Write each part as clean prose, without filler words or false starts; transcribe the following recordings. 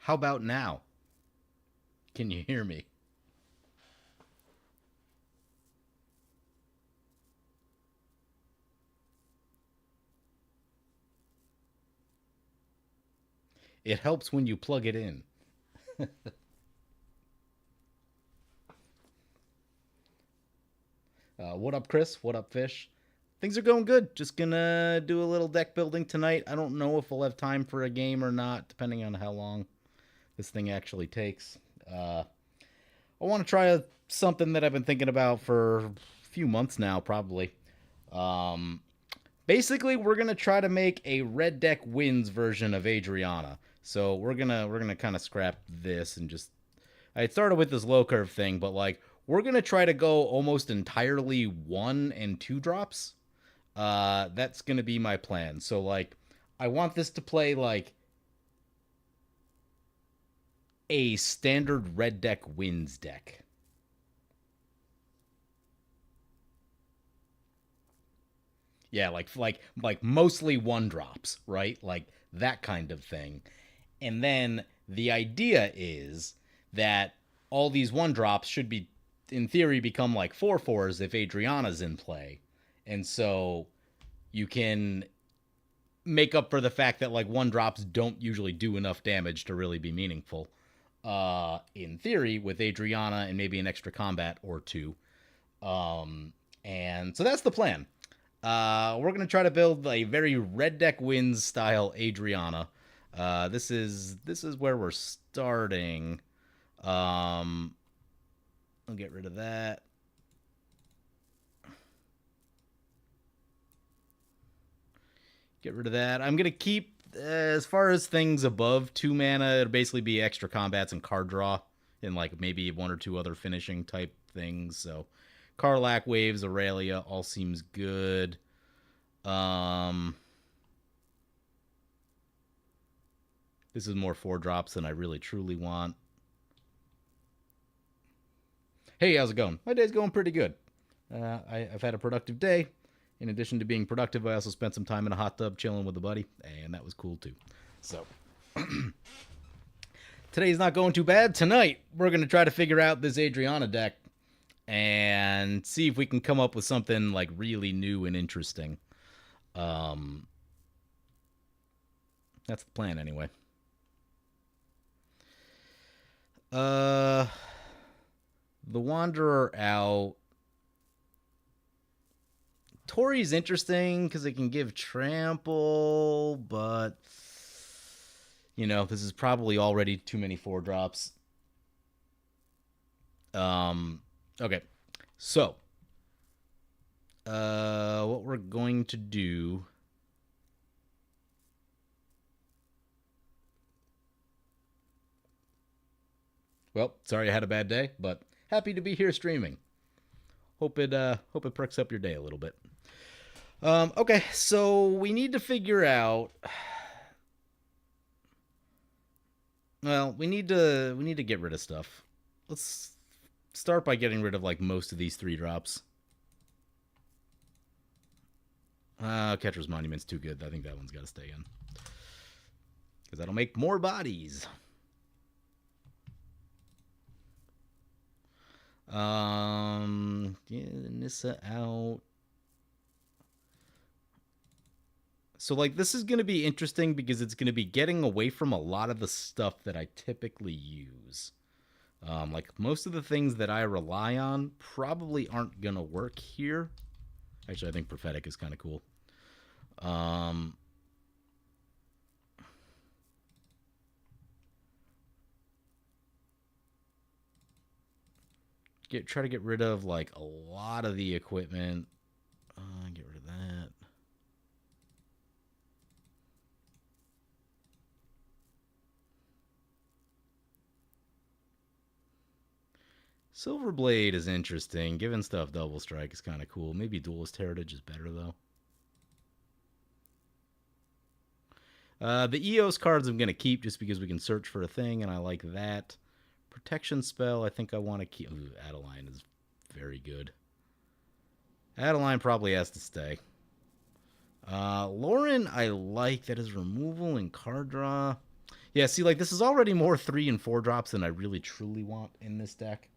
How about now? Can you hear me? It helps when you plug it in. What up, Chris? What up, Fish? Things are going good. Just gonna do a little deck building tonight. I don't know if we'll have time for a game or not, depending on how long this thing actually takes. I want to try something that I've been thinking about for a few months now, probably. Um, Basically, we're gonna try to make a red deck wins version of Adriana. So we're gonna kind of scrap this and just. I started with this low curve thing, but like we're gonna try to go almost entirely 1 and 2 drops. That's gonna be my plan. So like, I want this to play like a standard red deck wins deck. Yeah, like mostly 1 drops, right? Like that kind of thing. And then the idea is that all these 1 drops should be in theory become like 4/4s if Adriana's in play. And so you can make up for the fact that like 1 drops don't usually do enough damage to really be meaningful. In theory, with Adriana and maybe an extra combat or two. And so that's the plan. We're gonna try to build a very red deck wins style Adriana. This is where we're starting. Um, I'll get rid of that. Get rid of that. I'm gonna keep as far as things above 2 mana. It'll basically be extra combats and card draw, and like maybe 1 or 2 other finishing type things. So, Karlak, Waves, Aurelia, all seems good. Um, this is more 4 drops than I really truly want. Hey, how's it going? My day's going pretty good. I've had a productive day. In addition to being productive, I also spent some time in a hot tub chilling with a buddy, and that was cool too. So, today's not going too bad. Tonight, we're going to try to figure out this Adriana deck and see if we can come up with something like really new and interesting. Um, that's the plan, anyway. Uh, the Wanderer out. Tori's interesting because it can give trample, but this is probably already too many 4 drops. Okay, so what we're going to do. Well, sorry I had a bad day, but happy to be here streaming. Hope it perks up your day a little bit. Okay, so we need to figure out. Well, we need to get rid of stuff. Let's start by getting rid of like most of these 3 drops. Catcher's Monument's too good. I think that one's got to stay in because that'll make more bodies. Yeah, Nissa out. So like this is going to be interesting because it's going to be getting away from a lot of the stuff that I typically use. Like most of the things that I rely on probably aren't going to work here. Actually, I think Prophetic is kind of cool. Um, try to get rid of like a lot of the equipment. Get rid of that. Silverblade is interesting. Giving stuff double strike is kind of cool. Maybe Duelist Heritage is better though. The EOS cards I'm going to keep just because we can search for a thing, and I like that. Protection spell, I think I want to keep. Ooh, Adeline is very good. Adeline probably has to stay. Lauren, I like that is removal and card draw. Yeah, see, like, this is already more 3 and 4 drops than I really truly want in this deck.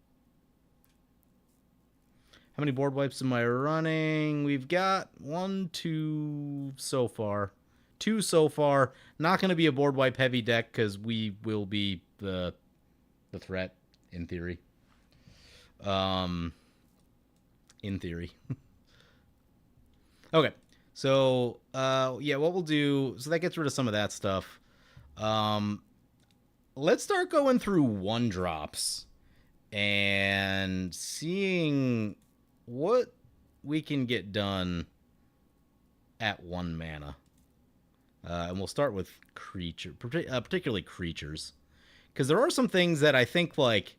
How many board wipes am I running? We've got 1, 2 so far. 2 so far. Not going to be a board wipe heavy deck because we will be the threat, in theory. In theory. Okay. So, yeah, what we'll do... So that gets rid of some of that stuff. Let's start going through 1-drops and seeing what we can get done at 1 mana. And we'll start with particularly creatures. Because there are some things that I think, like,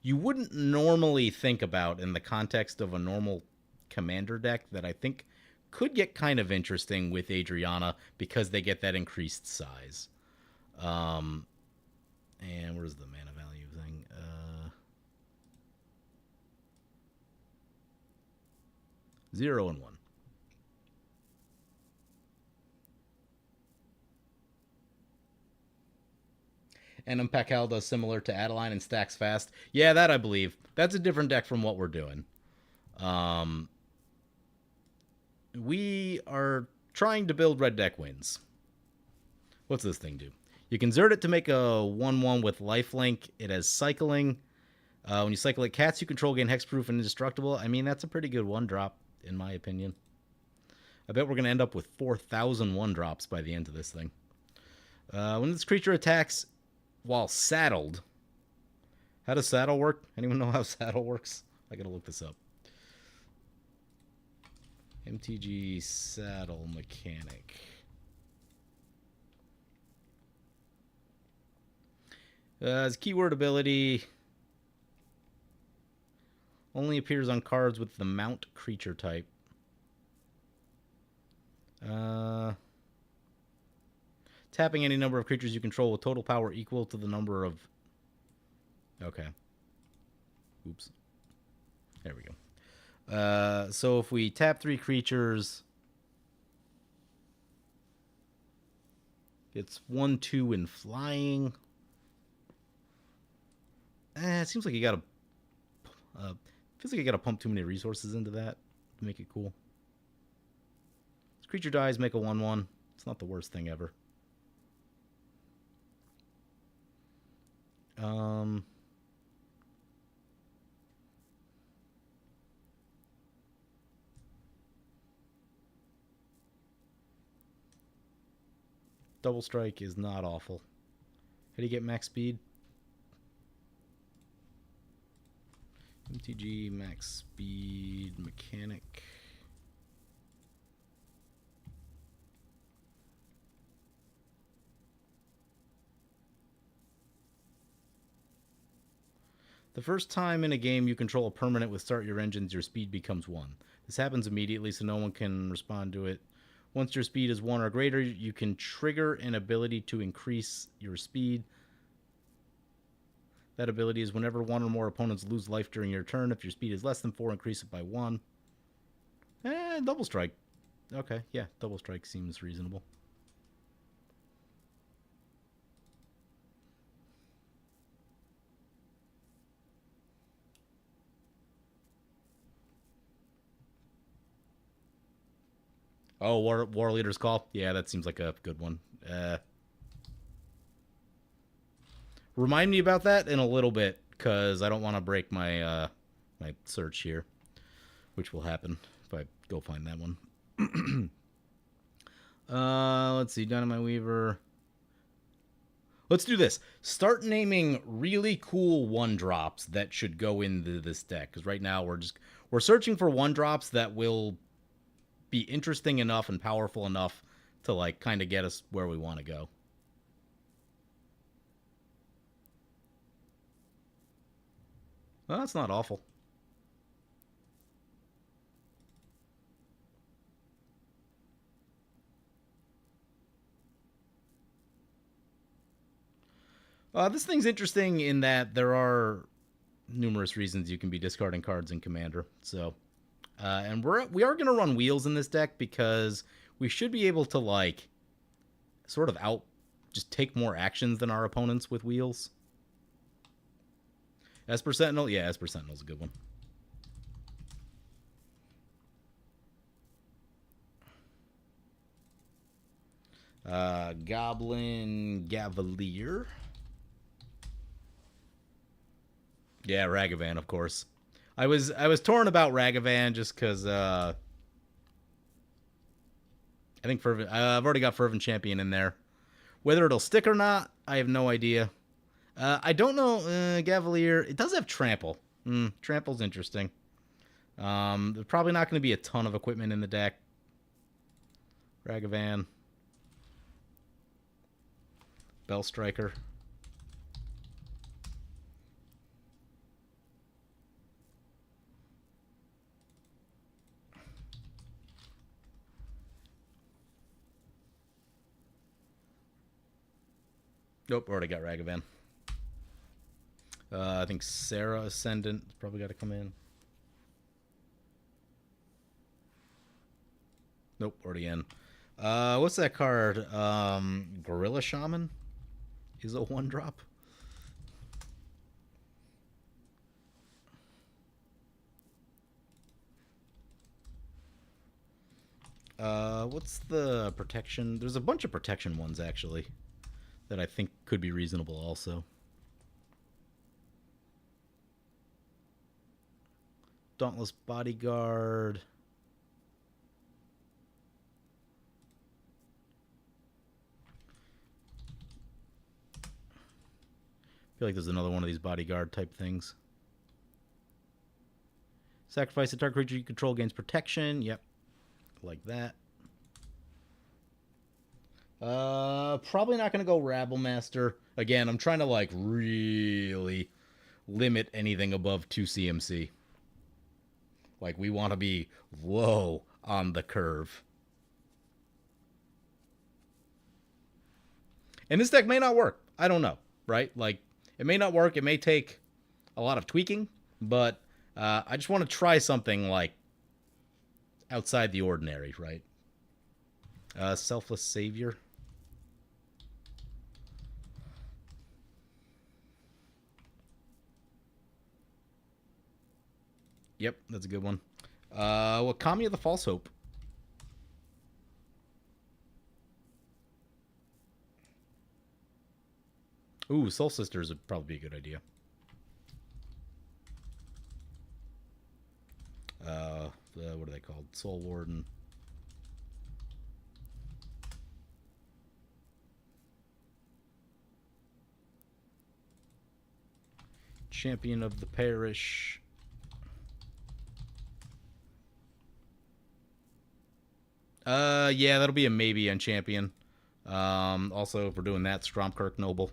you wouldn't normally think about in the context of a normal commander deck that I think could get kind of interesting with Adriana because they get that increased size. And where's the mana value thing? 0 and 1. And Impeccal does similar to Adeline and stacks fast. Yeah, that I believe. That's a different deck from what we're doing. We are trying to build red deck wins. What's this thing do? You can Zerd it to make a 1-1 with lifelink. It has cycling. When you cycle it, cats you control gain hexproof and indestructible. I mean, that's a pretty good 1-drop, in my opinion. I bet we're going to end up with 4,000 1-drops by the end of this thing. When this creature attacks while saddled... How does saddle work? Anyone know how saddle works? I got to look this up. MTG saddle mechanic. His keyword ability only appears on cards with the mount creature type. Tapping any number of creatures you control with total power equal to the number of... Okay. Oops. There we go. So if we tap 3 creatures, it's 1/2 in flying. It seems like you gotta... feels like you gotta pump too many resources into that to make it cool. This creature dies, make a 1/1. It's not the worst thing ever. Double strike is not awful. How do you get max speed? MTG max speed mechanic. The first time in a game you control a permanent with start your engines, your speed becomes 1. This happens immediately, so no one can respond to it. Once your speed is 1 or greater, you can trigger an ability to increase your speed. That ability is whenever 1 or more opponents lose life during your turn. If your speed is less than 4, increase it by 1. Double strike. Okay, yeah, double strike seems reasonable. Oh, War Leader's Call? Yeah, that seems like a good one. Remind me about that in a little bit, because I don't want to break my my search here, which will happen if I go find that one. Let's see, Dynamite Weaver. Let's do this. Start naming really cool 1-drops that should go into this deck, because right now we're searching for 1-drops that will be interesting enough and powerful enough to, like, kind of get us where we want to go. Well, that's not awful. This thing's interesting in that there are numerous reasons you can be discarding cards in Commander. So, and we are going to run wheels in this deck because we should be able to, like, sort of just take more actions than our opponents with wheels. Esper Sentinel? Yeah, Esper Sentinel's a good one. Goblin Gavalier. Yeah, Ragavan, of course. I was torn about Ragavan just because I think I've already got Fervent Champion in there. Whether it'll stick or not, I have no idea. I don't know. Gavalier, it does have Trample. Trample's interesting. There's probably not going to be a ton of equipment in the deck. Ragavan. Bell Striker. Nope, already got Ragavan. I think Sarah Ascendant probably got to come in. Nope, already in. What's that card? Gorilla Shaman is a 1-drop. What's the protection? There's a bunch of protection ones actually that I think could be reasonable also. Dauntless Bodyguard. I feel like there's another one of these bodyguard type things. Sacrifice a target creature you control gains protection. Yep. Like that. Probably not going to go Rabble Master. Again, I'm trying to like really limit anything above 2 CMC. Like we want to be low on the curve. And this deck may not work. I don't know, right? Like it may not work. It may take a lot of tweaking, but I just want to try something like outside the ordinary, right? Selfless Savior. Yep, that's a good one. Wakami of the False Hope. Ooh, Soul Sisters would probably be a good idea. What are they called? Soul Warden. Champion of the Parish. Yeah, that'll be a maybe on Champion. Also, if we're doing that, Stromkirk Noble.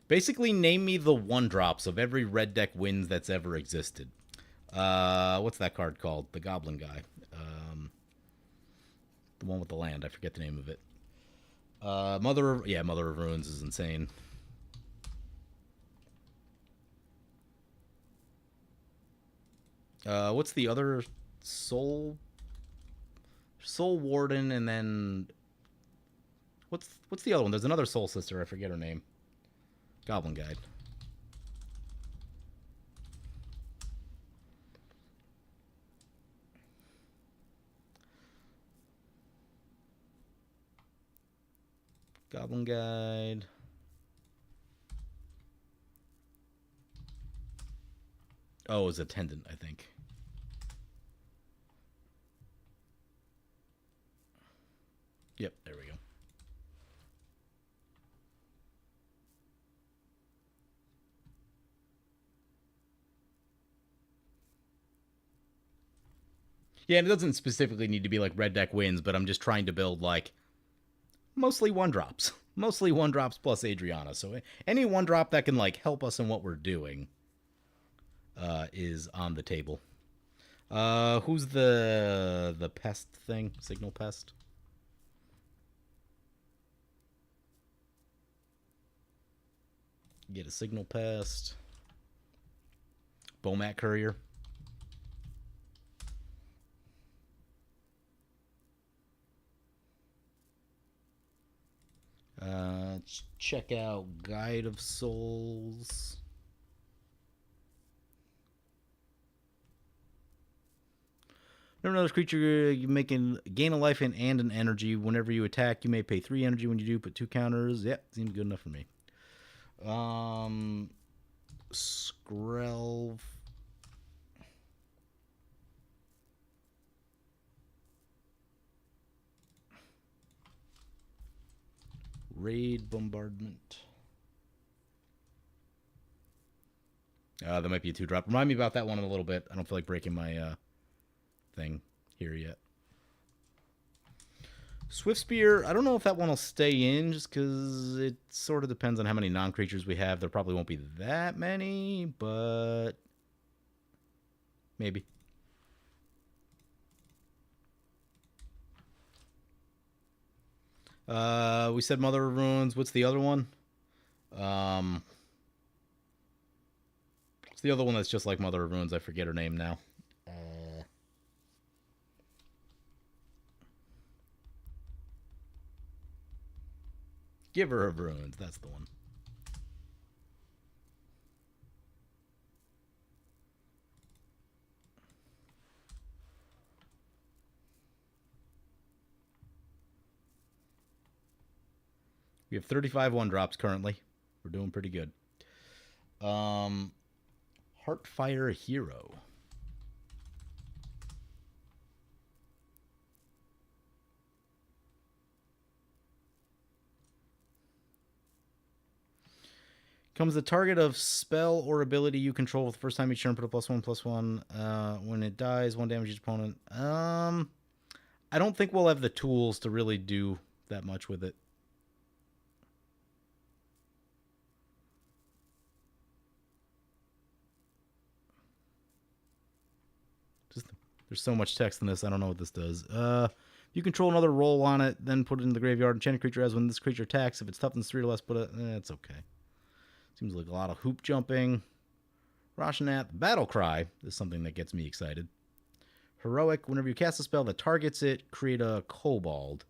Basically, name me the 1-drops of every red deck wins that's ever existed. What's that card called? The Goblin guy. The one with the land. I forget the name of it. Mother of Ruins is insane. What's the other? Soul Warden, and then what's the other one? There's another Soul Sister. I forget her name. Goblin Guide. Goblin Guide. Oh, it was Attendant, I think. Yep, there we go. Yeah, and it doesn't specifically need to be like red deck wins, but I'm just trying to build like mostly 1-drops. Mostly 1-drops plus Adriana. So any 1-drop that can like help us in what we're doing is on the table. Who's the pest thing? Signal Pest? Get a Signal Pest. Bomat Courier. Let's check out Guide of Souls. Whenever another creature, you make gain a life and an energy. Whenever you attack, you may pay 3 energy. When you do, put 2 counters. Yep, seems good enough for me. Skrelv. Raid Bombardment. That might be a 2-drop. Remind me about that one in a little bit. I don't feel like breaking my thing here yet. Swift Spear, I don't know if that one will stay in just because it sort of depends on how many non-creatures we have. There probably won't be that many, but maybe. We said Mother of Ruins. What's the other one? What's the other one that's just like Mother of Ruins? I forget her name now. Giver of Ruins. That's the one. We have 35 1-drops currently. We're doing pretty good. Heartfire Hero. Becomes the target of spell or ability you control the first time each turn. Put a +1/+1. When it dies, 1 damage each opponent. I don't think we'll have the tools to really do that much with it. There's so much text in this, I don't know what this does. You control another roll on it, then put it in the graveyard. Enchanted creature has when this creature attacks. If it's toughness 3 or less, put it. It's okay. Seems like a lot of hoop jumping. Roshanat, Battle Cry is something that gets me excited. Heroic, whenever you cast a spell that targets it, create a kobold.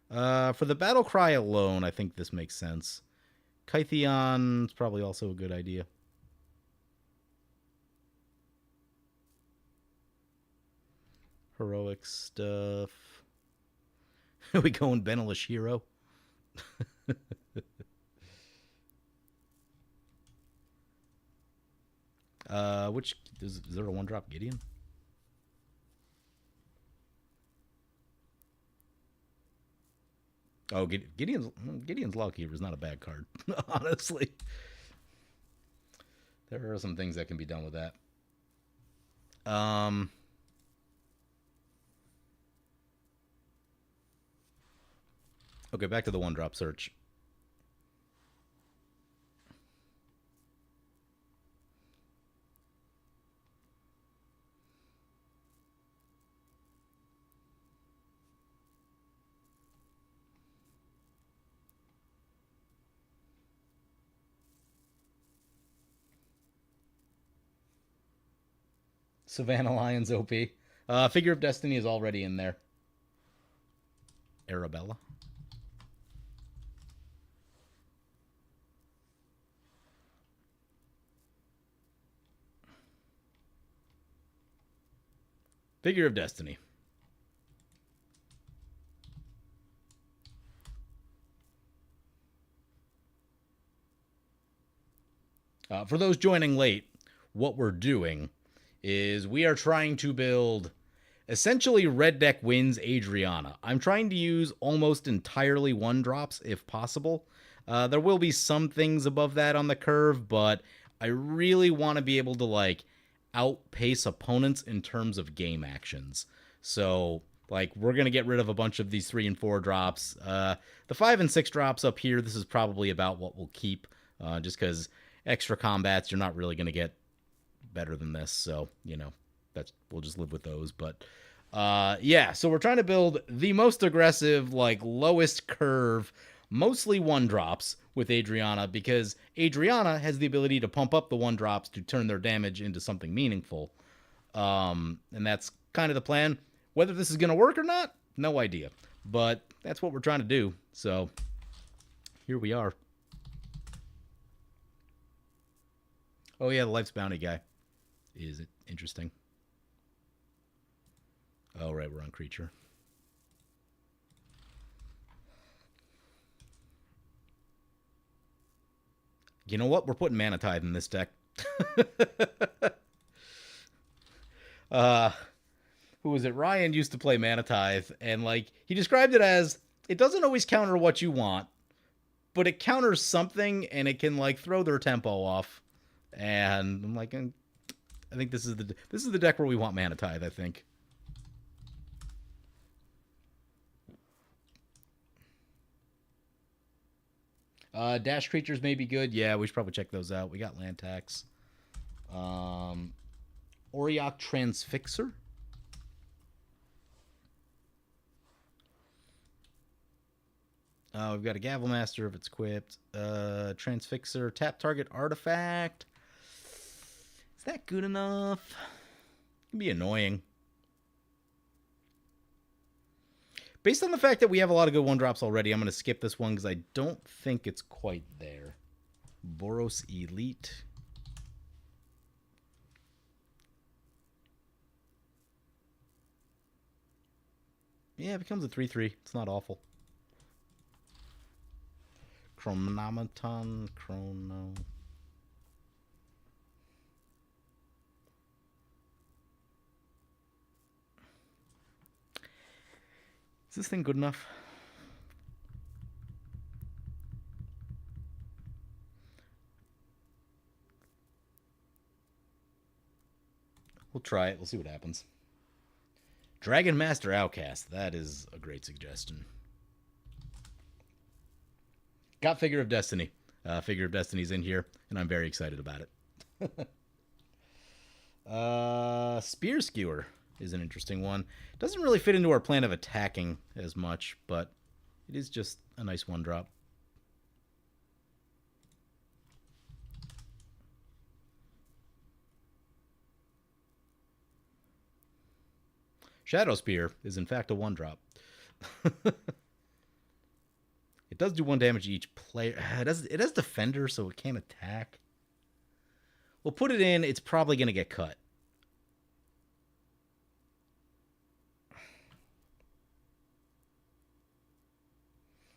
For the Battle Cry alone, I think this makes sense. Kytheon is probably also a good idea. Heroic stuff. We going Benelish Hero? Which is there a 1-drop Gideon? Oh, Gideon's Lawkeeper is not a bad card, honestly. There are some things that can be done with that. Okay, back to the 1-drop search. Savannah Lions OP. Figure of Destiny is already in there. Arabella. Figure of Destiny. For those joining late, what we're doing is we are trying to build essentially Red Deck wins Adriana. I'm trying to use almost entirely 1-drops if possible. There will be some things above that on the curve, but I really want to be able to like outpace opponents in terms of game actions. So like we're going to get rid of a bunch of these 3 and 4 drops. The 5 and 6 drops up here, this is probably about what we'll keep, just because extra combats, you're not really going to get better than this. So, you know, we'll just live with those. But yeah, so we're trying to build the most aggressive, like lowest curve, mostly 1-drops with Adriana, because Adriana has the ability to pump up the 1-drops to turn their damage into something meaningful. And that's kind of the plan. Whether this is going to work or not, no idea. But that's what we're trying to do. So here we are. Oh yeah, the Life's Bounty guy. Is it interesting? Oh right, we're on creature. You know what? We're putting Mana Tithe in this deck. uh, who was it? Ryan used to play Mana Tithe, and like he described it as it doesn't always counter what you want, but it counters something, and it can like throw their tempo off. And I'm like, I think this is the deck where we want Mana Tithe. I think. Dash creatures may be good. Yeah, we should probably check those out. We got land tax. Auriok Transfixer. We've got a Gavel Master if it's equipped. Transfixer, tap target artifact. Is that good enough? It can be annoying. Based on the fact that we have a lot of good one-drops already, I'm going to skip this one because I don't think it's quite there. Boros Elite. Yeah, it becomes a 3/3. It's not awful. Chronometon, Chrono. Is this thing good enough? We'll try it. We'll see what happens. Dragon Master Outcast. That is a great suggestion. Got Figure of Destiny. Figure of Destiny's in here, and I'm very excited about it. Spear Skewer is an interesting one. Doesn't really fit into our plan of attacking as much, but it is just a nice one-drop. Shadow Spear is in fact a one-drop. It does do 1 damage to each player. It has Defender, so it can't attack. We'll put it in. It's probably going to get cut.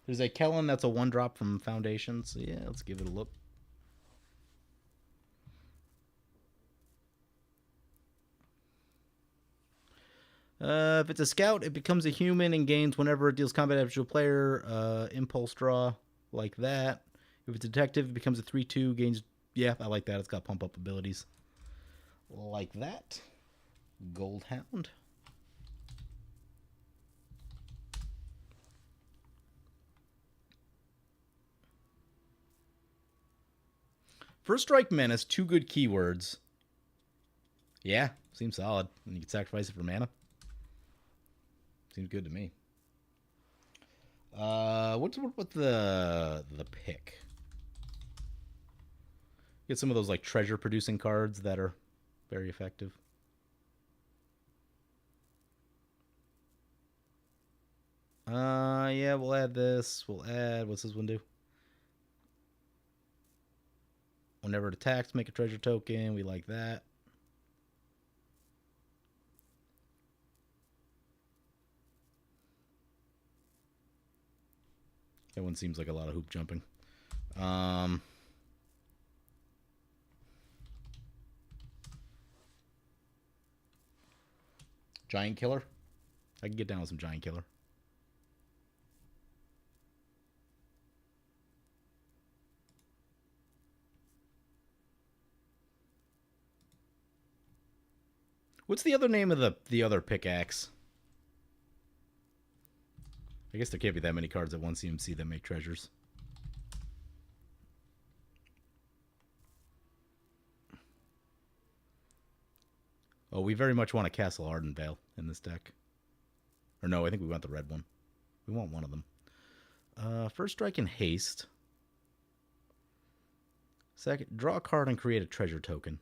There's a Kellen that's a one-drop from Foundation. So yeah, let's give it a look. If it's a scout, it becomes a human and gains whenever it deals combat damage to a player. Impulse draw, like that. If it's a detective, it becomes a 3/2, gains... Yeah, I like that. It's got pump-up abilities. Like that. Gold Hound. First Strike Menace, 2 good keywords. Yeah, seems solid. And you can sacrifice it for mana. Seems good to me. What's the pick? Get some of those like treasure producing cards that are very effective. Yeah, we'll add this. We'll add, what's this one do? Whenever it attacks, make a treasure token. We like that. That one seems like a lot of hoop jumping. Giant Killer. I can get down with some Giant Killer. What's the other name of the other pickaxe? I guess there can't be that many cards at one CMC that make treasures. Oh, we very much want a Castle Ardenvale in this deck. Or no, I think we want the red one. We want one of them. First strike and haste. Second, draw a card and create a treasure token.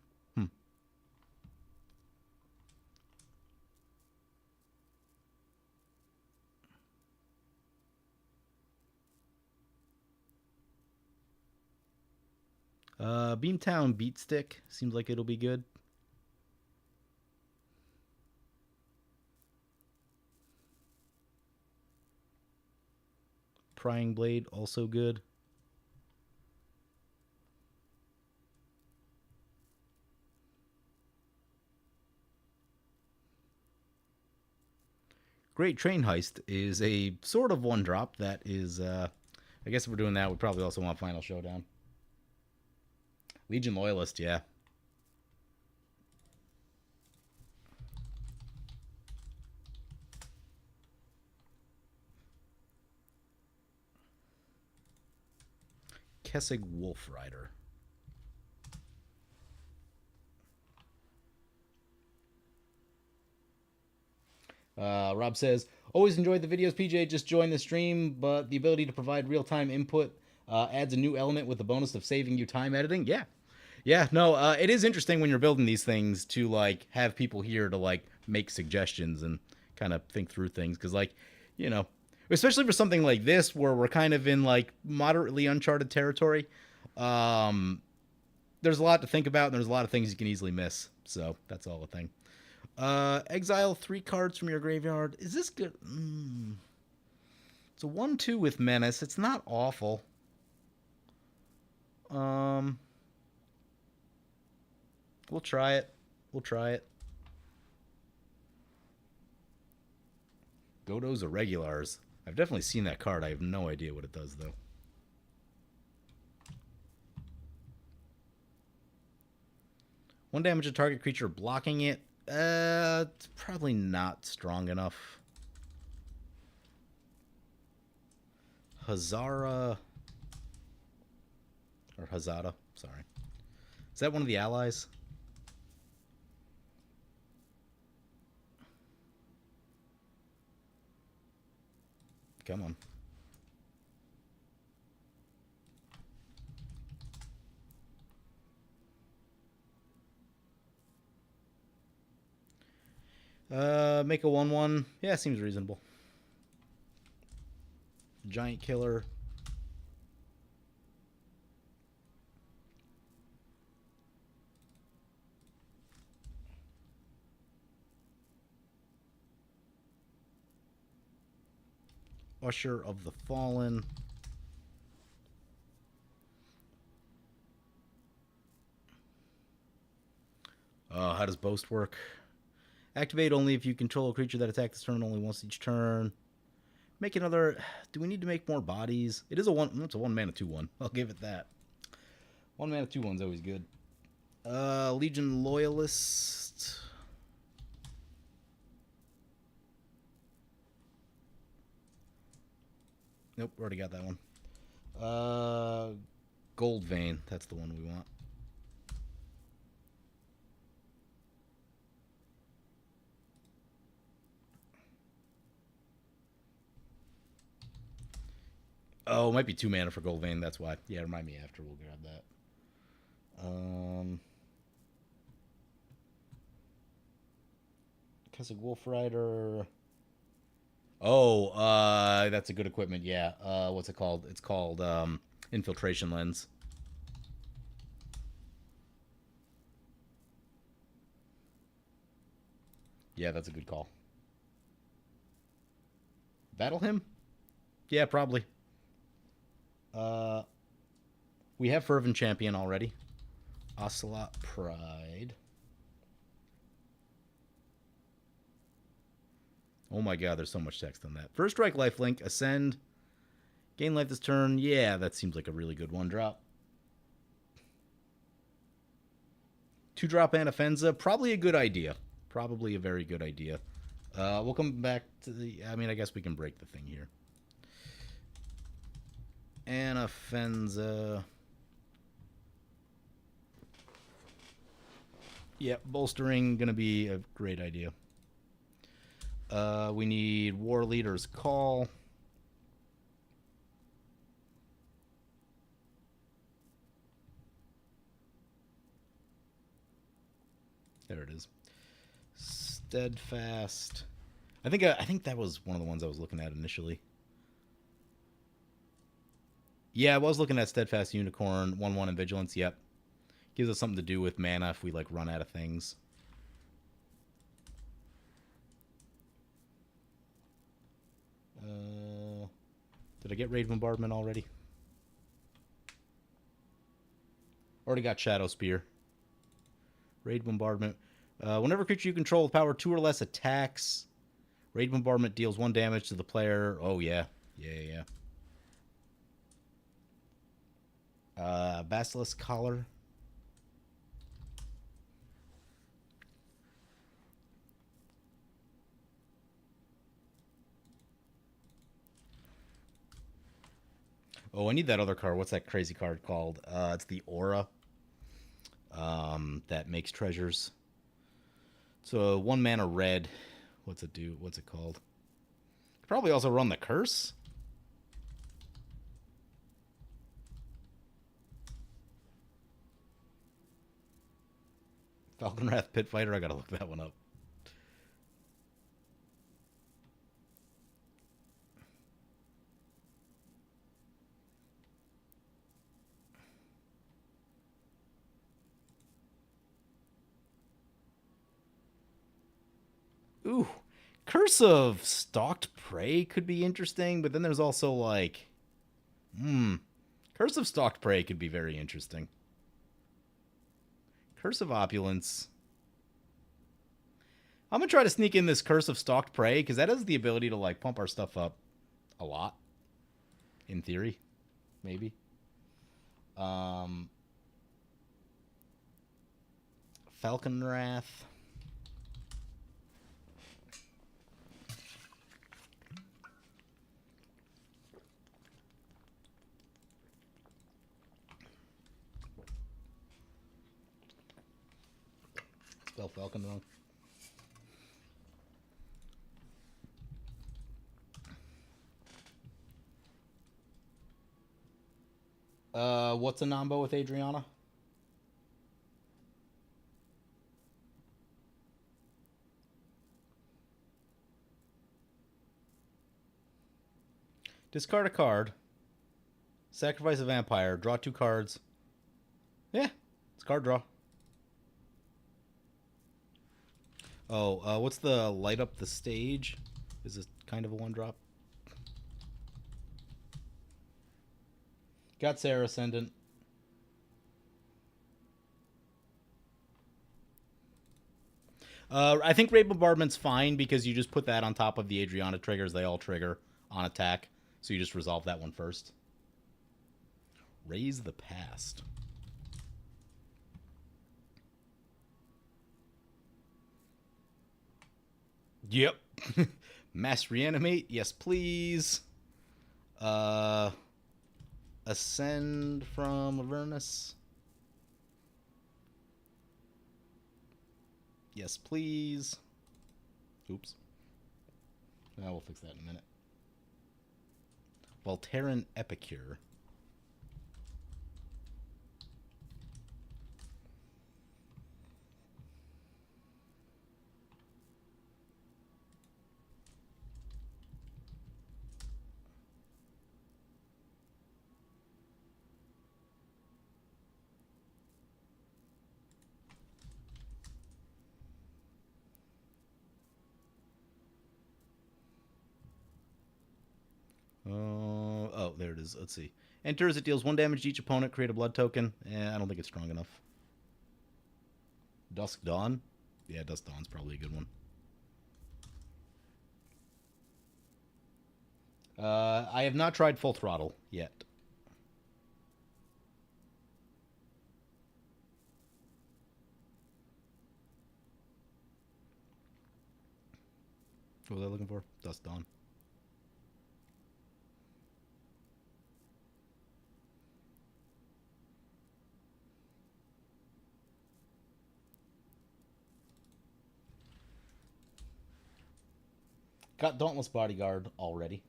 Beamtown Beat Stick seems like it'll be good. Prying Blade, also good. Great Train Heist is a sort of one drop that is, I guess if we're doing that, we probably also want Final Showdown. Legion Loyalist, yeah. Kessig Wolf Rider. Rob says, always enjoyed the videos. PJ just joined the stream, but the ability to provide real-time input adds a new element with the bonus of saving you time editing. Yeah. Yeah, no, it is interesting when you're building these things to, like, have people here to, like, make suggestions and kind of think through things. Because, like, you know, especially for something like this where we're kind of in, like, moderately uncharted territory, there's a lot to think about and there's a lot of things you can easily miss. So that's all a thing. Exile 3 cards from your graveyard. Is this good? It's a 1-2 with Menace. It's not awful. We'll try it. We'll try it. Godo's Irregulars. I've definitely seen that card. I have no idea what it does, though. One damage to target creature blocking it. It's probably not strong enough. Hazara. Or Hazada, sorry. Is that one of the allies? Come on. Make a 1/1. Yeah, seems reasonable. Giant Killer. Usher of the Fallen. How does Boast work? Activate only if you control a creature that attacks this turn only once each turn. Make another. Do we need to make more bodies? It is a one. It's a 1-mana 2/1. I'll give it that. 1-mana 2/1's always good. Legion Loyalist. Nope, already got that one. Gold Vein. That's the one we want. Oh, it might be 2 mana for Gold Vein. That's why. Yeah, remind me after. We'll grab that. Kessig Wolf Rider. Oh, that's a good equipment. Yeah. What's it called? It's called Infiltration Lens. Yeah, that's a good call. Battle him? Yeah, probably. We have Fervent Champion already. Ocelot Pride. Oh my god, there's so much text on that. First Strike, Lifelink, Ascend. Gain life this turn. Yeah, that seems like a really good 1-drop. 2-drop Anafenza. Probably a good idea. Probably a very good idea. We'll come back to the... I mean, I guess we can break the thing here. Anafenza. Yep, bolstering gonna be a great idea. We need War Leader's Call. There it is. Steadfast. I think that was one of the ones I was looking at initially. Yeah, I was looking at Steadfast Unicorn, 1/1 and Vigilance. Yep. Gives us something to do with mana if we like run out of things. Did I get Raid Bombardment already? Already got Shadow Spear. Raid Bombardment. Whenever creature you control with power 2 or less attacks, Raid Bombardment deals 1 damage to the player. Oh, yeah. Yeah. Basilisk Collar. Oh, I need that other card. What's that crazy card called? It's the Aura. That makes treasures. So 1 mana red. What's it do? What's it called? Probably also run the Curse. Falconwrath Pit Fighter. I gotta look that one up. Ooh, Curse of Stalked Prey could be interesting, but then there's also like, Curse of Stalked Prey could be very interesting. Curse of Opulence. I'm gonna try to sneak in this Curse of Stalked Prey because that has the ability to like pump our stuff up a lot. In theory, maybe. Falconwrath. Spell Falcon wrong. What's a Nombo with Adriana? Discard a card. Sacrifice a vampire. Draw 2 cards. Yeah, it's card draw. Oh, what's the light up the stage? Is this kind of a 1-drop? Got Sarah Ascendant. I think Raid Bombardment's fine because you just put that on top of the Adriana triggers. They all trigger on attack. So you just resolve that one first. Raise the Past. Yep. Mass Reanimate. Yes, please. Ascend from Avernus. Yes, please. Oops. Now we'll fix that in a minute. Voltaren Epicure. Oh, there it is. Let's see. Enters, it deals 1 damage to each opponent. Create a blood token. I don't think it's strong enough. Dusk Dawn? Yeah, Dusk Dawn's probably a good one. I have not tried Full Throttle yet. What was I looking for? Dusk Dawn. Got Dauntless Bodyguard already.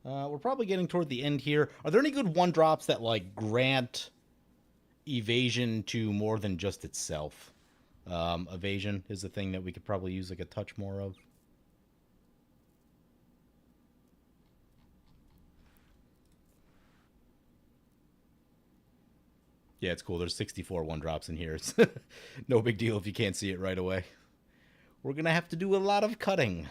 We're probably getting toward the end here. Are there any good 1-drops that like grant evasion to more than just itself? Evasion is the thing that we could probably use like a touch more of. Yeah, it's cool. There's 64 1-drops in here. It's no big deal if you can't see it right away. We're going to have to do a lot of cutting.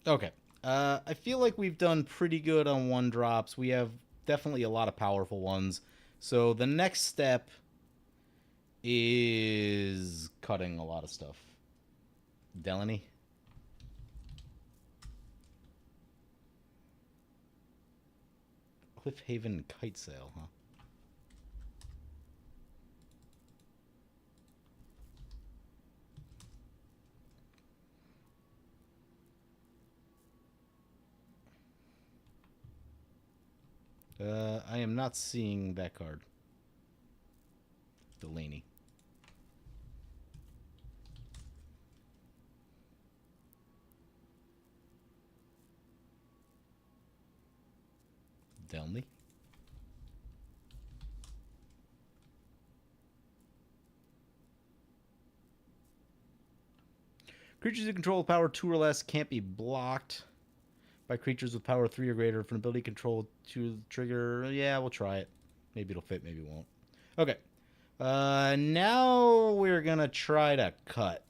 Okay. I feel like we've done pretty good on 1-drops. We have definitely a lot of powerful ones. So the next step is cutting a lot of stuff. Delaney? Cliffhaven Kite Sail, huh? I am not seeing that card. Delaney. Delaney? Creatures you control with power 2 or less can't be blocked by creatures with power 3 or greater. If an ability control to trigger, yeah, we'll try it. Maybe it'll fit, maybe it won't. Okay. Now we're going to try to cut.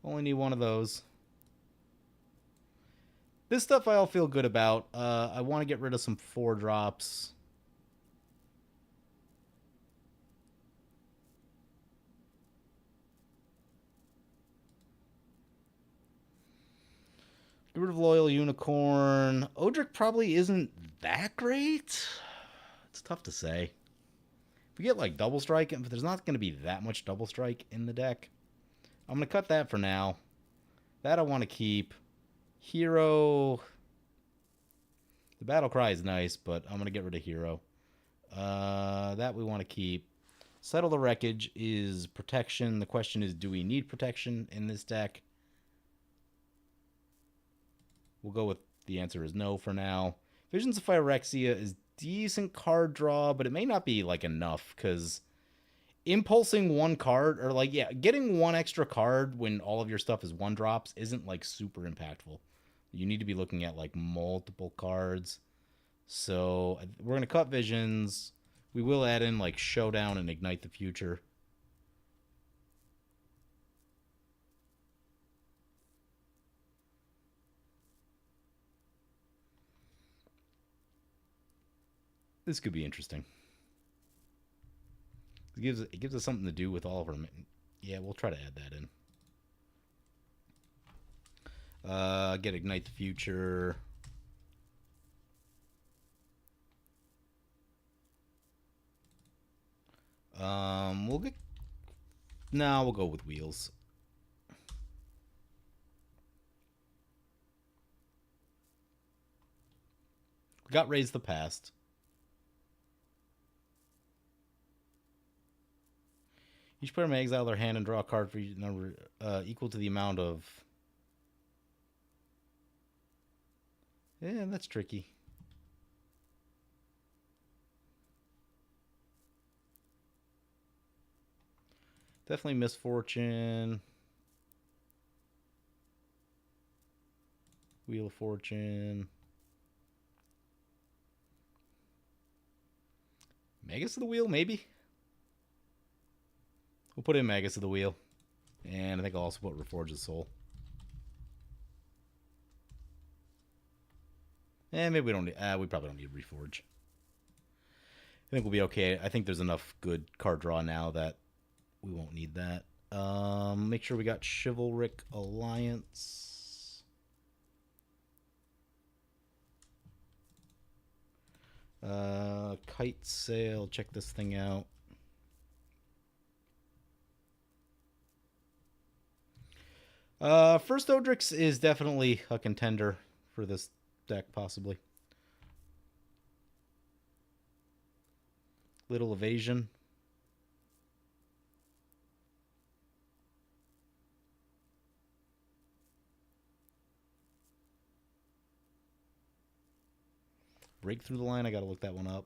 Only need one of those. This stuff I all feel good about. I want to get rid of some 4-drops. Get rid of Loyal Unicorn. Odric probably isn't that great. It's tough to say. If we get like Double Strike, but there's not going to be that much Double Strike in the deck. I'm going to cut that for now. That I want to keep. Hero. The Battle Cry is nice, but I'm going to get rid of Hero. That we want to keep. Settle the Wreckage is protection. The question is, do we need protection in this deck? We'll go with the answer is no for now. Visions of Phyrexia is decent card draw, but it may not be like enough because impulsing one card or like getting one extra card when all of your stuff is 1-drops isn't like super impactful. You need to be looking at like multiple cards. So we're gonna cut Visions. We will add in like Showdown and Ignite the Future. This could be interesting. It gives us something to do with all of our. Yeah, we'll try to add that in. Get Ignite the Future. We'll get. No, we'll go with Wheels. We got Raise the Past. Each player may exile their hand and draw a card for each number equal to the amount of. Yeah, that's tricky. Definitely Misfortune. Wheel of Fortune. Magus of the Wheel, maybe? We'll put in Magus of the Wheel. And I think I'll also put Reforge the Soul. And maybe we don't need, we probably don't need Reforge. I think we'll be okay. I think there's enough good card draw now that we won't need that. Make sure we got Chivalric Alliance. Kite Sail. Check this thing out. First Odrix is definitely a contender for this deck, possibly. Little Evasion. break through the line? I gotta look that one up.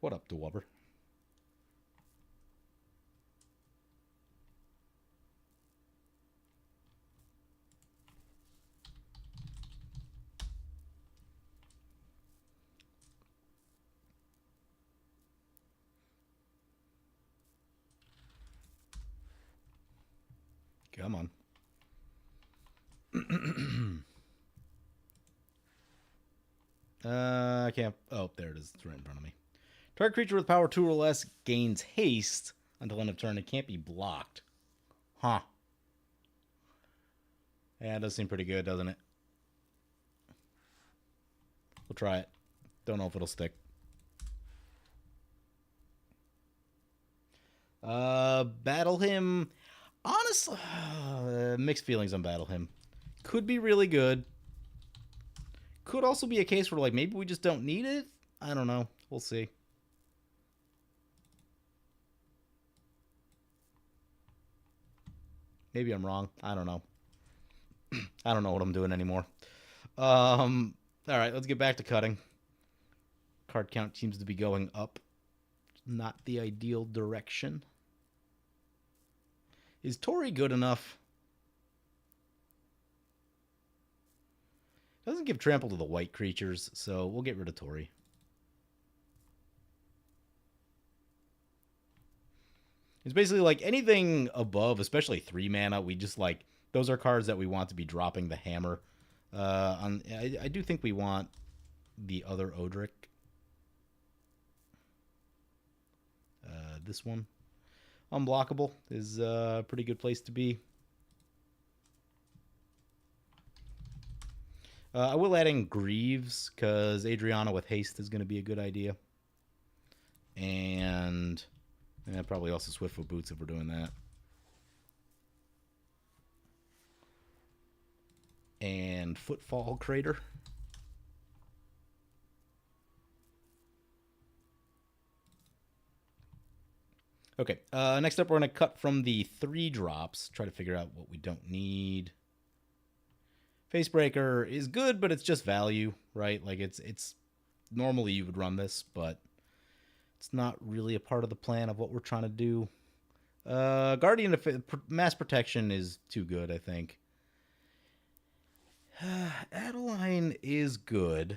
What up, DeWubber? Come on. I can't. Oh, there it is. It's right in front of me. Target creature with power 2 or less gains haste until end of turn. It can't be blocked. Huh. Yeah, it does seem pretty good, doesn't it? We'll try it. Don't know if it'll stick. Battle Him. Honestly, mixed feelings on Battle Him. Could be really good. Could also be a case where, like, maybe we just don't need it. I don't know. We'll see. Maybe I'm wrong. I don't know. I don't know what I'm doing anymore. All right, let's get back to cutting. Card count seems to be going up. Not the ideal direction. Is Tori good enough? Doesn't give trample to the white creatures, so we'll get rid of Tori. It's basically like anything above, especially 3 mana, we just like, those are cards that we want to be dropping the hammer. I do think we want the other Odric. This one. Unblockable is a pretty good place to be. I will add in Greaves, because Adriana with haste is going to be a good idea. And probably also Swiftfoot Boots if we're doing that. And Footfall Crater. Okay, next up we're going to cut from the 3 drops. Try to figure out what we don't need. Facebreaker is good, but it's just value, right? Like, it's normally you would run this, but it's not really a part of the plan of what we're trying to do. Guardian of Mass Protection is too good, I think. Adeline is good.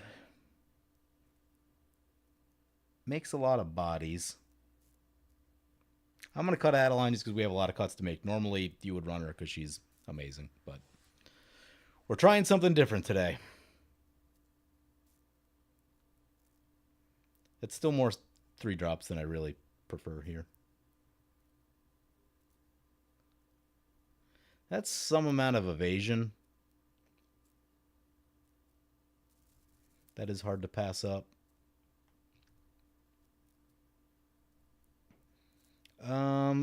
Makes a lot of bodies. I'm going to cut Adeline just because we have a lot of cuts to make. Normally, you would run her because she's amazing, but we're trying something different today. It's still more 3 drops than I really prefer here. That's some amount of evasion. That is hard to pass up.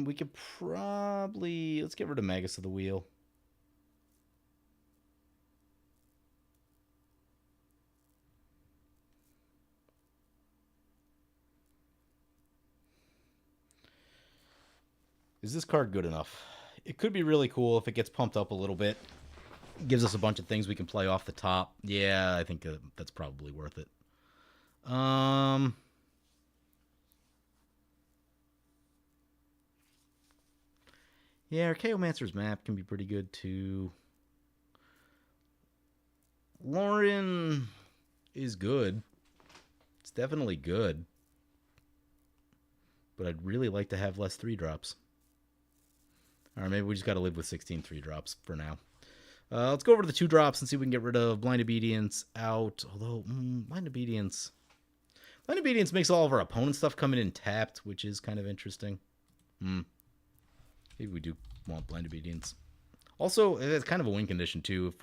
We could probably... Let's get rid of Magus of the Wheel. Is this card good enough? It could be really cool if it gets pumped up a little bit. It gives us a bunch of things we can play off the top. Yeah, I think that's probably worth it. Yeah, Archaeomancer's map can be pretty good too. Lauren is good. It's definitely good. But I'd really like to have less 3 drops. Or maybe we just got to live with 16 3 drops for now. Let's go over to the 2 drops and see if we can get rid of Blind Obedience out. Although, Blind Obedience makes all of our opponent stuff coming in tapped, which is kind of interesting. Maybe we do want Blind Obedience. Also, it's kind of a win condition too. If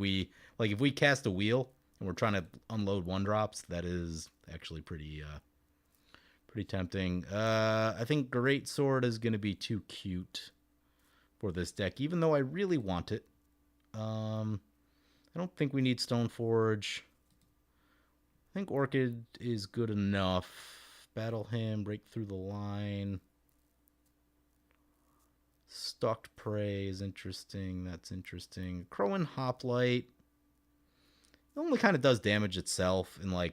we cast a wheel and we're trying to unload 1 drops, that is actually pretty tempting. I think Great Sword is going to be too cute for this deck, even though I really want it. I don't think we need Stoneforge. I think Orchid is good enough. Battle Him, break through the line. Stalked Prey is interesting. That's interesting. Crowan Hoplite. It only kind of does damage itself, and like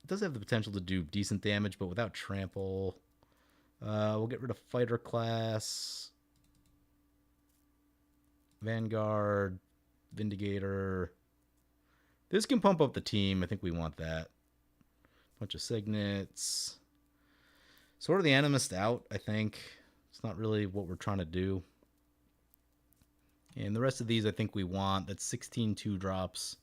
it does have the potential to do decent damage, but without trample. We'll get rid of fighter class. Vanguard. Vindicator. This can pump up the team. I think we want that. Bunch of signets. Sword of the Animist out, I think. It's not really what we're trying to do. And the rest of these I think we want. That's 16 2-drops.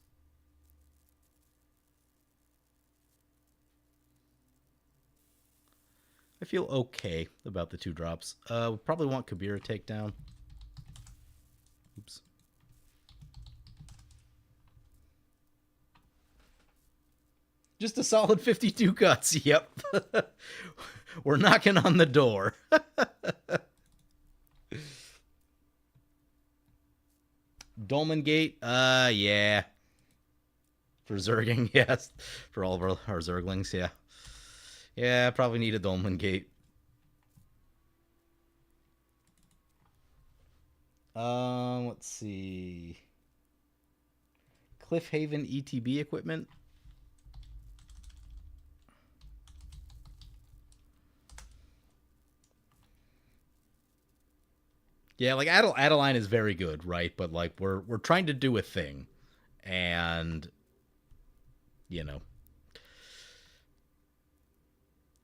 I feel okay about the 2-drops. We probably want Kabira takedown. Oops. Just a solid 52 cuts. Yep. We're knocking on the door. Dolmen Gate? Yeah. For Zerging, yes. For all of our Zerglings, yeah. Yeah, probably need a Dolmen Gate. Let's see. Cliffhaven ETB equipment. Yeah, like Adeline is very good, right? But like we're trying to do a thing, and you know,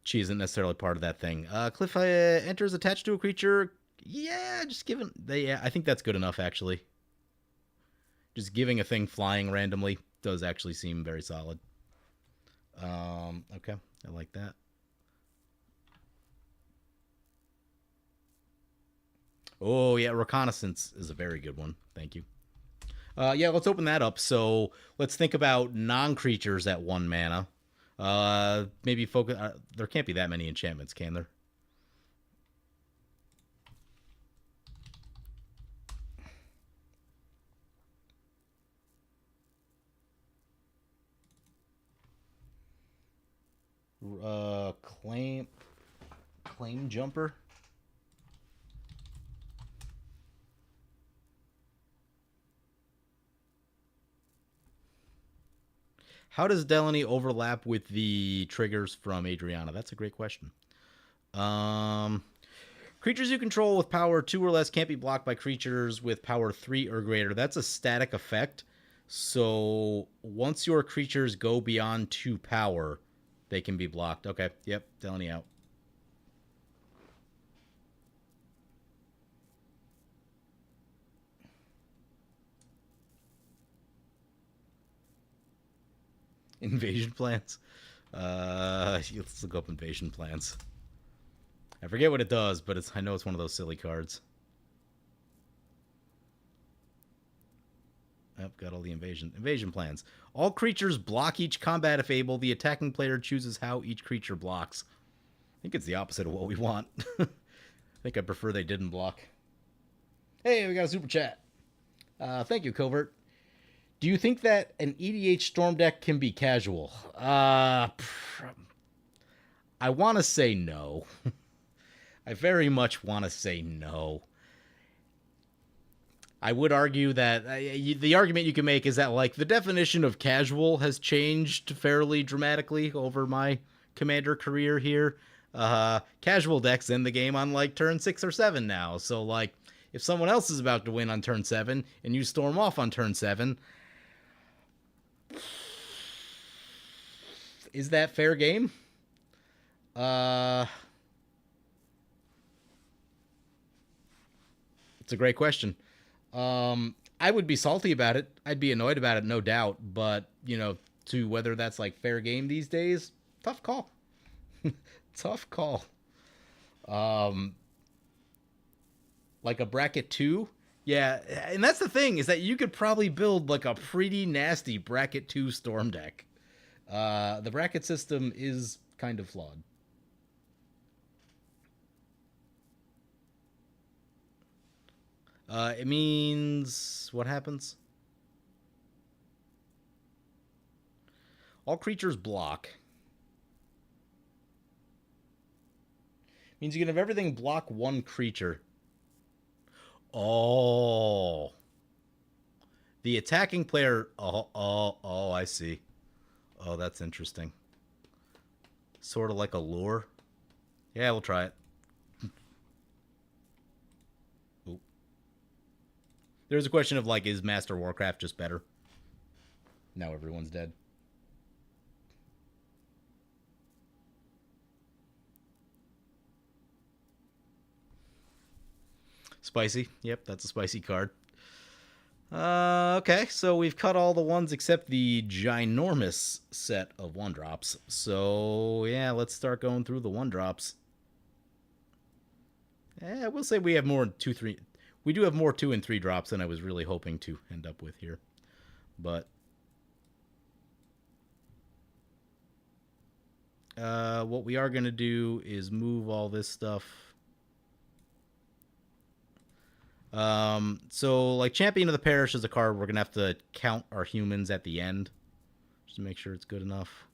she isn't necessarily part of that thing. Cliff enters attached to a creature. Yeah, just giving. Yeah, I think that's good enough actually. Just giving a thing flying randomly does actually seem very solid. Okay, I like that. Oh yeah, reconnaissance is a very good one. Thank you. Yeah, let's open that up. So let's think about non-creatures at 1 mana. Maybe focus. There can't be that many enchantments, can there? Claim jumper. How does Delaney overlap with the triggers from Adriana? That's a great question. Creatures you control with power 2 or less can't be blocked by creatures with power 3 or greater. That's a static effect. So once your creatures go beyond 2 power, they can be blocked. Okay, yep, Delaney out. Invasion plans. Let's look up invasion plans. I forget what it does, but I know it's one of those silly cards. Yep, got all the invasion plans. All creatures block each combat if able. The attacking player chooses how each creature blocks. I think it's the opposite of what we want. I think I prefer they didn't block. Hey, we got a super chat. Thank you, Covert. Do you think that an EDH Storm deck can be casual? I want to say no. I very much want to say no. I would argue that the argument you can make is that like the definition of casual has changed fairly dramatically over my Commander career here. Casual decks end the game on like turn 6 or 7 now. So like if someone else is about to win on turn 7 and you storm off on turn 7, is that fair game? It's a great question. I would be salty about it. I'd be annoyed about it, no doubt. But, you know, to whether that's like fair game these days, tough call. Tough call. Like a bracket 2? Yeah, and that's the thing, is that you could probably build like a pretty nasty bracket 2 Storm deck. The bracket system is kind of flawed. It means what happens? All creatures block. Means you can have everything block 1 creature. Oh. The attacking player. Oh, I see. Oh, that's interesting. Sort of like a lure. Yeah, we'll try it. Oop. There's a question of like, is Master Warcraft just better? Now everyone's dead. Spicy. Yep, that's a spicy card. Okay, so we've cut all the ones except the ginormous set of 1-drops. So, yeah, let's start going through the 1-drops. I will say we have more 2, 3. We do have more 2 and 3 drops than I was really hoping to end up with here. But what we are going to do is move all this stuff. So, like, Champion of the Parish is a card we're going to have to count our humans at the end. Just to make sure it's good enough.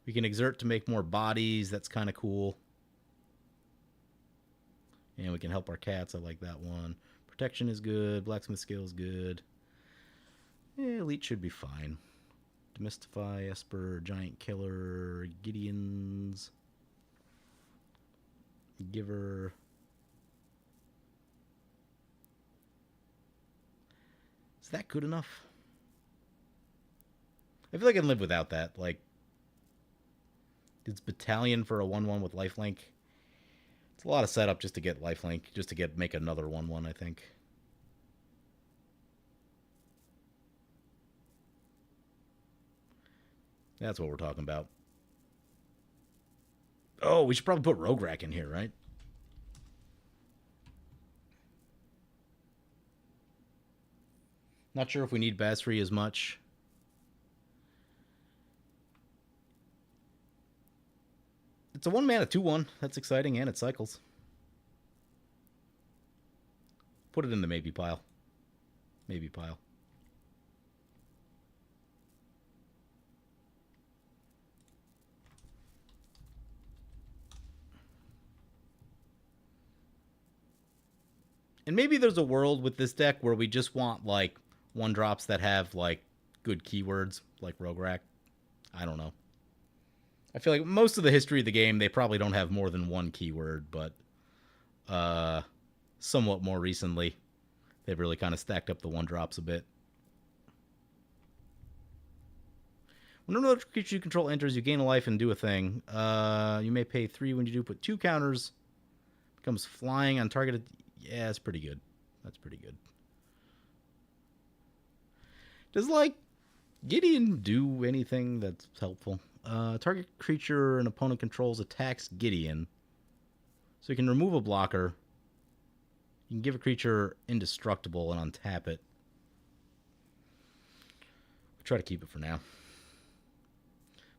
We can exert to make more bodies. That's kind of cool. And we can help our cats. I like that one. Protection is good. Blacksmith skill is good. Yeah, Elite should be fine. Demystify, Esper, Giant Killer, Gideon's, Giver. Is that good enough? I feel like I can live without that. Like, it's Battalion for a 1/1 with lifelink. It's a lot of setup just to get lifelink, just to make another 1/1, I think. That's what we're talking about. Oh, we should probably put Rograk in here, right? Not sure if we need Basri as much. It's a 1-mana 2/1. That's exciting, and it cycles. Put it in the maybe pile. Maybe pile. And maybe there's a world with this deck where we just want, like, 1-drops that have, like, good keywords, like Rograk. I don't know. I feel like most of the history of the game, they probably don't have more than one keyword, but somewhat more recently, they've really kind of stacked up the 1-drops a bit. When another creature you control enters, you gain a life and do a thing. You may pay 3 when you do. Put 2 counters. Becomes flying on targeted. Yeah, that's pretty good. That's pretty good. Does, like, Gideon do anything that's helpful? Target creature an opponent controls attacks Gideon. So you can remove a blocker. You can give a creature indestructible and untap it. We'll try to keep it for now.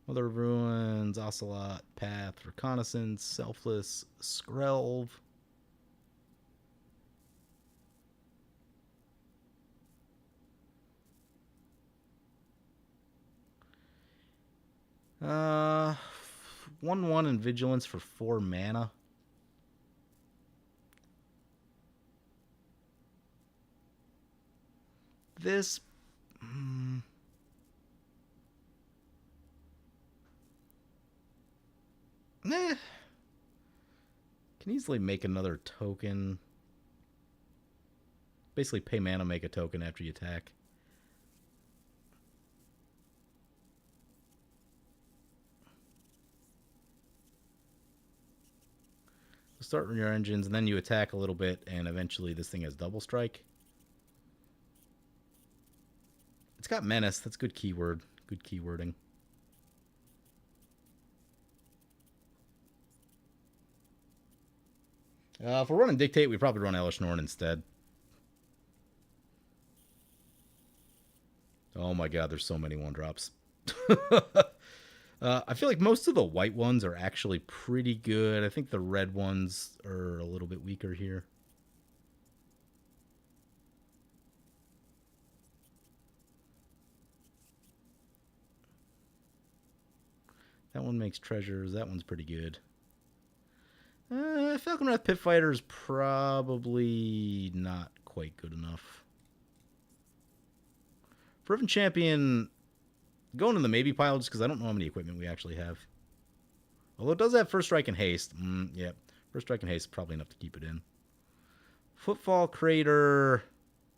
Mother of Ruins, Ocelot, Path, Reconnaissance, Selfless, Skrelv. Uh, 1/1 and Vigilance for 4 mana. This. Can easily make another token. Basically, pay mana, make a token after you attack. Start your engines, and then you attack a little bit, and eventually this thing has double strike. It's got menace. That's good keyword. Good keywording. If we're running Dictate, we probably run Elesh Norn instead. Oh my god, there's so many 1-drops. I feel like most of the white ones are actually pretty good. I think the red ones are a little bit weaker here. That one makes treasures. That one's pretty good. Falcon Wrath Pit Fighter is probably not quite good enough. Fervent Champion, going in the maybe pile just because I don't know how many equipment we actually have. Although it does have First Strike and Haste. Yeah, First Strike and Haste is probably enough to keep it in. Footfall Crater.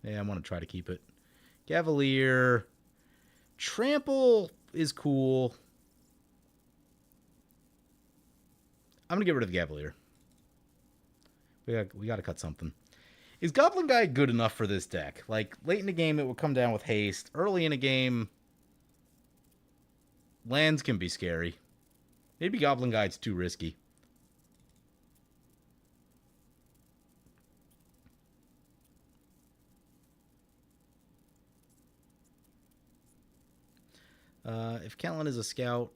Yeah, I want to try to keep it. Cavalier. Trample is cool. I'm going to get rid of the Cavalier. We got to cut something. Is Goblin Guide good enough for this deck? Like, late in the game, it would come down with Haste. Early in a game, lands can be scary. Maybe Goblin Guide's too risky. If Callan is a scout...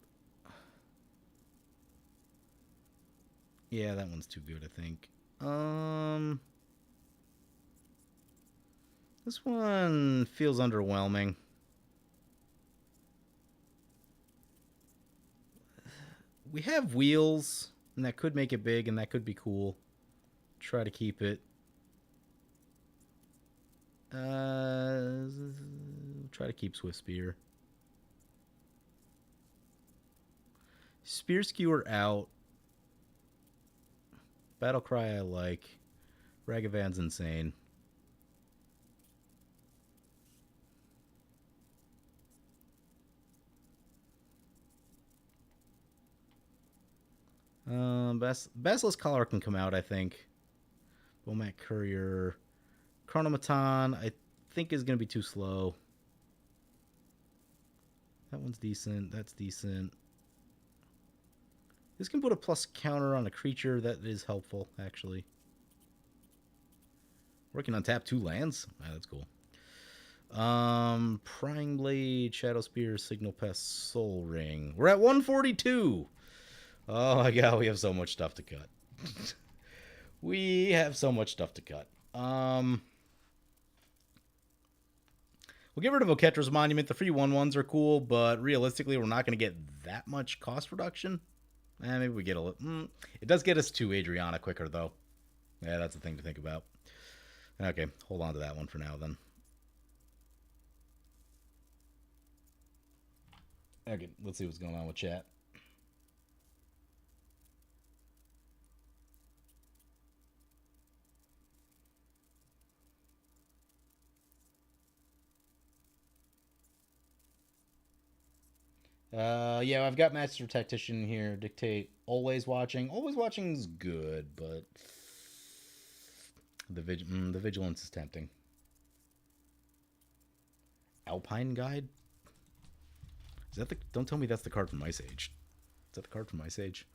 Yeah, that one's too good, I think. This one feels underwhelming. We have wheels, and that could make it big, and that could be cool. Try to keep it. Try to keep Swift Spear. Spear Skewer out. Battle Cry I like. Ragavan's insane. Basilisk Collar can come out, I think. Womack Courier. Chronomaton, I think is going to be too slow. That one's decent. That's decent. This can put a plus counter on a creature. That is helpful, actually. Working on tap 2 lands? Ah, that's cool. Prying Blade, Shadow Spear, Signal Pest, Soul Ring. We're at 142. Oh my god, we have so much stuff to cut. We have so much stuff to cut. We'll get rid of Oketra's Monument. The free 1/1s are cool, but realistically, we're not going to get that much cost reduction. Maybe we get a little... It does get us to Adriana quicker, though. Yeah, that's the thing to think about. Okay, hold on to that one for now, then. Okay, let's see what's going on with chat. Yeah, I've got Master Tactician here. Dictate always watching. Always watching is good, but the vigilance is tempting. Alpine Guide. Is that the? Don't tell me that's the card from Ice Age. Is that the card from Ice Age?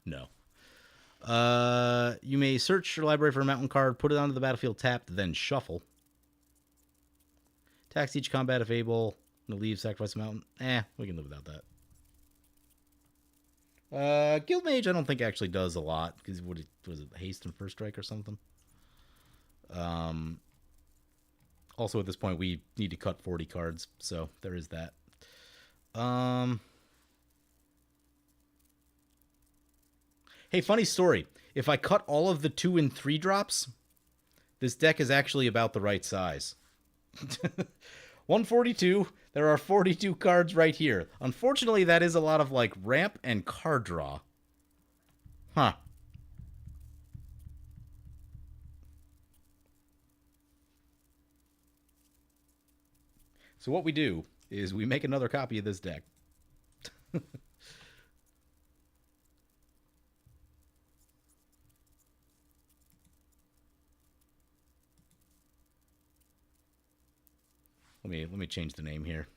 No. You may search your library for a mountain card, put it onto the battlefield tapped, then shuffle. Tax each combat if able. Leave, sacrifice a mountain. We can live without that. Guild Mage I don't think actually does a lot, because what was it, haste and first strike or something? Also at this point we need to cut 40 cards, so there is that. Hey, funny story. If I cut all of the 2 and 3 drops, this deck is actually about the right size. 142. There are 42 cards right here. Unfortunately, that is a lot of like ramp and card draw. Huh. So what we do is we make another copy of this deck. Let me change the name here.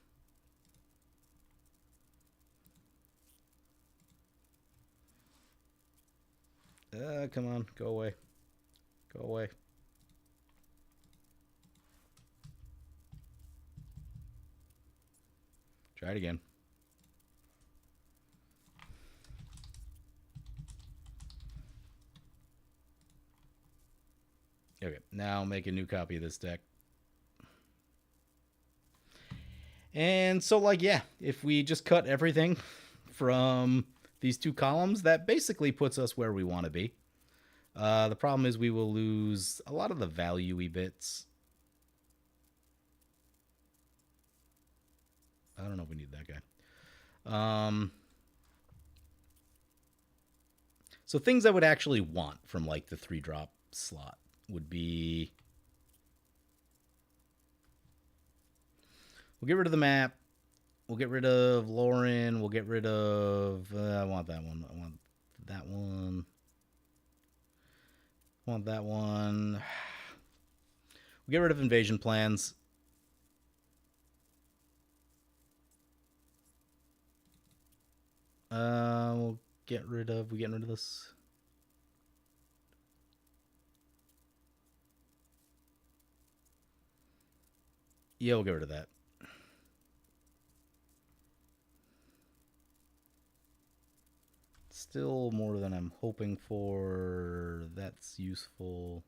Come on, go away. Go away. Try it again. Okay, now make a new copy of this deck. And so, like, yeah, if we just cut everything from these two columns, that basically puts us where we want to be. The problem is we will lose a lot of the value-y bits. I don't know if we need that guy. So things I would actually want from like the 3-drop slot would be, we'll get rid of the map. We'll get rid of Lauren. We'll get rid of. I want that one. I want that one. I want that one. We'll get rid of invasion plans. We'll get rid of. We getting rid of this? Yeah, we'll get rid of that. Still more than I'm hoping for. That's useful.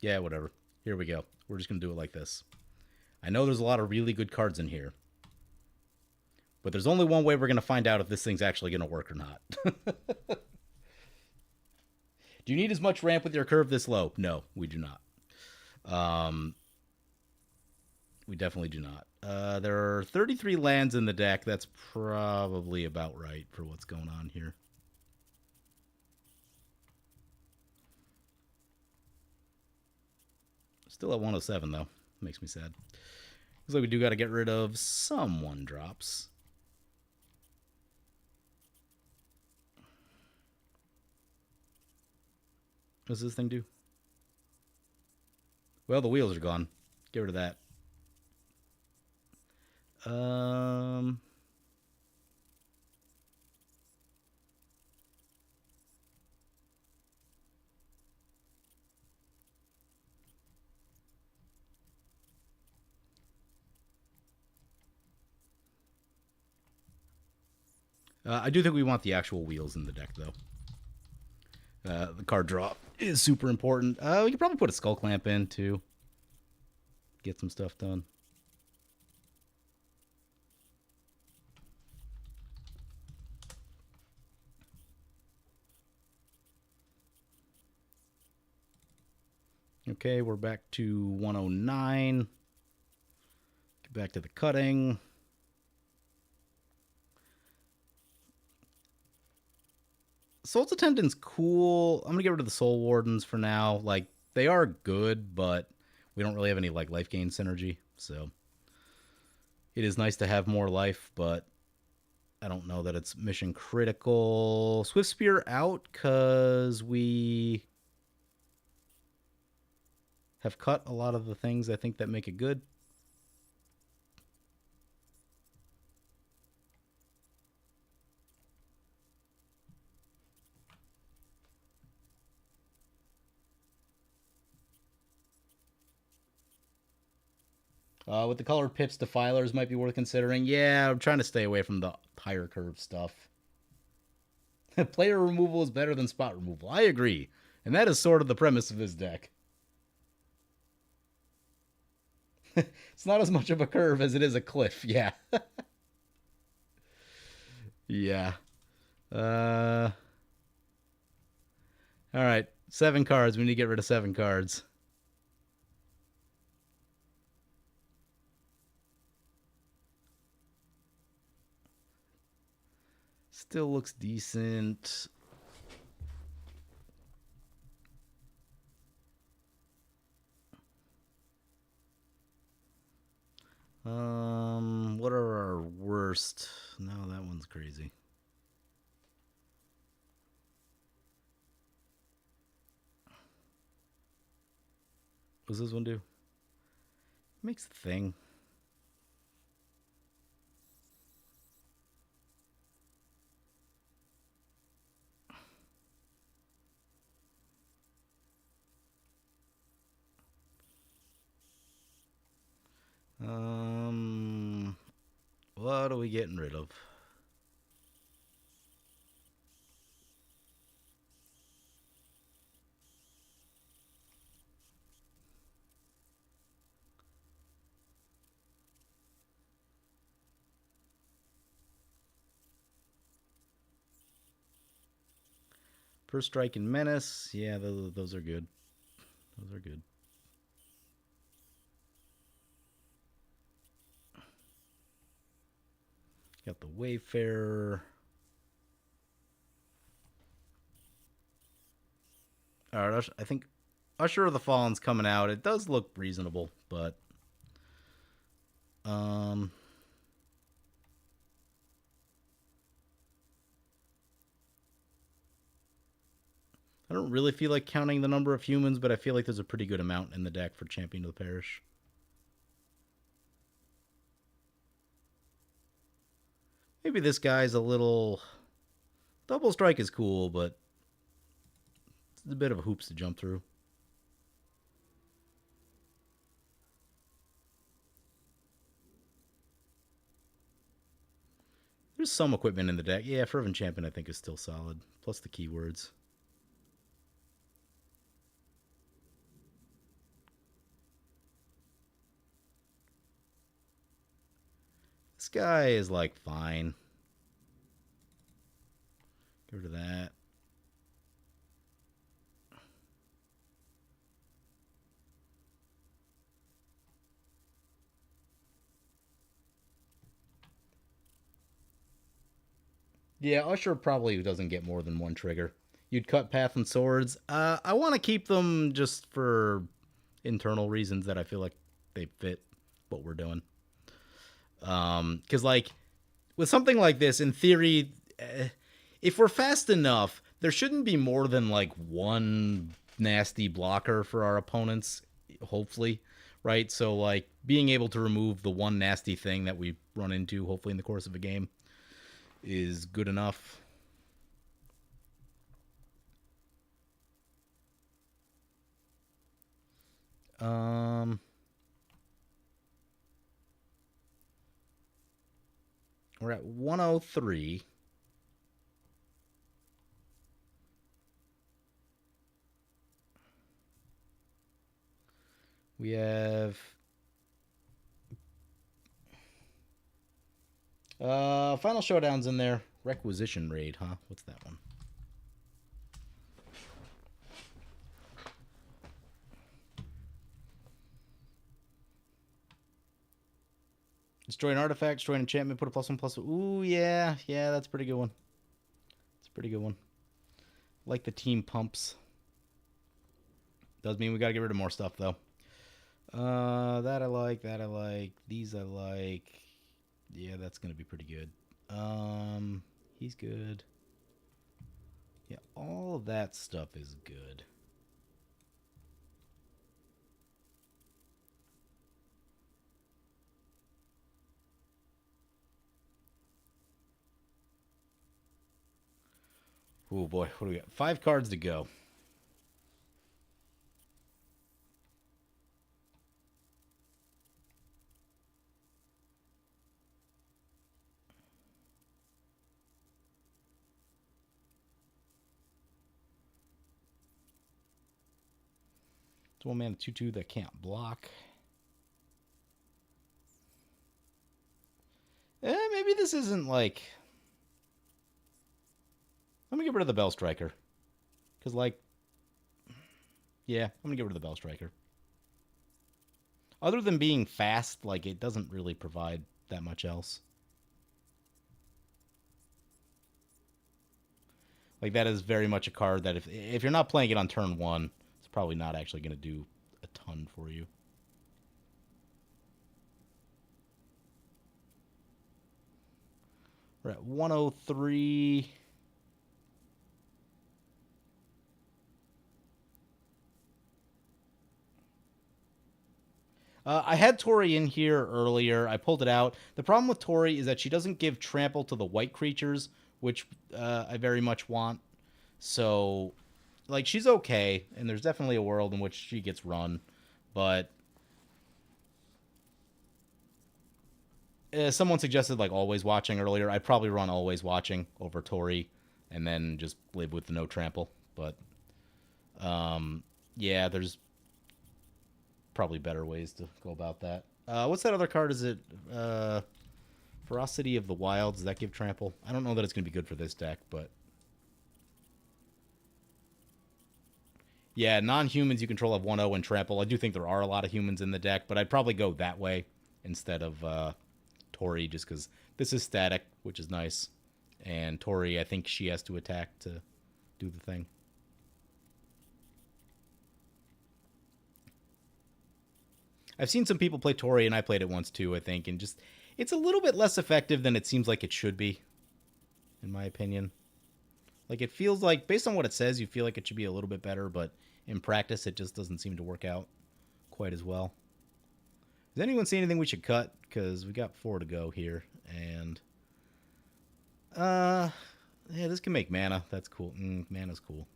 Yeah, whatever. Here we go. We're just going to do it like this. I know there's a lot of really good cards in here. But there's only one way we're going to find out if this thing's actually going to work or not. Do you need as much ramp with your curve this low? No, we do not. We definitely do not. There are 33 lands in the deck. That's probably about right for what's going on here. Still at 107, though. Makes me sad. Looks like we do got to get rid of some 1-drops. What does this thing do? Well, the wheels are gone. Get rid of that. I do think we want the actual wheels in the deck, though. The card draw is super important. We could probably put a Skull Clamp in, too. Get some stuff done. Okay, we're back to 109. Get back to the cutting. Soul's Attendant's cool. I'm gonna get rid of the Soul Wardens for now. Like, they are good, but we don't really have any like life gain synergy. So it is nice to have more life, but I don't know that it's mission critical. Swift Spear out because we have cut a lot of the things I think that make it good. With the colored pips, defilers might be worth considering. Yeah, I'm trying to stay away from the higher curve stuff. Player removal is better than spot removal. I agree. And that is sort of the premise of this deck. It's not as much of a curve as it is a cliff. Yeah. Yeah. All right. 7 cards. We need to get rid of 7 cards. Still looks decent. What are our worst? No, that one's crazy. What does this one do? Makes the thing. What are we getting rid of? First Strike and Menace. Yeah, those are good. Those are good. Got the Wayfarer. All right, I think Usher of the Fallen's coming out. It does look reasonable, but um, I don't really feel like counting the number of humans, but I feel like there's a pretty good amount in the deck for Champion of the Parish. Maybe this guy's a little... Double Strike is cool, but it's a bit of hoops to jump through. There's some equipment in the deck. Yeah, Fervent Champion I think is still solid. Plus the keywords. This guy is like fine. Get rid of that. Yeah, Usher probably doesn't get more than one trigger. You'd cut Path and Swords. I want to keep them just for internal reasons that I feel like they fit what we're doing. Because like with something like this, in theory, if we're fast enough, there shouldn't be more than like one nasty blocker for our opponents. Hopefully, right? So like being able to remove the one nasty thing that we run into, hopefully in the course of a game, is good enough. We're at 103. We have Final Showdown's in there. Requisition Raid, huh? What's that one? Destroy an artifact, destroy an enchantment, put a +1/+1. Ooh, yeah. Yeah, that's a pretty good one. It's a pretty good one. Like the team pumps. Does mean we gotta get rid of more stuff, though. That I like, that I like. These I like. Yeah, that's gonna be pretty good. He's good. Yeah, all of that stuff is good. Oh boy, what do we got? 5 cards to go. It's one man 2/2 that can't block. Maybe this isn't like. Let me get rid of the Bell Striker. Because, like. Yeah, I'm going to get rid of the Bell Striker. Other than being fast, like, it doesn't really provide that much else. Like, that is very much a card that if you're not playing it on turn 1, it's probably not actually going to do a ton for you. We're at 103. I had Tori in here earlier. I pulled it out. The problem with Tori is that she doesn't give trample to the white creatures, which I very much want. So, like, she's okay, and there's definitely a world in which she gets run. But someone suggested, like, Always Watching earlier. I'd probably run Always Watching over Tori and then just live with no trample. But, yeah, there's probably better ways to go about that. What's that other card? Is it Ferocity of the Wilds? Does that give trample? I don't know that it's going to be good for this deck, but Yeah, non-humans you control have 1-0 and trample. I do think there are a lot of humans in the deck, but I'd probably go that way instead of Tori, just because this is static, which is nice. And Tori, I think she has to attack to do the thing. I've seen some people play Tori, and I played it once too, I think, and just it's a little bit less effective than it seems like it should be, in my opinion. Like it feels like, based on what it says, you feel like it should be a little bit better, but in practice, it just doesn't seem to work out quite as well. Does anyone see anything we should cut? Because we got 4 to go here, and uh, yeah, this can make mana. That's cool. Mana's cool.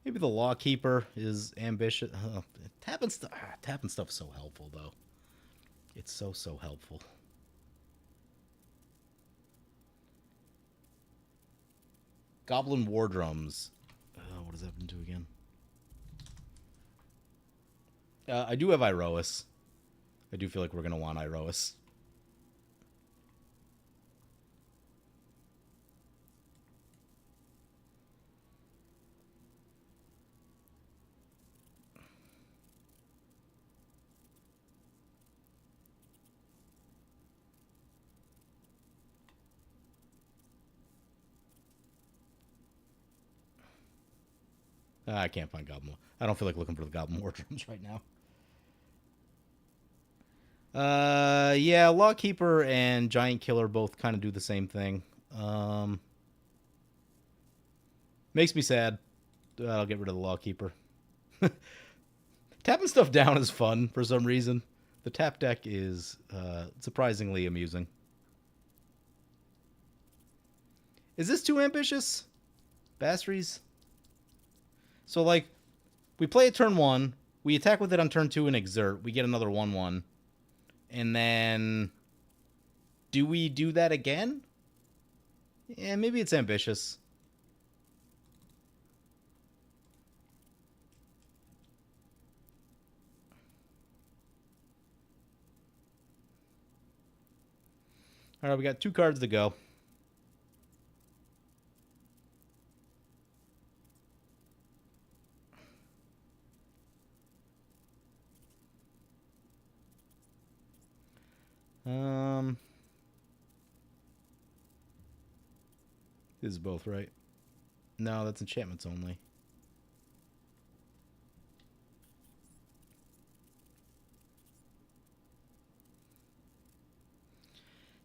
Maybe the Lawkeeper is ambitious. Tapping stuff is so helpful, though. It's so helpful. Goblin War Drums. What does that do again? I do have Iroas. I do feel like we're going to want Iroas. I can't find Goblin. I don't feel like looking for the Goblin War Drums right now. Yeah, Lawkeeper and Giant Killer both kind of do the same thing. Makes me sad. I'll get rid of the Lawkeeper. Tapping stuff down is fun for some reason. The tap deck is surprisingly amusing. Is this too ambitious? Bastries? So, like, we play it turn 1. We attack with it on turn 2 and exert. We get another 1-1. And then... do we do that again? Yeah, maybe it's ambitious. Alright, we got 2 cards to go. This is both, right? No, that's enchantments only.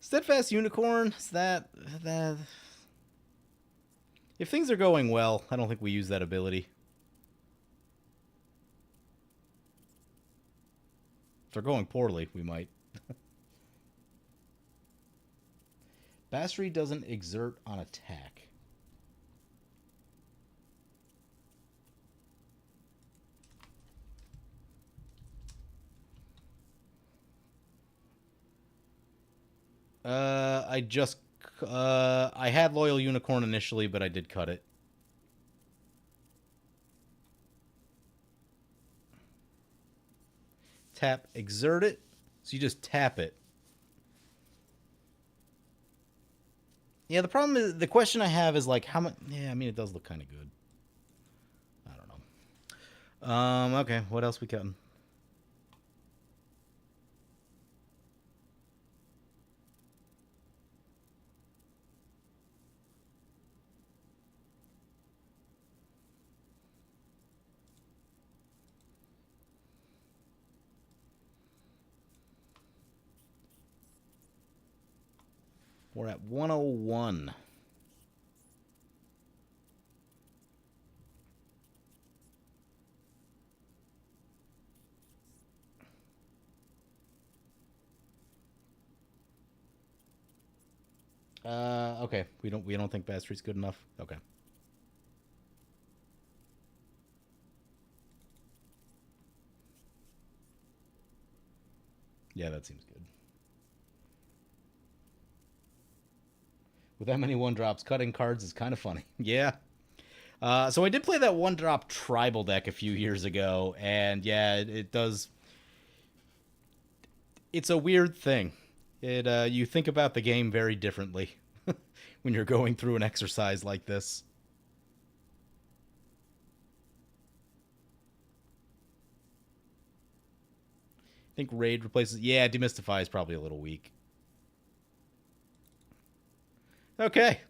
Steadfast Unicorn, is that... If things are going well, I don't think we use that ability. If they're going poorly, we might. Basri doesn't exert on attack. I had Loyal Unicorn initially, but I did cut it. Tap, exert it. So you just tap it. Yeah, the problem is, the question I have is, like, how much... Yeah, I mean, it does look kind of good. I don't know. Okay, what else we cutting? We're at 101. Okay. We don't think Bad Street's good enough. Okay. Yeah, that seems good. With that many 1-drops, cutting cards is kind of funny. Yeah. So I did play that one drop tribal deck a few years ago, and yeah, it does. It's a weird thing. It you think about the game very differently when you're going through an exercise like this. I think raid replaces. Yeah, demystify is probably a little weak. Okay,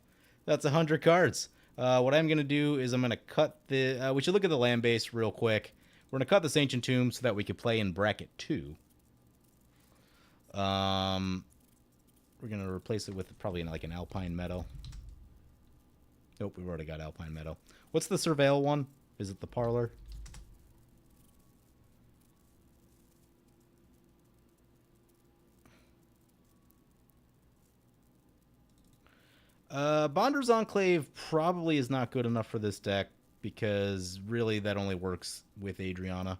that's 100 cards. What I'm gonna do is I'm gonna cut the. We should look at the land base real quick. We're gonna cut this ancient tomb so that we could play in bracket 2. Um, we're gonna replace it with probably like an alpine meadow. Nope, we've already got alpine meadow. What's the surveil one? Is it the parlor? Bonder's Enclave probably is not good enough for this deck because really that only works with Adriana.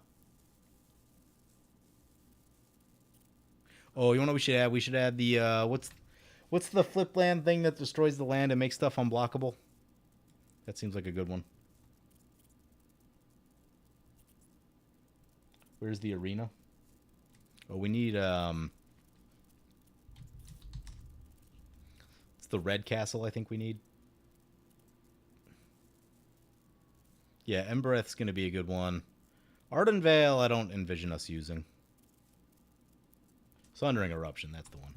Oh, you know what we should add? We should add the what's the flip land thing that destroys the land and makes stuff unblockable? That seems like a good one. Where's the arena? Oh, we need it's the red castle I think we need. Yeah, Embereth's going to be a good one. Ardenvale I don't envision us using. Sundering Eruption, that's the one.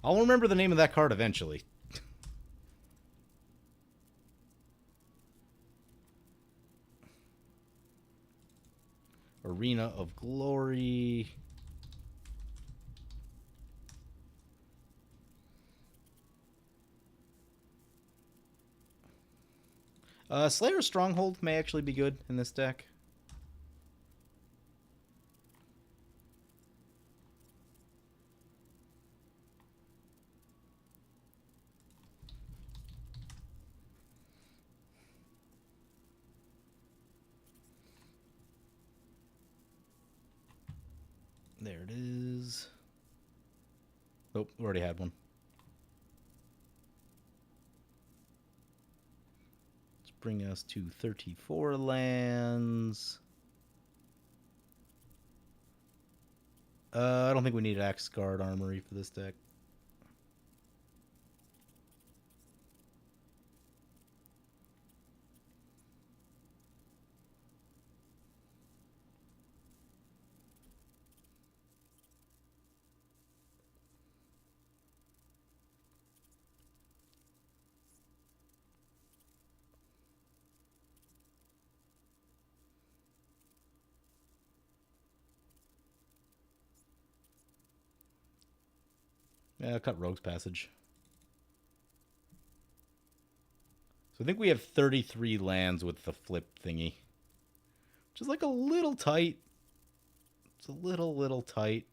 I'll remember the name of that card eventually. Arena of Glory. Slayer's Stronghold may actually be good in this deck. There it is. Nope, we already had one. Let's bring us to 34 lands. I don't think we need Axe Guard Armory for this deck. Yeah, I'll cut Rogue's Passage. So I think we have 33 lands with the flip thingy. Which is like a little tight. It's a little tight.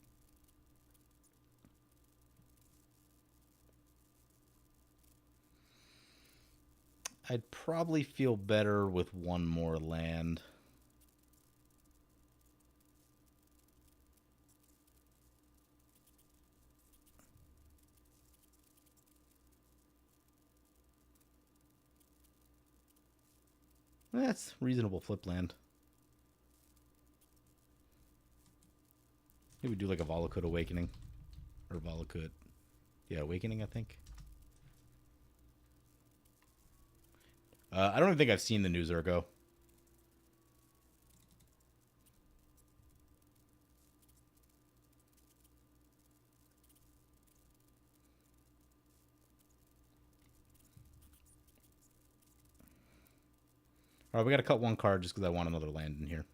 I'd probably feel better with one more land. That's reasonable flip land. Maybe we do like a Volakut Awakening. Or Volakut. Yeah, Awakening, I think. I don't even think I've seen the new Zergo. Alright, we gotta cut one card just because I want another land in here.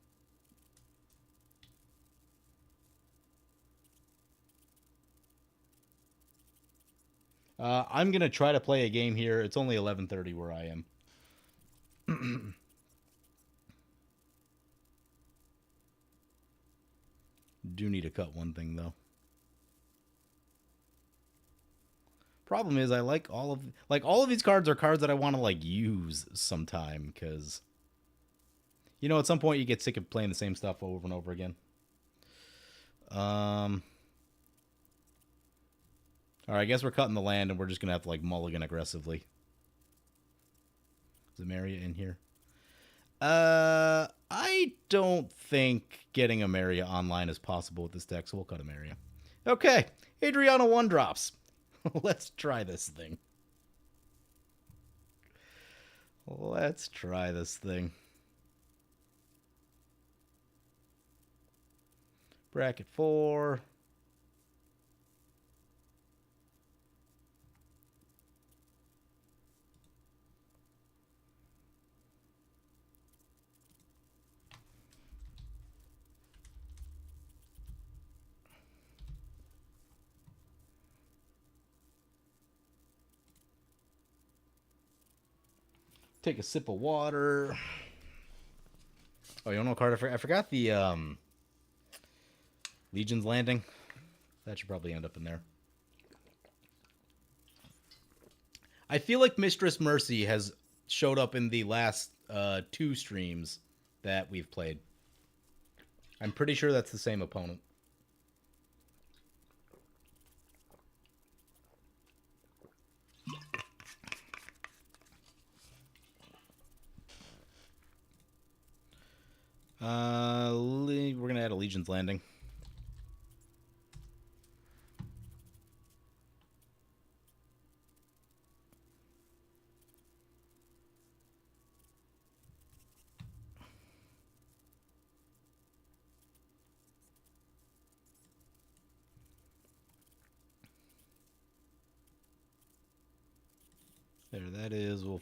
I'm gonna try to play a game here. It's only 11:30 where I am. Do need to cut one thing though. Problem is, I like all of these cards are cards that I want to like use sometime because you know at some point you get sick of playing the same stuff over and over again. All right, I guess we're cutting the land and we're just gonna have to like mulligan aggressively. Is Maria in here? I don't think getting a Maria online is possible with this deck, so we'll cut a Maria. Okay, Adriana 1-drops. Let's try this thing. Let's try this thing. Bracket 4. Take a sip of water. Oh, you don't know, Carter? I forgot the Legion's Landing. That should probably end up in there. I feel like Mistress Mercy has showed up in the last 2 streams that we've played. I'm pretty sure that's the same opponent. We're going to add a Legion's Landing. There, that is. Do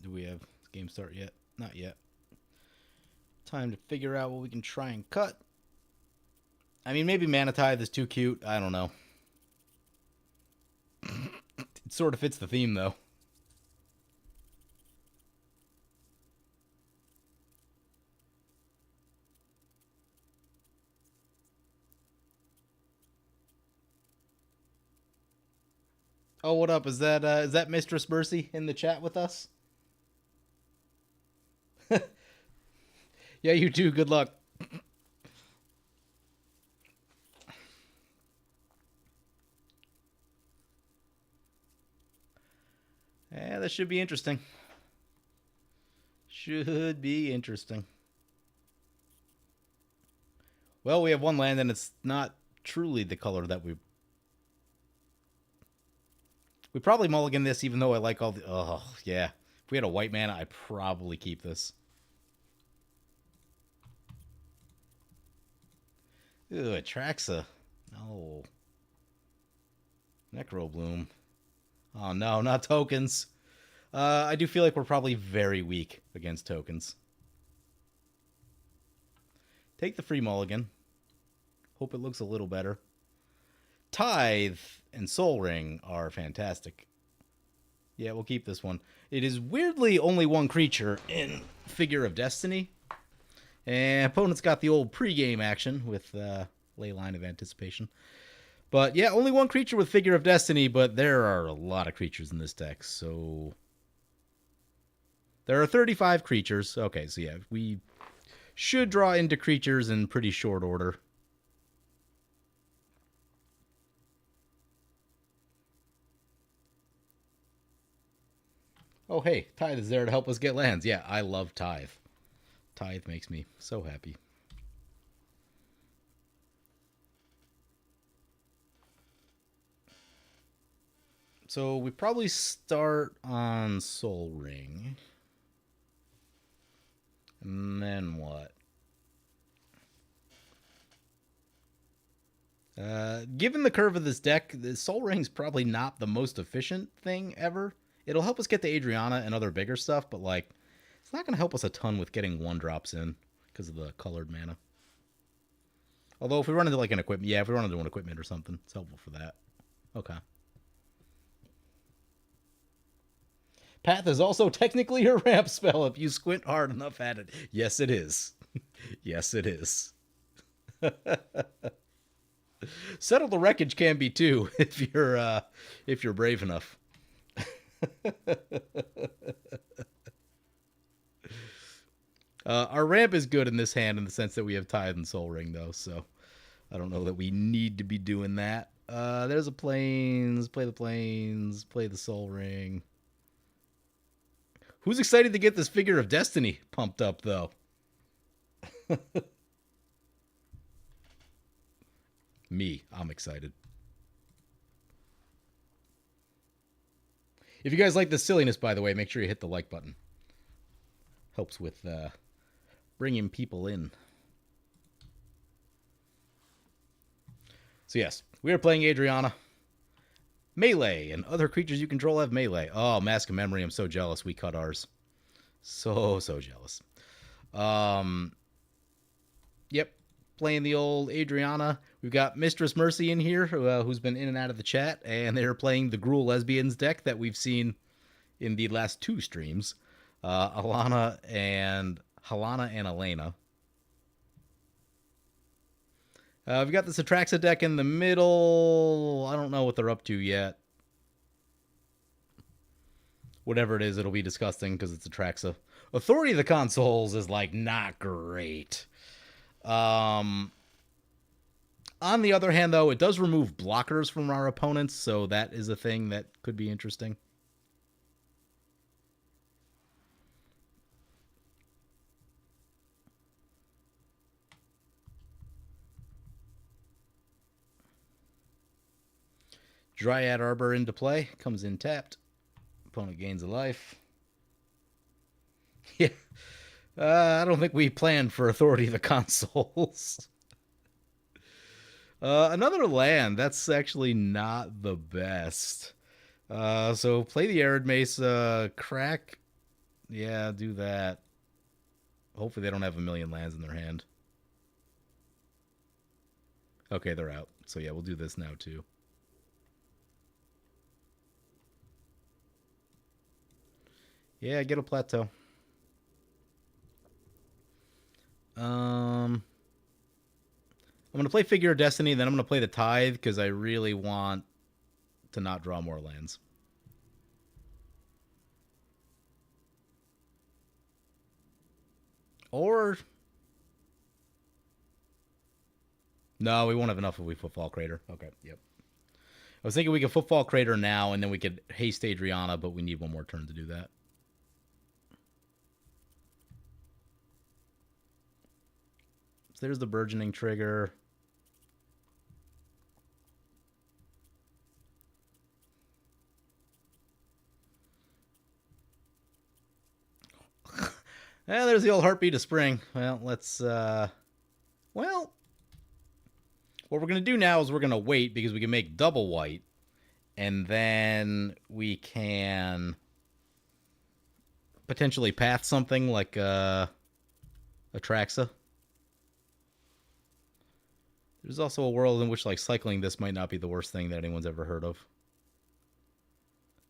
we have game start yet? Not yet. Time to figure out what we can try and cut. I mean, maybe Mana Tithe is too cute. I don't know. It sort of fits the theme, though. Oh, what up? Is that Mistress Mercy in the chat with us? Yeah, you too. Good luck. Yeah, that should be interesting. Should be interesting. Well, we have 1 land, and it's not truly the color that we probably mulligan this, even though I like all the... Oh, yeah. If we had a white mana, I'd probably keep this. Ooh, Atraxa. No. Necrobloom. Oh, no, not tokens. I do feel like we're probably very weak against tokens. Take the free mulligan. Hope it looks a little better. Tithe and Soul Ring are fantastic. Yeah, we'll keep this one. It is weirdly only 1 creature in Figure of Destiny. And opponent's got the old pregame action with Leyline of Anticipation. But yeah, only 1 creature with Figure of Destiny, but there are a lot of creatures in this deck, so... There are 35 creatures. Okay, so yeah, we should draw into creatures in pretty short order. Oh, hey, Tithe is there to help us get lands. Yeah, I love Tithe. Tithe makes me so happy. So we probably start on Soul Ring. And then what? Given the curve of this deck, the Soul Ring's probably not the most efficient thing ever. It'll help us get to Adriana and other bigger stuff, but like, it's not going to help us a ton with getting 1-drops in because of the colored mana. Although if we run into like an equipment, yeah, if we run into an equipment or something, it's helpful for that. Okay. Path is also technically a ramp spell if you squint hard enough at it. Yes, it is. Yes, it is. Settle the Wreckage can be too if you're brave enough. Our ramp is good in this hand in the sense that we have Tithe and Soul Ring, though, so I don't know that we need to be doing that. There's a Plains. Play the Plains. Play the Soul Ring. Who's excited to get this figure of Destiny pumped up, though? Me. I'm excited. If you guys like this silliness, by the way, make sure you hit the like button. Helps with bringing people in. So yes, we are playing Adriana. Melee, and other creatures you control have melee. Oh, Mask of Memory, I'm so jealous we cut ours. So jealous. Yep, playing the old Adriana. We've got Mistress Mercy in here, who's been in and out of the chat, and they're playing the Gruul Lesbians deck that we've seen in the last 2 streams. Halana and Elena. We've got this Atraxa deck in the middle. I don't know what they're up to yet. Whatever it is, it'll be disgusting because it's Atraxa. Authority of the Consoles is, like, not great. On the other hand, though, it does remove blockers from our opponents, so that is a thing that could be interesting. Dryad Arbor into play. Comes in tapped. Opponent gains a life. Yeah. I don't think we planned for Authority of the Consoles. Another land. That's actually not the best. So play the Arid Mace. Crack. Yeah, do that. Hopefully they don't have a million lands in their hand. Okay, they're out. So yeah, we'll do this now too. Yeah, get a plateau. I'm going to play Figure of Destiny, then I'm going to play the Tithe, because I really want to not draw more lands. Or... no, we won't have enough if we Footfall Crater. Okay, yep. I was thinking we could Footfall Crater now, and then we could haste Adriana, but we need one more turn to do that. So there's the Burgeoning trigger. Well, there's the old Heartbeat of Spring. Well, let's, well, what we're going to do now is we're going to wait because we can make double white, and then we can potentially path something like Atraxa. There's also a world in which, like, cycling this might not be the worst thing that anyone's ever heard of.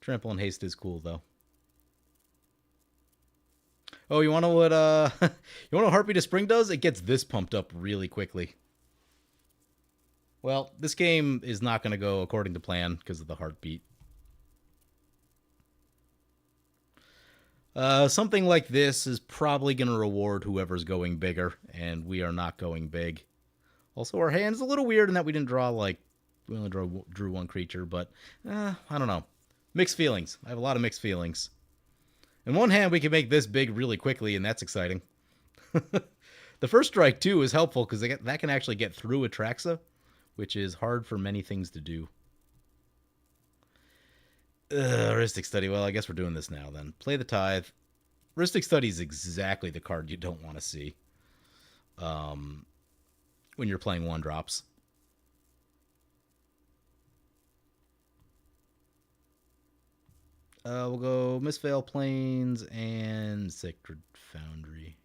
Trample and Haste is cool, though. Oh, you want to know what you want to know what Heartbeat of Spring does? It gets this pumped up really quickly. Well, this game is not going to go according to plan because of the Heartbeat. Something like this is probably going to reward whoever's going bigger, and we are not going big. Also, our hand's a little weird in that we didn't draw, like, we only drew one creature, but I don't know. Mixed feelings. I have a lot of mixed feelings. In one hand, we can make this big really quickly, and that's exciting. The first strike, too, is helpful because that can actually get through Atraxa, which is hard for many things to do. Heuristic Study. Well, I guess we're doing this now, then. Play the Tithe. Heuristic Study is exactly the card you don't want to see when you're playing 1-drops. We'll go Mistveil Plains and Sacred Foundry.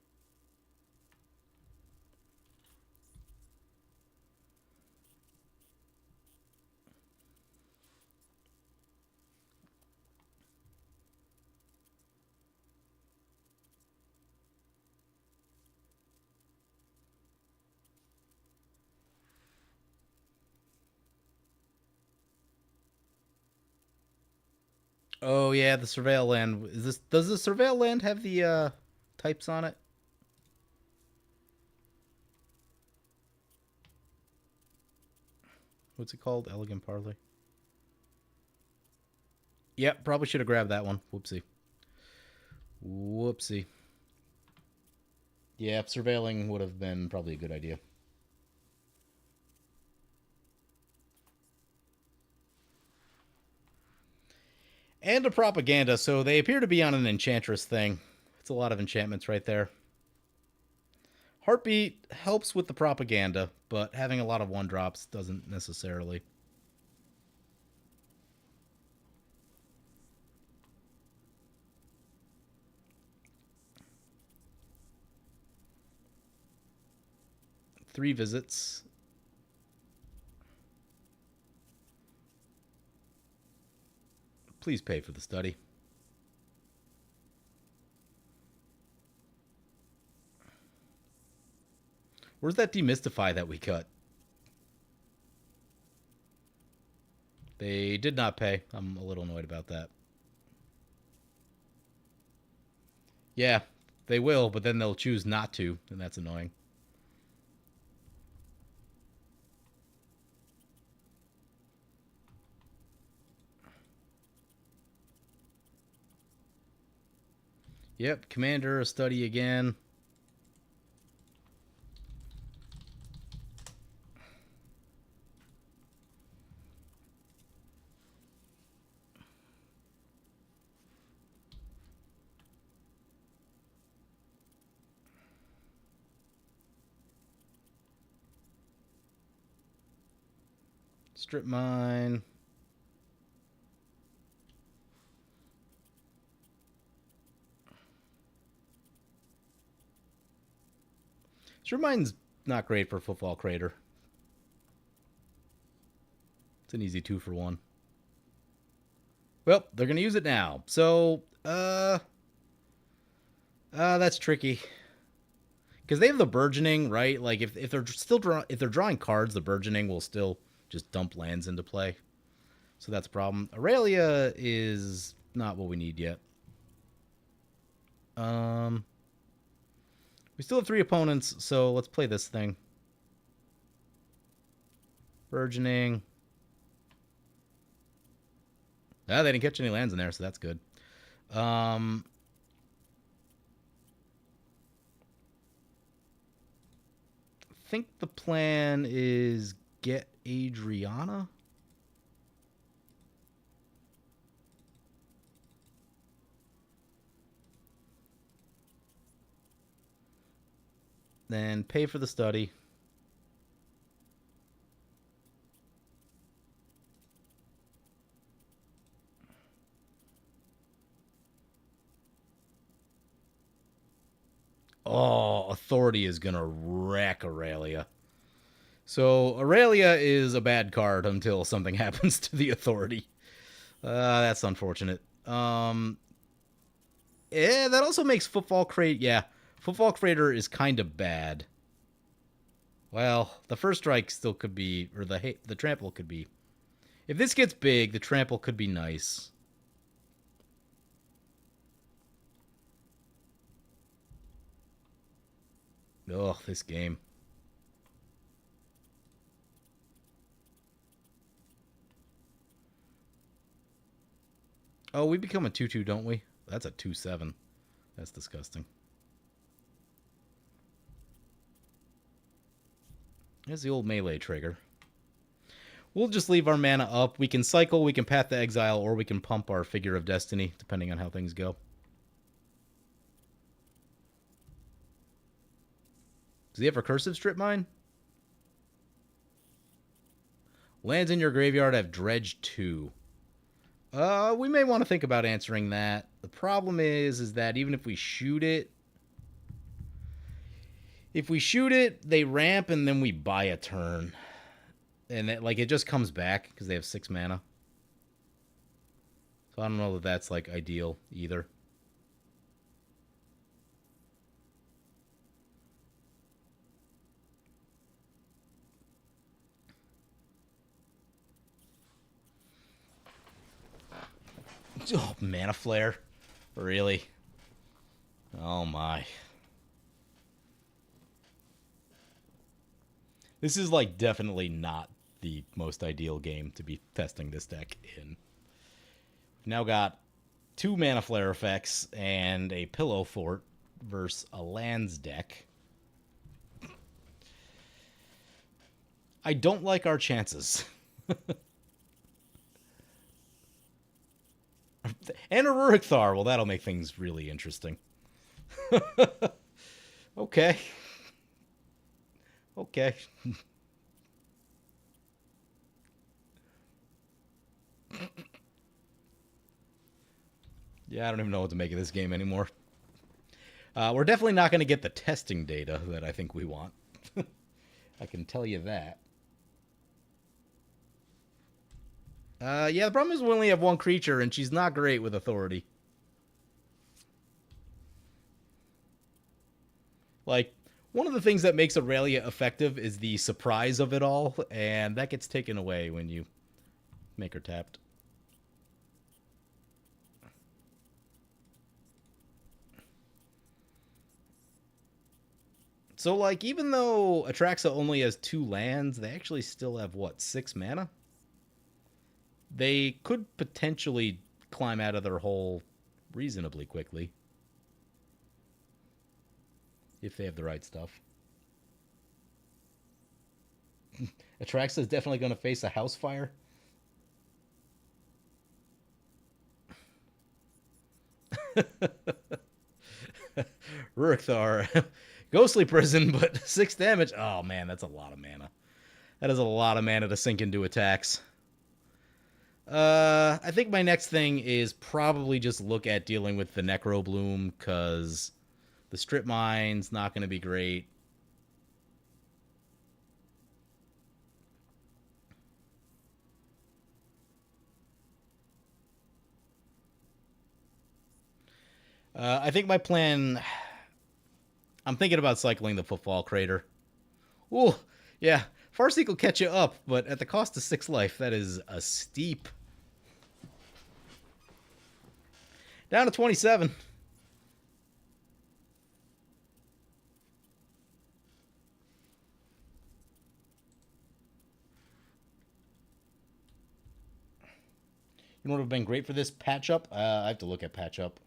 Oh yeah, the Surveil land. Does the Surveil land have the types on it? What's it called? Elegant Parley. Yep, probably should have grabbed that one. Whoopsie. Whoopsie. Yeah, surveilling would have been probably a good idea. And a propaganda, so they appear to be on an enchantress thing. It's a lot of enchantments right there. Heartbeat helps with the propaganda, but having a lot of one drops doesn't necessarily. Three visits. Please pay for the study. Where's that demystify that we cut? They did not pay. I'm a little annoyed about that. Yeah, they will, but then they'll choose not to, and that's annoying. Yep, Commander, a study again. Strip mine. Strip mine's not great for Football Crater. It's an easy 2-for-1. Well, they're gonna use it now. So, that's tricky. Because they have the burgeoning, right? Like if they're still if they're drawing cards, the burgeoning will still just dump lands into play. So that's a problem. Aurelia is not what we need yet. We still have 3 opponents, so let's play this thing. Burgeoning. Ah, they didn't catch any lands in there, so that's good. I think the plan is get Adriana. Then pay for the study. Oh, Authority is going to wreck Aurelia. So Aurelia is a bad card until something happens to the Authority. That's unfortunate. Yeah, that also makes Football Crate. Yeah, Football Crater is kind of bad. Well, the first strike still could be, or the trample could be. If this gets big, the trample could be nice. Ugh, this game. Oh, we become a 2-2, don't we? That's a 2-7. That's disgusting. There's the old melee trigger. We'll just leave our mana up. We can cycle, we can Path to Exile, or we can pump our Figure of Destiny, depending on how things go. Does he have Recursive Strip Mine? Lands in your graveyard have Dredge 2. We may want to think about answering that. The problem is that even if we shoot it, they ramp and then we buy a turn. And it just comes back because they have 6 mana. So I don't know that that's ideal either. Oh, Mana Flare. Really? Oh my. This is definitely not the most ideal game to be testing this deck in. We've now got 2 mana flare effects and a pillow fort versus a lands deck. I don't like our chances. And a Rurikthar. Well, that'll make things really interesting. Okay. Okay. Yeah, I don't even know what to make of this game anymore. We're definitely not going to get the testing data that I think we want. I can tell you that. Yeah, the problem is we only have one creature, and she's not great with authority. Like, one of the things that makes Aurelia effective is the surprise of it all, and that gets taken away when you make her tapped. So, like, even though Atraxa only has 2 lands, they actually still have, what, 6 mana? They could potentially climb out of their hole reasonably quickly. If they have the right stuff. Atraxa is definitely going to face a house fire. Rurikthar. Ghostly Prison, but 6 damage. Oh, man, that's a lot of mana. That is a lot of mana to sink into attacks. I think my next thing is probably just look at dealing with the Necrobloom, because the Strip Mine's not going to be great. I think my plan... I'm thinking about cycling the Footfall Crater. Ooh, yeah. Farseek will catch you up, but at the cost of 6 life, that is a steep... Down to 27. You know what would have been great for this patch up? I have to look at patch up.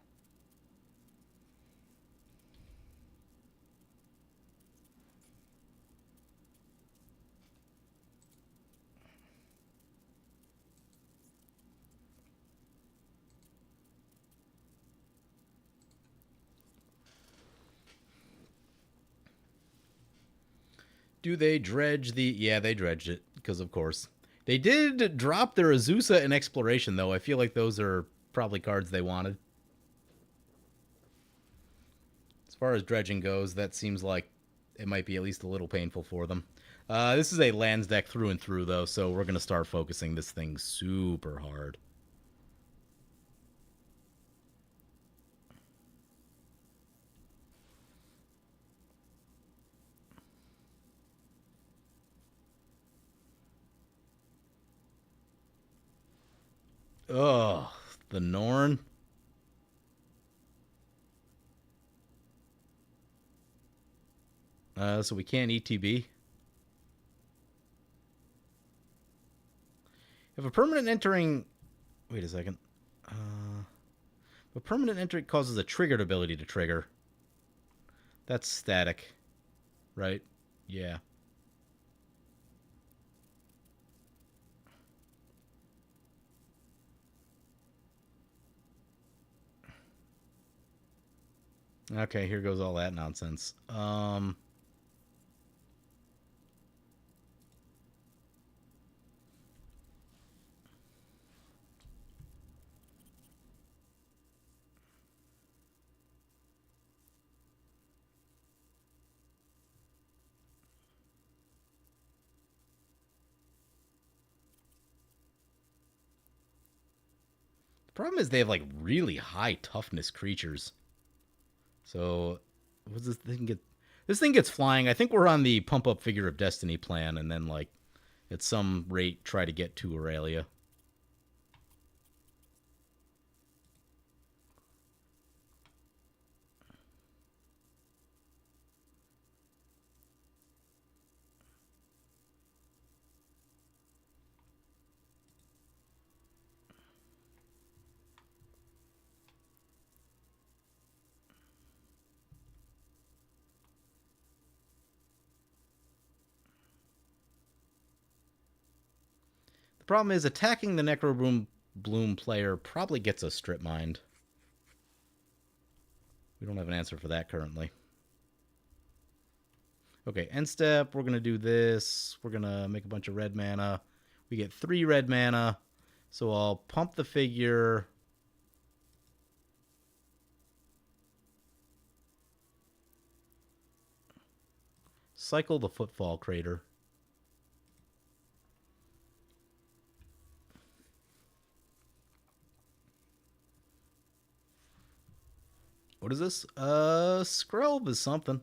Do they dredge the... Yeah, they dredged it, because of course. They did drop their Azusa in Exploration, though. I feel like those are probably cards they wanted. As far as dredging goes, that seems like it might be at least a little painful for them. This is a lands deck through and through, though, so we're going to start focusing this thing super hard. Ugh, the Norn. So we can't ETB. If a permanent entering... Wait a second. If a permanent entry causes a triggered ability to trigger. That's static. Right? Yeah. Okay, here goes all that nonsense. The problem is they have like really high toughness creatures. So, what's this thing get? This thing gets flying. I think we're on the pump up Figure of Destiny plan, and then like at some rate try to get to Aurelia. problem is attacking the Necrobloom player probably gets us strip mined. We don't have an answer for that currently. Okay, end step, we're going to do this. We're going to make a bunch of red mana. We get 3 red mana. So I'll pump the figure. Cycle the Footfall Crater. What is this? Skrelv is something.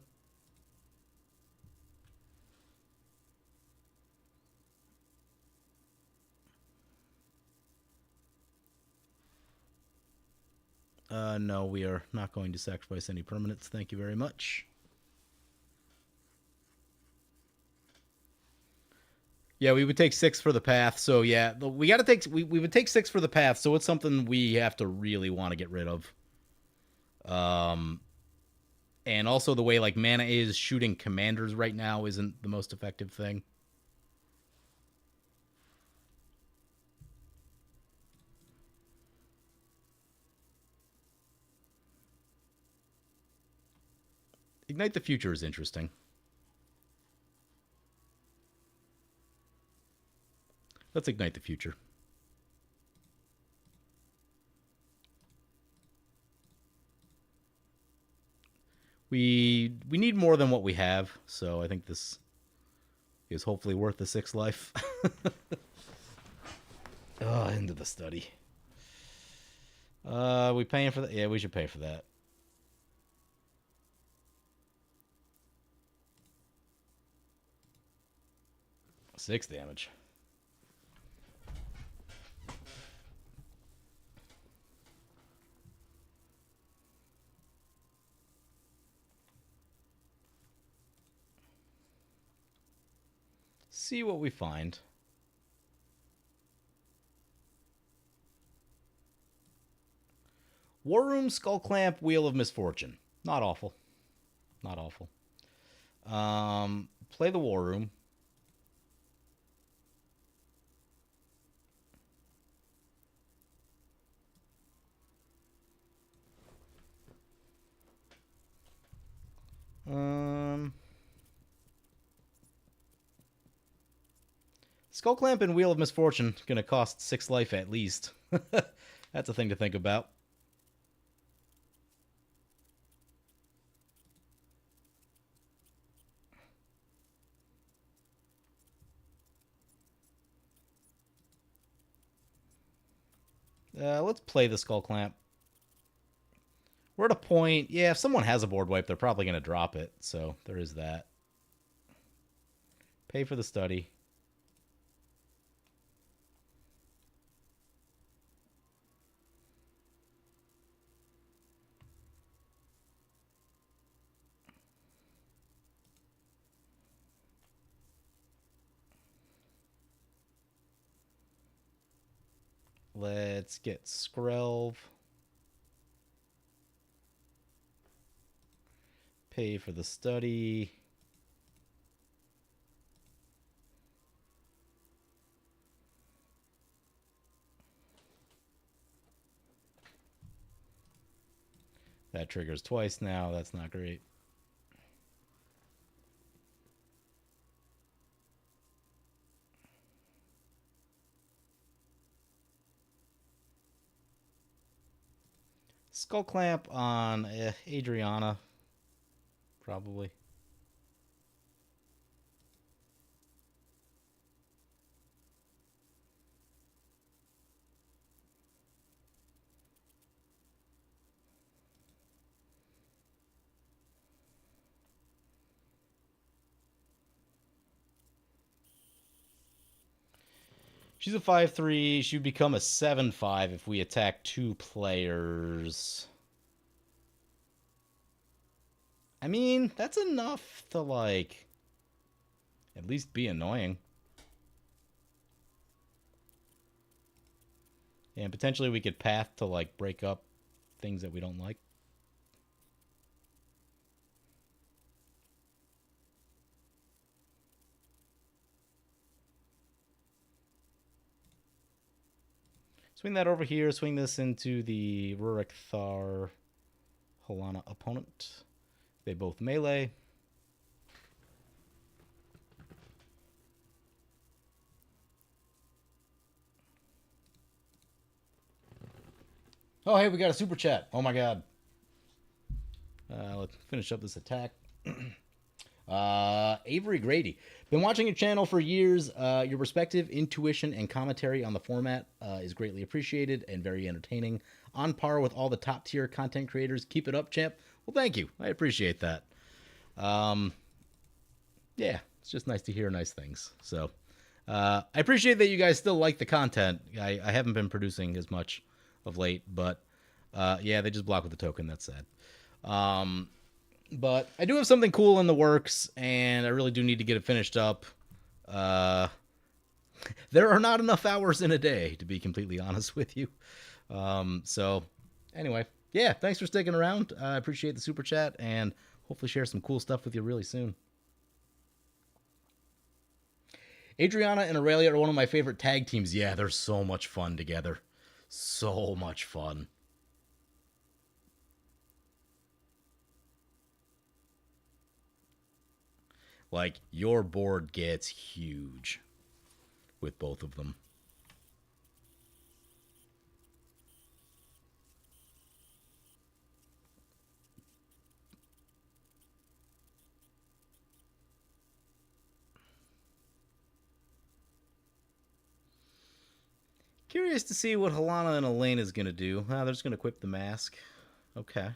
No, we are not going to sacrifice any permanents. Thank you very much. Yeah, we would take 6 for the path. So yeah, we got to take. We would take 6 for the path. So it's something we have to really want to get rid of. And also the way like mana is, shooting commanders right now isn't the most effective thing. Ignite the Future is interesting. Let's Ignite the Future. We need more than what we have, so I think this is hopefully worth the 6 life. Oh, into the study. We paying for that? Yeah, we should pay for that. Six damage. See what we find. War Room, Skull Clamp, Wheel of Misfortune. Not awful. Not awful. Play the War Room. Skull Clamp and Wheel of Misfortune gonna cost 6 life at least. That's a thing to think about. Let's play the Skull Clamp. We're at a point, yeah, if someone has a board wipe, they're probably going to drop it. So there is that. Pay for the study. Let's get Skrelv. Pay for the study. That triggers twice now. That's not great. Skull Clamp on Adriana. Probably. She's a 5/3. She would become a 7/5 if we attack 2 players. I mean, that's enough to, like, at least be annoying. And potentially we could path to, like, break up things that we don't like. Swing that over here. Swing this into the Rurik Thar Halana opponent. They both melee. Oh, hey, we got a super chat. Oh, my God. Let's finish up this attack. Avery Grady. Been watching your channel for years. Your perspective, intuition, and commentary on the format is greatly appreciated and very entertaining. On par with all the top tier content creators. Keep it up, champ. Well, thank you. I appreciate that. Yeah, it's just nice to hear nice things. So I appreciate that you guys still like the content. I haven't been producing as much of late, but yeah, they just block with the token. That's sad. But I do have something cool in the works, and I really do need to get it finished up. There are not enough hours in a day, to be completely honest with you. So anyway, yeah, thanks for sticking around. I appreciate the super chat, and hopefully share some cool stuff with you really soon. Adriana and Aurelia are one of my favorite tag teams. Yeah, they're so much fun together. So much fun. Like, your board gets huge with both of them. Curious to see what Halana and Elaine is going to do. They're just going to equip the mask. Okay.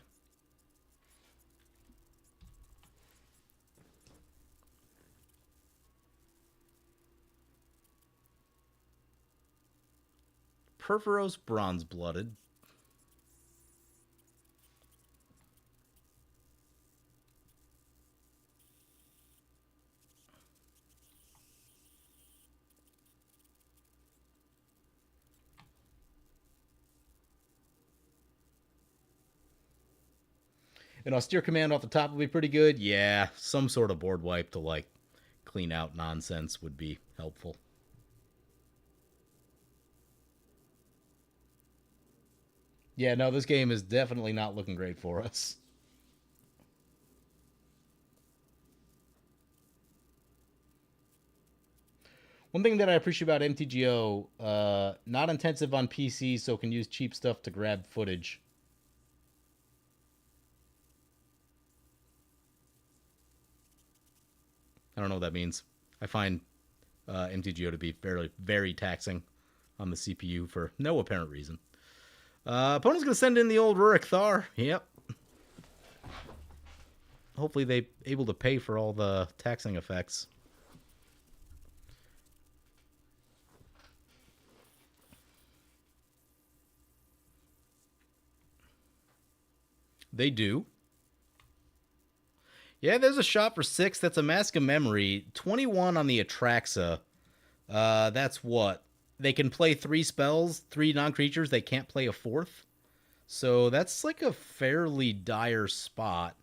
Perforos Bronze-Blooded. An austere command off the top would be pretty good. Yeah, some sort of board wipe to, like, clean out nonsense would be helpful. Yeah, no, this game is definitely not looking great for us. One thing that I appreciate about MTGO, not intensive on PC, so can use cheap stuff to grab footage. I don't know what that means. I find MTGO to be very taxing on the CPU for no apparent reason. Opponent's going to send in the old Rurik Thar. Yep. Hopefully they able to pay for all the taxing effects. They do. Yeah, there's a shot for 6. That's a Mask of Memory. 21 on the Atraxa. That's what? They can play 3 spells, 3 non-creatures. They can't play a 4th. So that's like a fairly dire spot.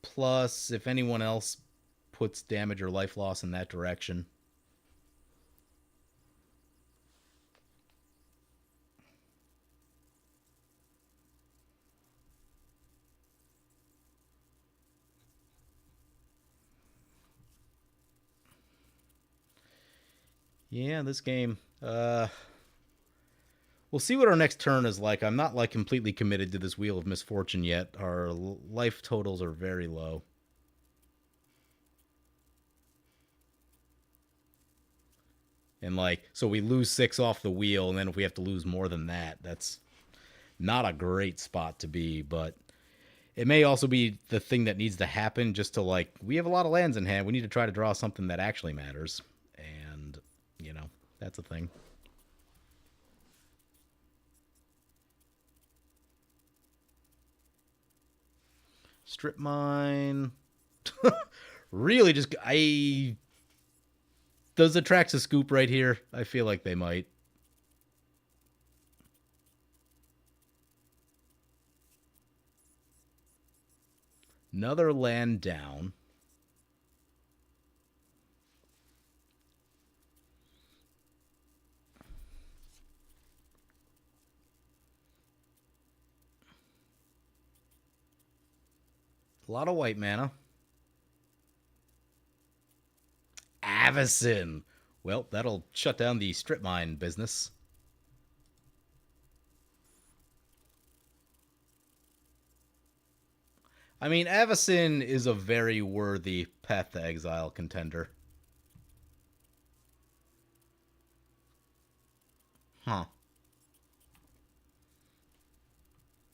Plus, if anyone else puts damage or life loss in that direction. Yeah, this game. We'll see what our next turn is like. I'm not like completely committed to this Wheel of Misfortune yet. Our life totals are very low. And like, so we lose 6 off the wheel, and then if we have to lose more than that, that's not a great spot to be, but it may also be the thing that needs to happen just to, like, we have a lot of lands in hand. We need to try to draw something that actually matters. And, you know, that's a thing. Strip mine. Really just, does Atraxa scoop right here? I feel like they might. Another land down. A lot of white mana. Avacyn. Well, that'll shut down the strip mine business. I mean, Avacyn is a very worthy Path to Exile contender. Huh.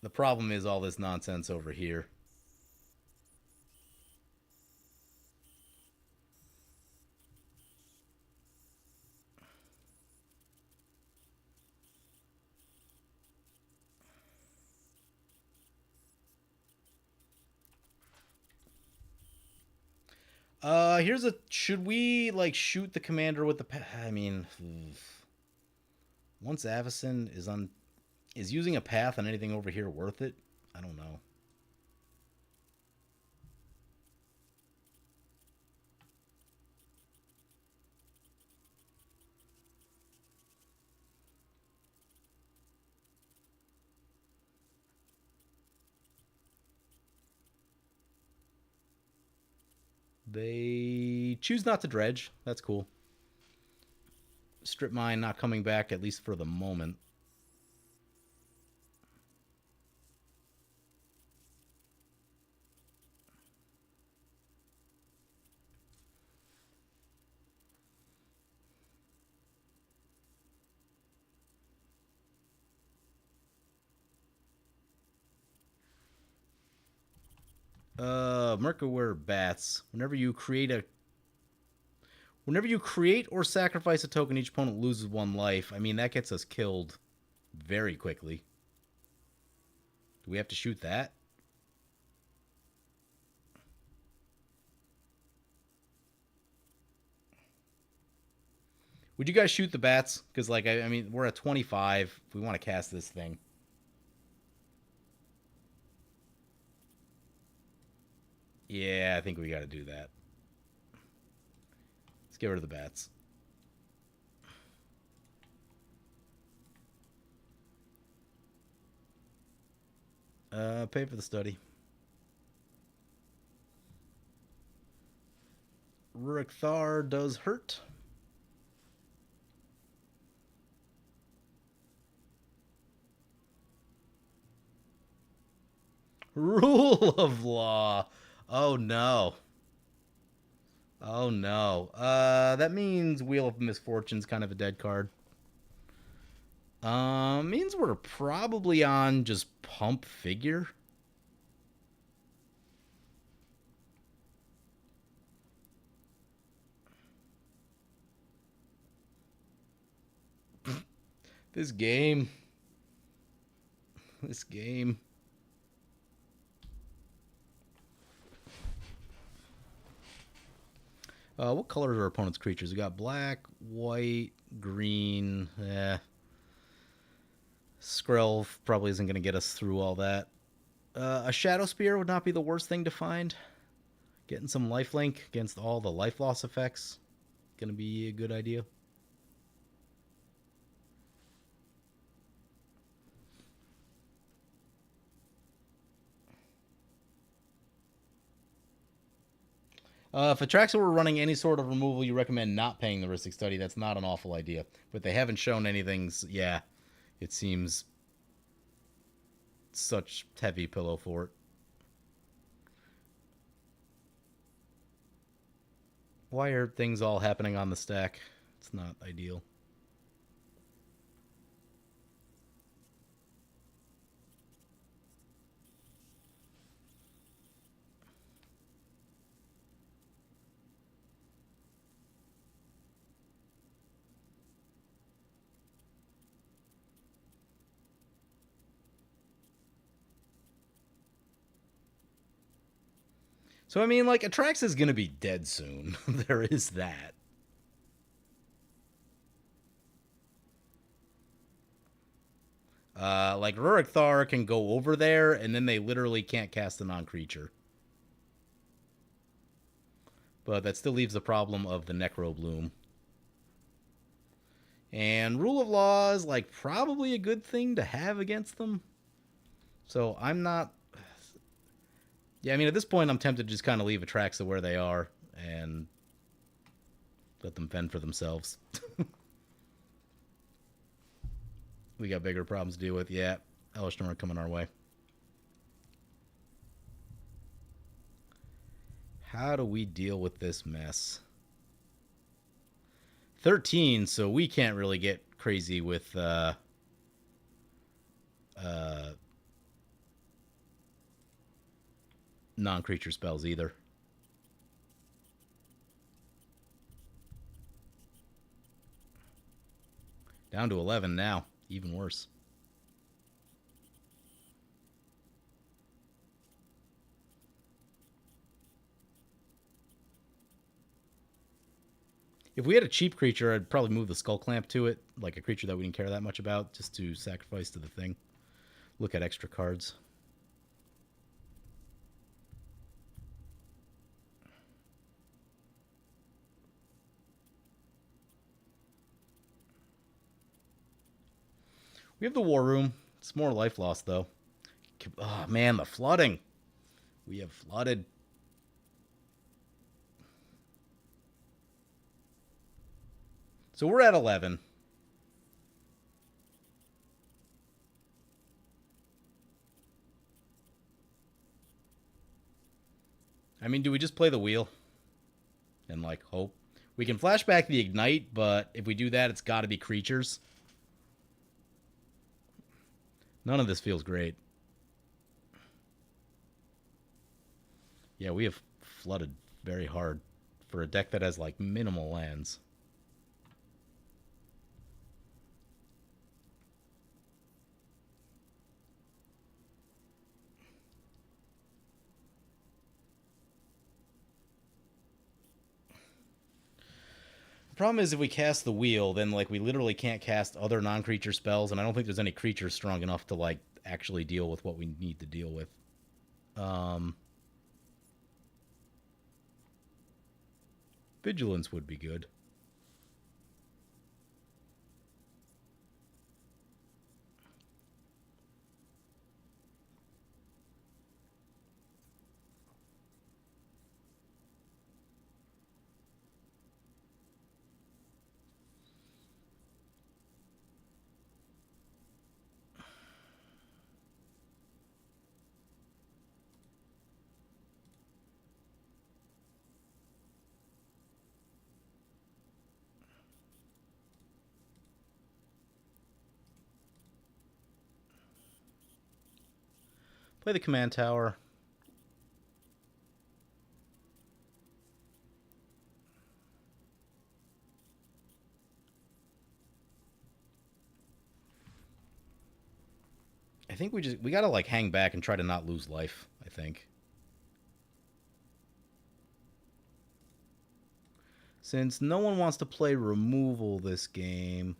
The problem is all this nonsense over here. Here's a. Should we like shoot the commander with the? I mean, once Avacyn is using a path on anything over here worth it? I don't know. They choose not to dredge. That's cool. Strip mine not coming back, at least for the moment. Merkaware Bats. Whenever you create or sacrifice a token, each opponent loses 1 life. I mean, that gets us killed very quickly. Do we have to shoot that? Would you guys shoot the bats? Because, like, I mean, we're at 25. If we want to cast this thing. Yeah, I think we got to do that. Let's get rid of the bats. Pay for the study. Rurik Thar does hurt. Rule of Law. Oh no. Oh no. That means Wheel of Misfortune's kind of a dead card. Means we're probably on just pump figure. This game. This game. What colors are our opponent's creatures? We got black, white, green. Skrell probably isn't going to get us through all that. A Shadow Spear would not be the worst thing to find. Getting some lifelink against all the life loss effects. Going to be a good idea. If Atraxa were running any sort of removal, you recommend not paying the Rhystic Study. That's not an awful idea. But they haven't shown anything. Yeah, it seems such heavy pillow for it. Why are things all happening on the stack? It's not ideal. So, I mean, like, Atraxa's going to be dead soon. There is that. Like, Rurik Thar can go over there, and then they literally can't cast a non-creature. But that still leaves the problem of the Necrobloom. And Rule of Law is, like, probably a good thing to have against them. So, I'm not... Yeah, I mean, at this point, I'm tempted to just kind of leave Atraxa where they are and let them fend for themselves. We got bigger problems to deal with. Yeah, Elishnorn coming our way. How do we deal with this mess? 13, so we can't really get crazy with uh, non-creature spells either. Down to 11 now. Even worse. If we had a cheap creature, I'd probably move the Skull Clamp to it, like a creature that we didn't care that much about, just to sacrifice to the thing. Look at extra cards. We have the War Room. It's more life loss, though. Oh, man, the flooding. We have flooded. So we're at 11. I mean, do we just play the wheel and, like, hope? We can flashback the Ignite, but if we do that, it's got to be creatures. None of this feels great. Yeah, we have flooded very hard for a deck that has, like, minimal lands. The problem is if we cast the wheel, then like we literally can't cast other non-creature spells, and I don't think there's any creatures strong enough to like actually deal with what we need to deal with. Vigilance would be good. Play the command tower. I think we gotta like hang back and try to not lose life, I think. Since no one wants to play removal this game.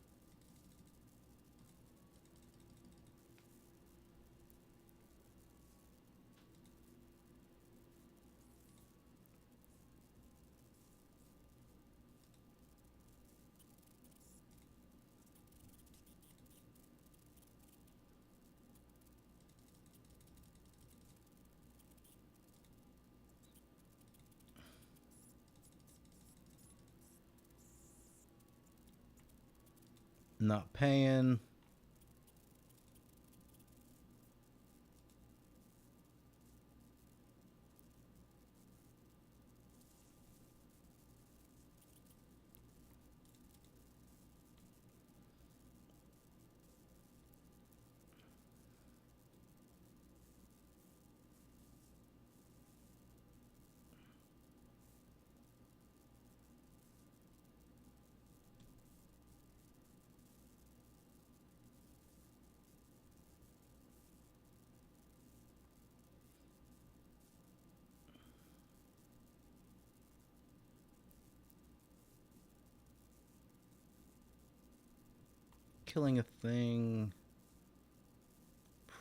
Not paying. Killing a thing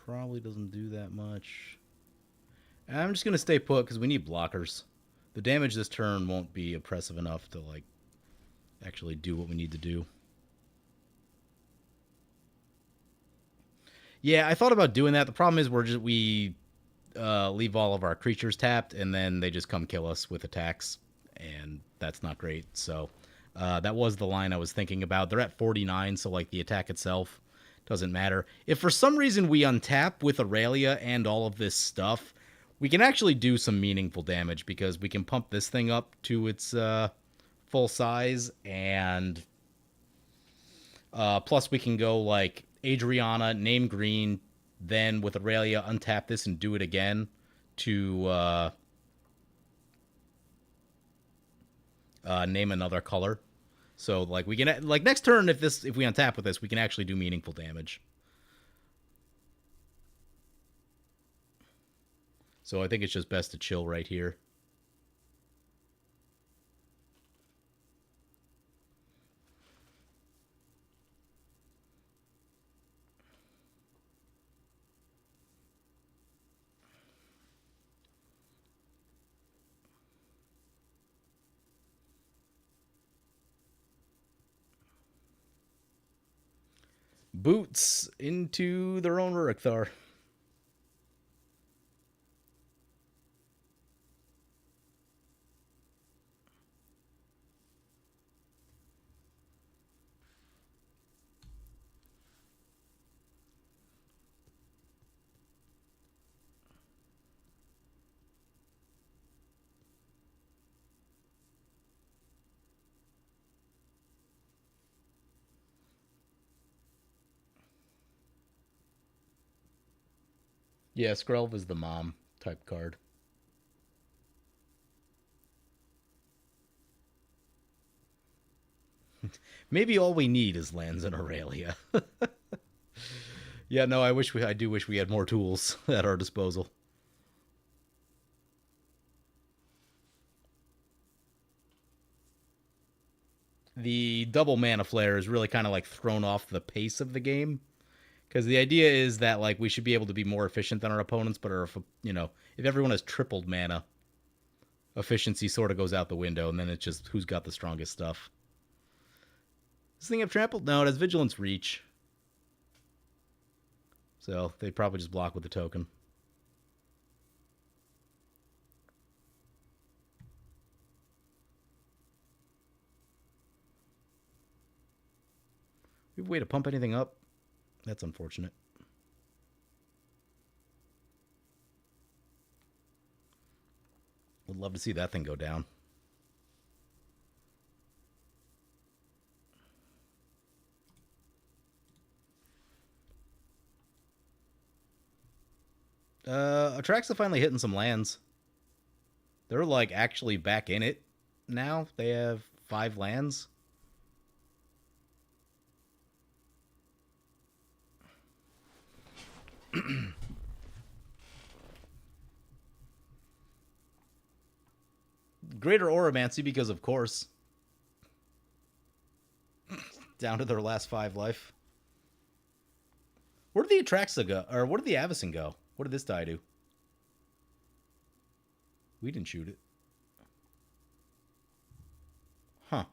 probably doesn't do that much. I'm just gonna stay put because we need blockers. The damage this turn won't be oppressive enough to like actually do what we need to do. Yeah, I thought about doing that. The problem is we leave all of our creatures tapped, and then they just come kill us with attacks, and that's not great. So that was the line I was thinking about. They're at 49, so like the attack itself doesn't matter. If for some reason we untap with Aurelia and all of this stuff, we can actually do some meaningful damage because we can pump this thing up to its full size, and plus we can go like Adriana, name green, then with Aurelia untap this and do it again to name another color. So like we can like next turn if we untap with this, we can actually do meaningful damage. So I think it's just best to chill right here. Boots into their own Urukthar. Yeah, Skrelv is the mom type card. Maybe all we need is lands in Aurelia. Yeah, no, I do wish we had more tools at our disposal. The double mana flare is really kind of like thrown off the pace of the game, because the idea is that like we should be able to be more efficient than our opponents, but if everyone has tripled mana, efficiency sort of goes out the window, and then it's just who's got the strongest stuff. Does this thing have trampled? No, it has vigilance reach, so they probably just block with the token. We have a way to pump anything up? That's unfortunate. Would love to see that thing go down. Atraxa finally hitting some lands. They're like actually back in it now. They have 5 lands. Greater Oromancy because of course. Down to their last 5 life. Where did the Atraxa go? Or where did the Avacyn go? What did this die do? We didn't shoot it. Huh.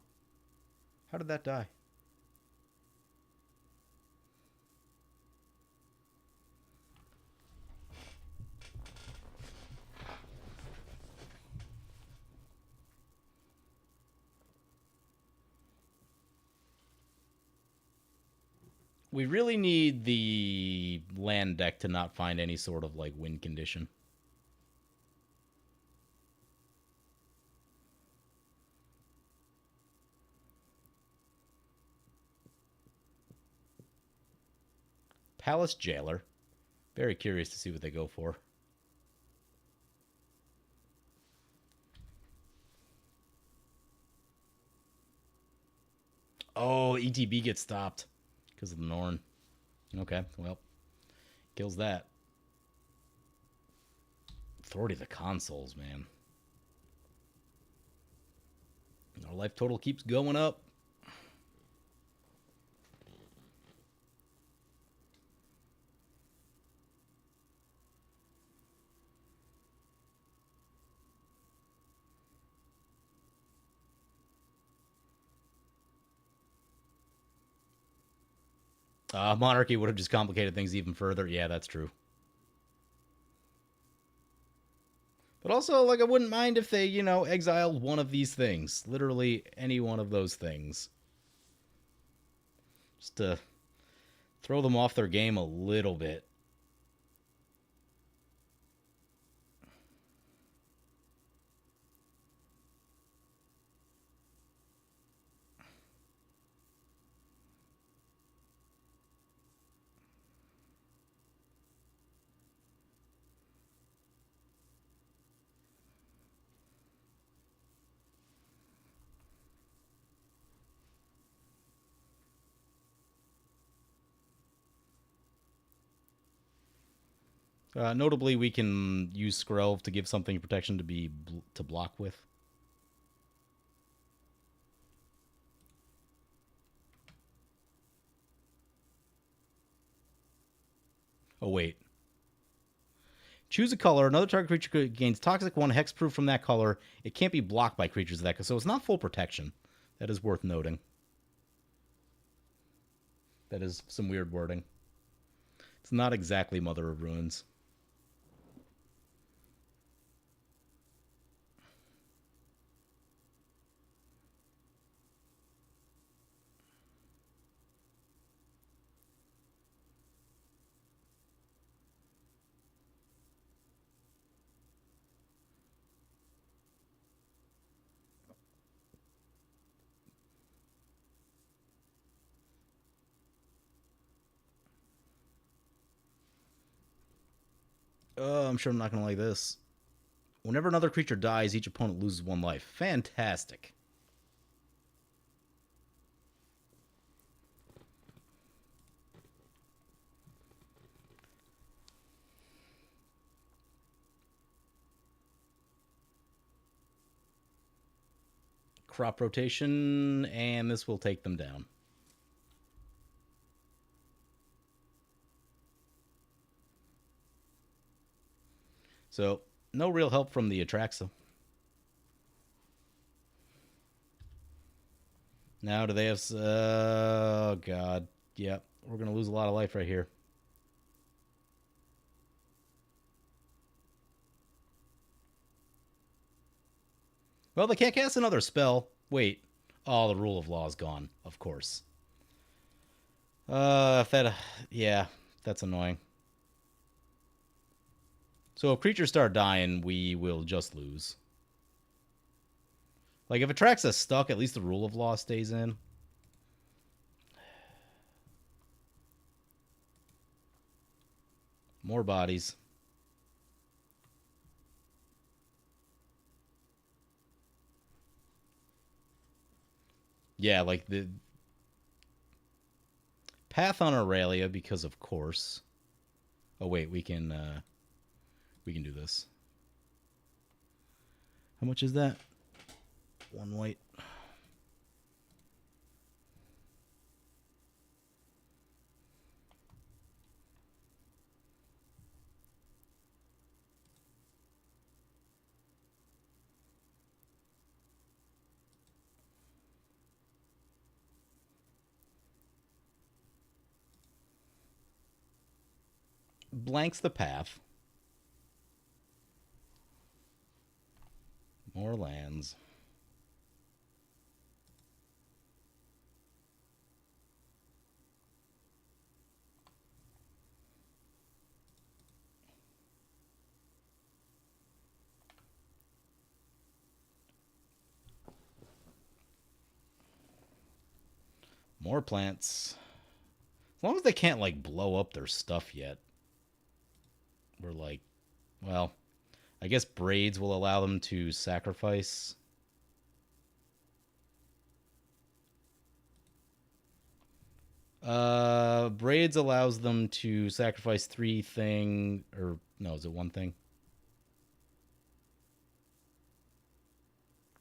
How did that die? We really need the land deck to not find any sort of like win condition. Palace Jailer. Very curious to see what they go for. Oh, ETB gets stopped because of the Norn. Okay, well, kills that. Authority of the Consoles, man. Our life total keeps going up. Monarchy would have just complicated things even further. Yeah, that's true. But also, like, I wouldn't mind if they, exiled one of these things. Literally any one of those things. Just to throw them off their game a little bit. Notably, we can use Skrelv to give something protection to block with. Oh, wait. Choose a color. Another target creature gains Toxic 1 hexproof from that color. It can't be blocked by creatures of that color, so it's not full protection. That is worth noting. That is some weird wording. It's not exactly Mother of Ruins. Oh, I'm sure I'm not going to like this. Whenever another creature dies, each opponent loses 1 life. Fantastic. Crop rotation, and this will take them down. So, no real help from the Atraxa. Now, do they have... oh, God. Yep, we're going to lose a lot of life right here. Well, they can't cast another spell. Wait. Oh, the Rule of Law is gone, of course. If that... yeah, that's annoying. So if creatures start dying, we will just lose. Like, if Atraxa stuck, at least the Rule of Law stays in. More bodies. Yeah, like the Path on Aurelia, because of course. Oh wait, we can do this. How much is that? 1 white. Blanks the path. More lands. More plants. As long as they can't, like, blow up their stuff yet. We're like, well, I guess braids will allow them to sacrifice. Braids allows them to sacrifice 3 thing, or no, is it 1 thing?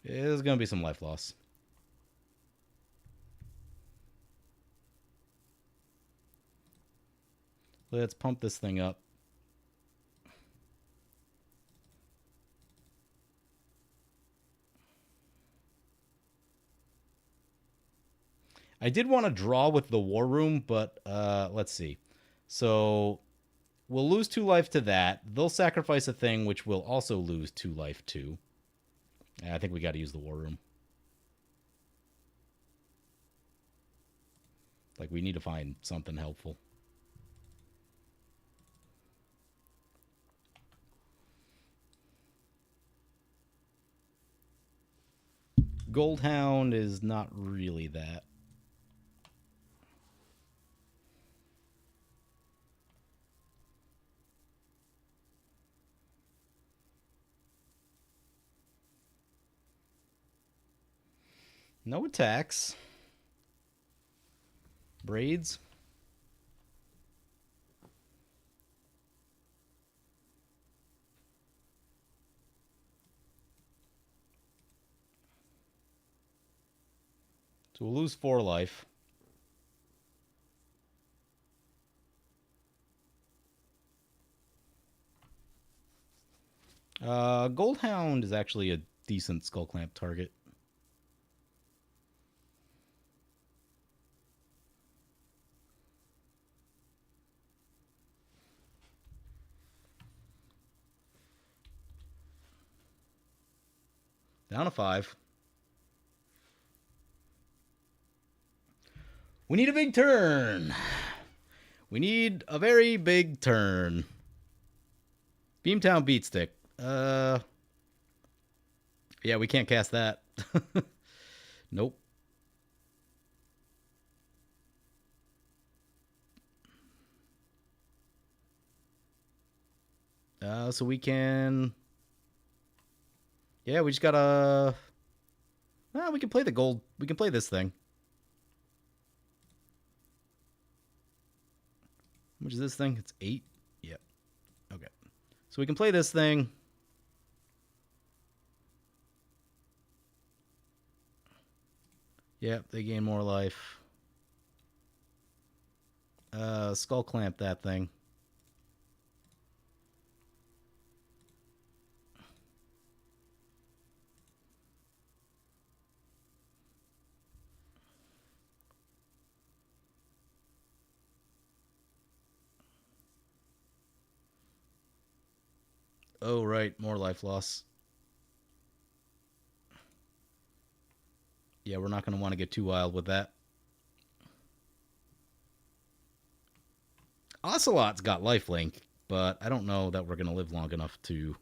There's gonna be some life loss. Let's pump this thing up. I did want to draw with the War Room, but let's see. So we'll lose 2 life to that. They'll sacrifice a thing, which will also lose 2 life to. I think we got to use the war room. Like, we need to find something helpful. Goldhound is not really that. No attacks. Braids. So we'll lose 4 life. Goldhound is actually a decent Skull Clamp target. Down to 5. We need a big turn. We need a very big turn. Beamtown Beatstick. Yeah, we can't cast that. Nope. So we can... Yeah, we just gotta... we can play the gold. We can play this thing. How much is this thing? It's 8? Yep. Okay. So we can play this thing. Yep, they gain more life. Skull Clamp that thing. Oh, right. More life loss. Yeah, we're not going to want to get too wild with that. Ocelot's got lifelink, but I don't know that we're going to live long enough to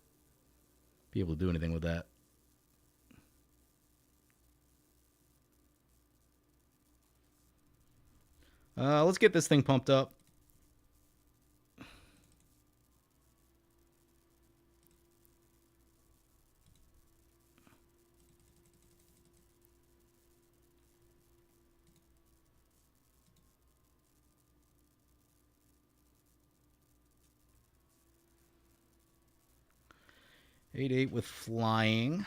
be able to do anything with that. Let's get this thing pumped up. Eight with flying.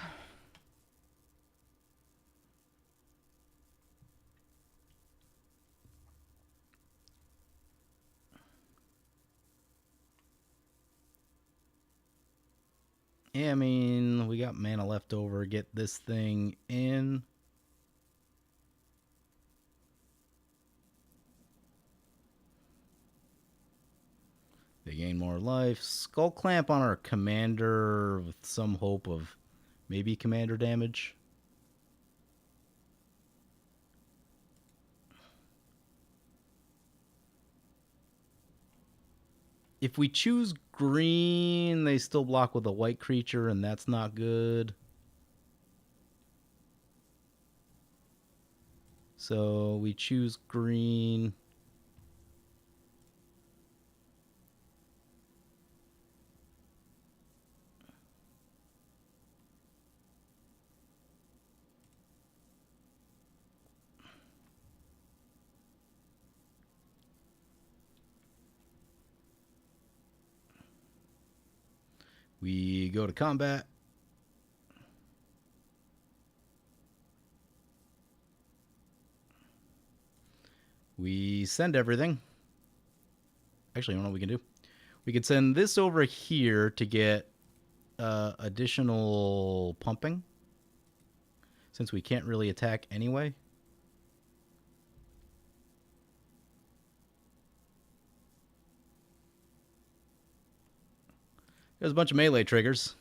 Yeah, I mean, we got mana left over. Get this thing in. They gain more life. Skull Clamp on our commander with some hope of maybe commander damage. If we choose green, they still block with a white creature, and that's not good. So we choose green. We go to combat. We send everything. Actually, I don't know what we can do. We could send this over here to get additional pumping, since we can't really attack anyway. There's a bunch of melee triggers.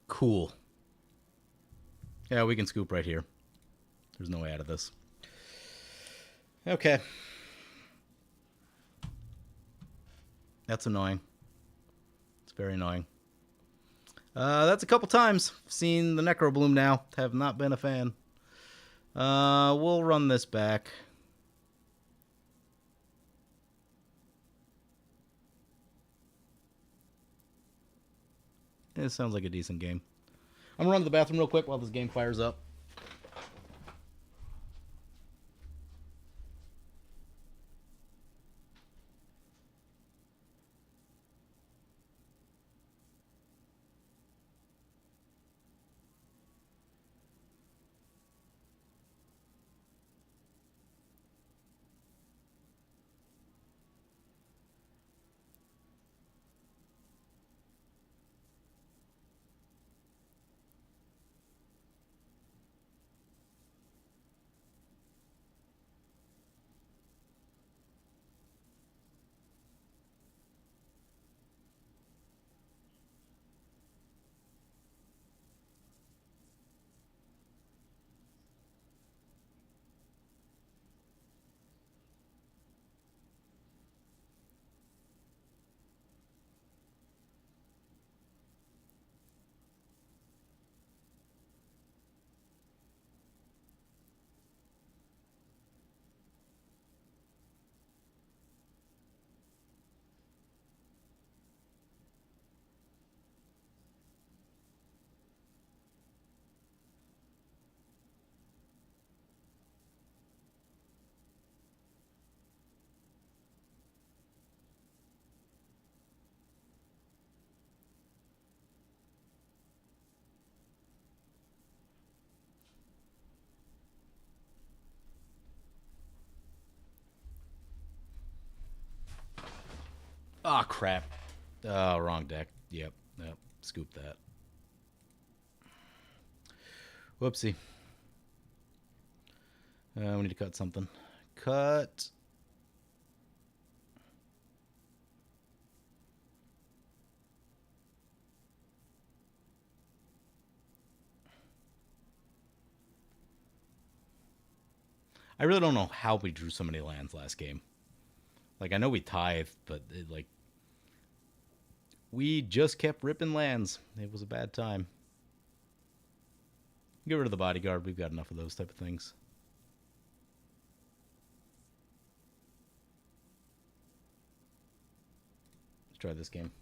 Cool. Yeah, we can scoop right here. There's no way out of this. Okay. That's annoying. It's very annoying. That's a couple times. Seen the Necro Bloom now. Have not been a fan. We'll run this back. It sounds like a decent game. I'm gonna run to the bathroom real quick while this game fires up. Ah, crap. Oh, wrong deck. Yep. Scoop that. Whoopsie. We need to cut something. Cut. I really don't know how we drew so many lands last game. Like, I know we tithed, but we just kept ripping lands. It was a bad time. Get rid of the bodyguard. We've got enough of those type of things. Let's try this game.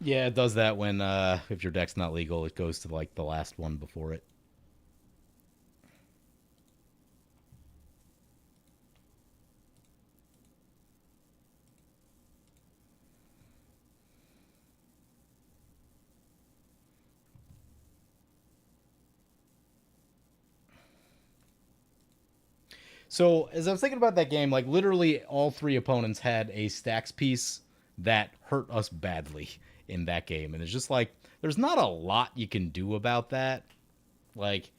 Yeah, it does that when if your deck's not legal, it goes to like the last one before it. So as I was thinking about that game, like literally all three opponents had a stacks piece that hurt us badly in that game, and it's just like there's not a lot you can do about that. Like,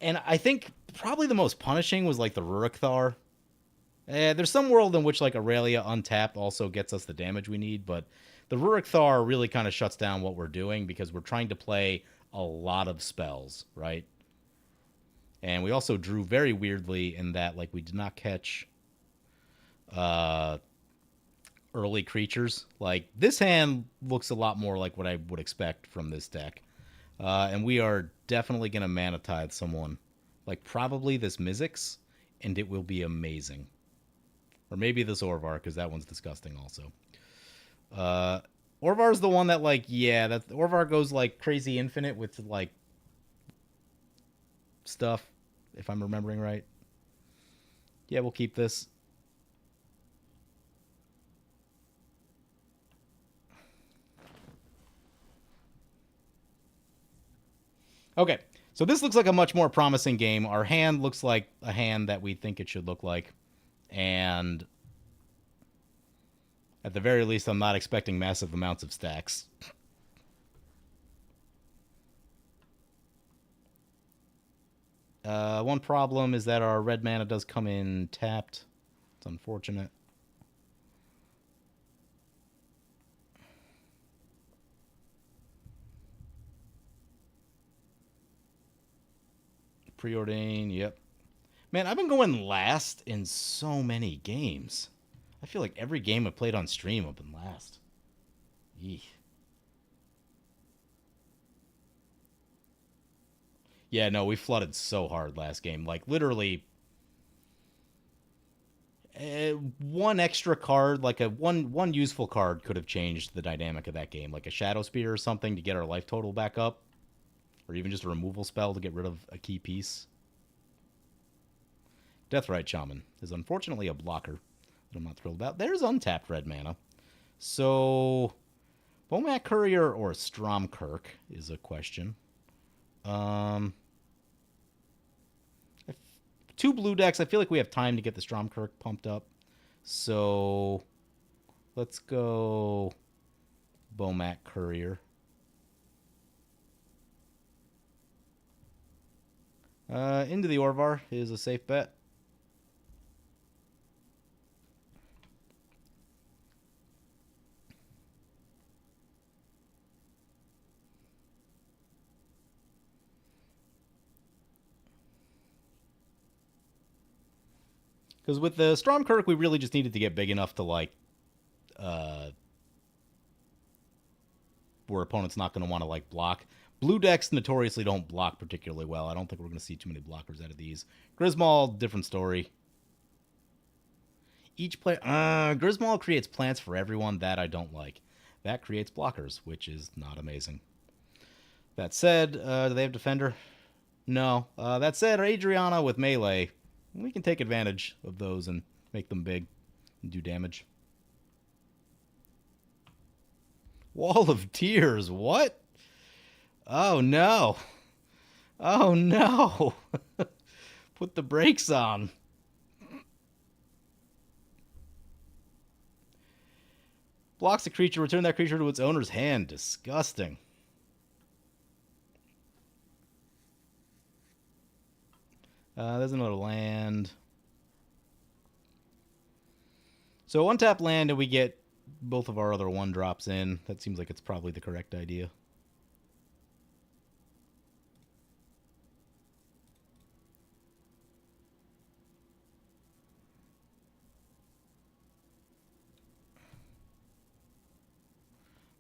and I think probably the most punishing was like the Rurikthar. There's some world in which like Aurelia untapped also gets us the damage we need, but the Rurikthar really kind of shuts down what we're doing because we're trying to play a lot of spells, right? And we also drew very weirdly in that like we did not catch uh, early creatures. Like this hand looks a lot more like what I would expect from this deck. And we are definitely going to Mana Tithe someone. Like probably this Mizzix, and it will be amazing. Or maybe this Orvar, because that one's disgusting also. Orvar's the one that like, yeah, that Orvar goes like crazy infinite with like stuff, if I'm remembering right. Yeah, we'll keep this. Okay, so this looks like a much more promising game. Our hand looks like a hand that we think it should look like. And at the very least, I'm not expecting massive amounts of stacks. One problem is that our red mana does come in tapped. It's unfortunate. Preordain, yep. Man, I've been going last in so many games. I feel like every game I've played on stream, I've been last. Eeh. Yeah, no, we flooded so hard last game. Like, literally, one extra card, like one useful card, could have changed the dynamic of that game. Like a Shadow Spear or something to get our life total back up. Or even just a removal spell to get rid of a key piece. Deathrite Shaman is unfortunately a blocker that I'm not thrilled about. There's untapped red mana. So, Bomat Courier or Stromkirk is a question. Um, two blue decks. I feel like we have time to get the Stromkirk pumped up. So, let's go Bomat Courier. Into the Orvar is a safe bet. Because with the Stromkirk, we really just needed to get big enough to, like, where opponent's not going to want to, like, block. Blue decks notoriously don't block particularly well. I don't think we're going to see too many blockers out of these. Grismawl, different story. Each player... Grismawl creates plants for everyone. That I don't like. That creates blockers, which is not amazing. That said, do they have Defender? No. That said, Adriana with Melee, we can take advantage of those and make them big and do damage. Wall of Tears, what? Oh no. Oh no. Put the brakes on. Blocks a creature, return that creature to its owner's hand. Disgusting. There's another land. So one tap land and we get both of our other one drops in. That seems like it's probably the correct idea.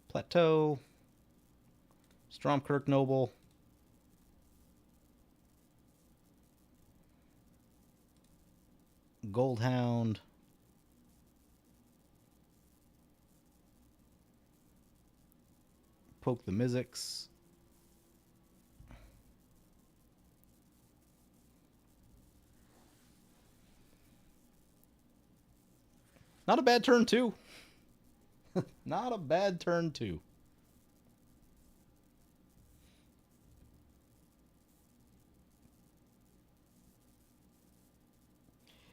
Plateau. Stromkirk Noble. Goldhound. Poke the Mizzix. Not a bad turn, too. Not a bad turn, too.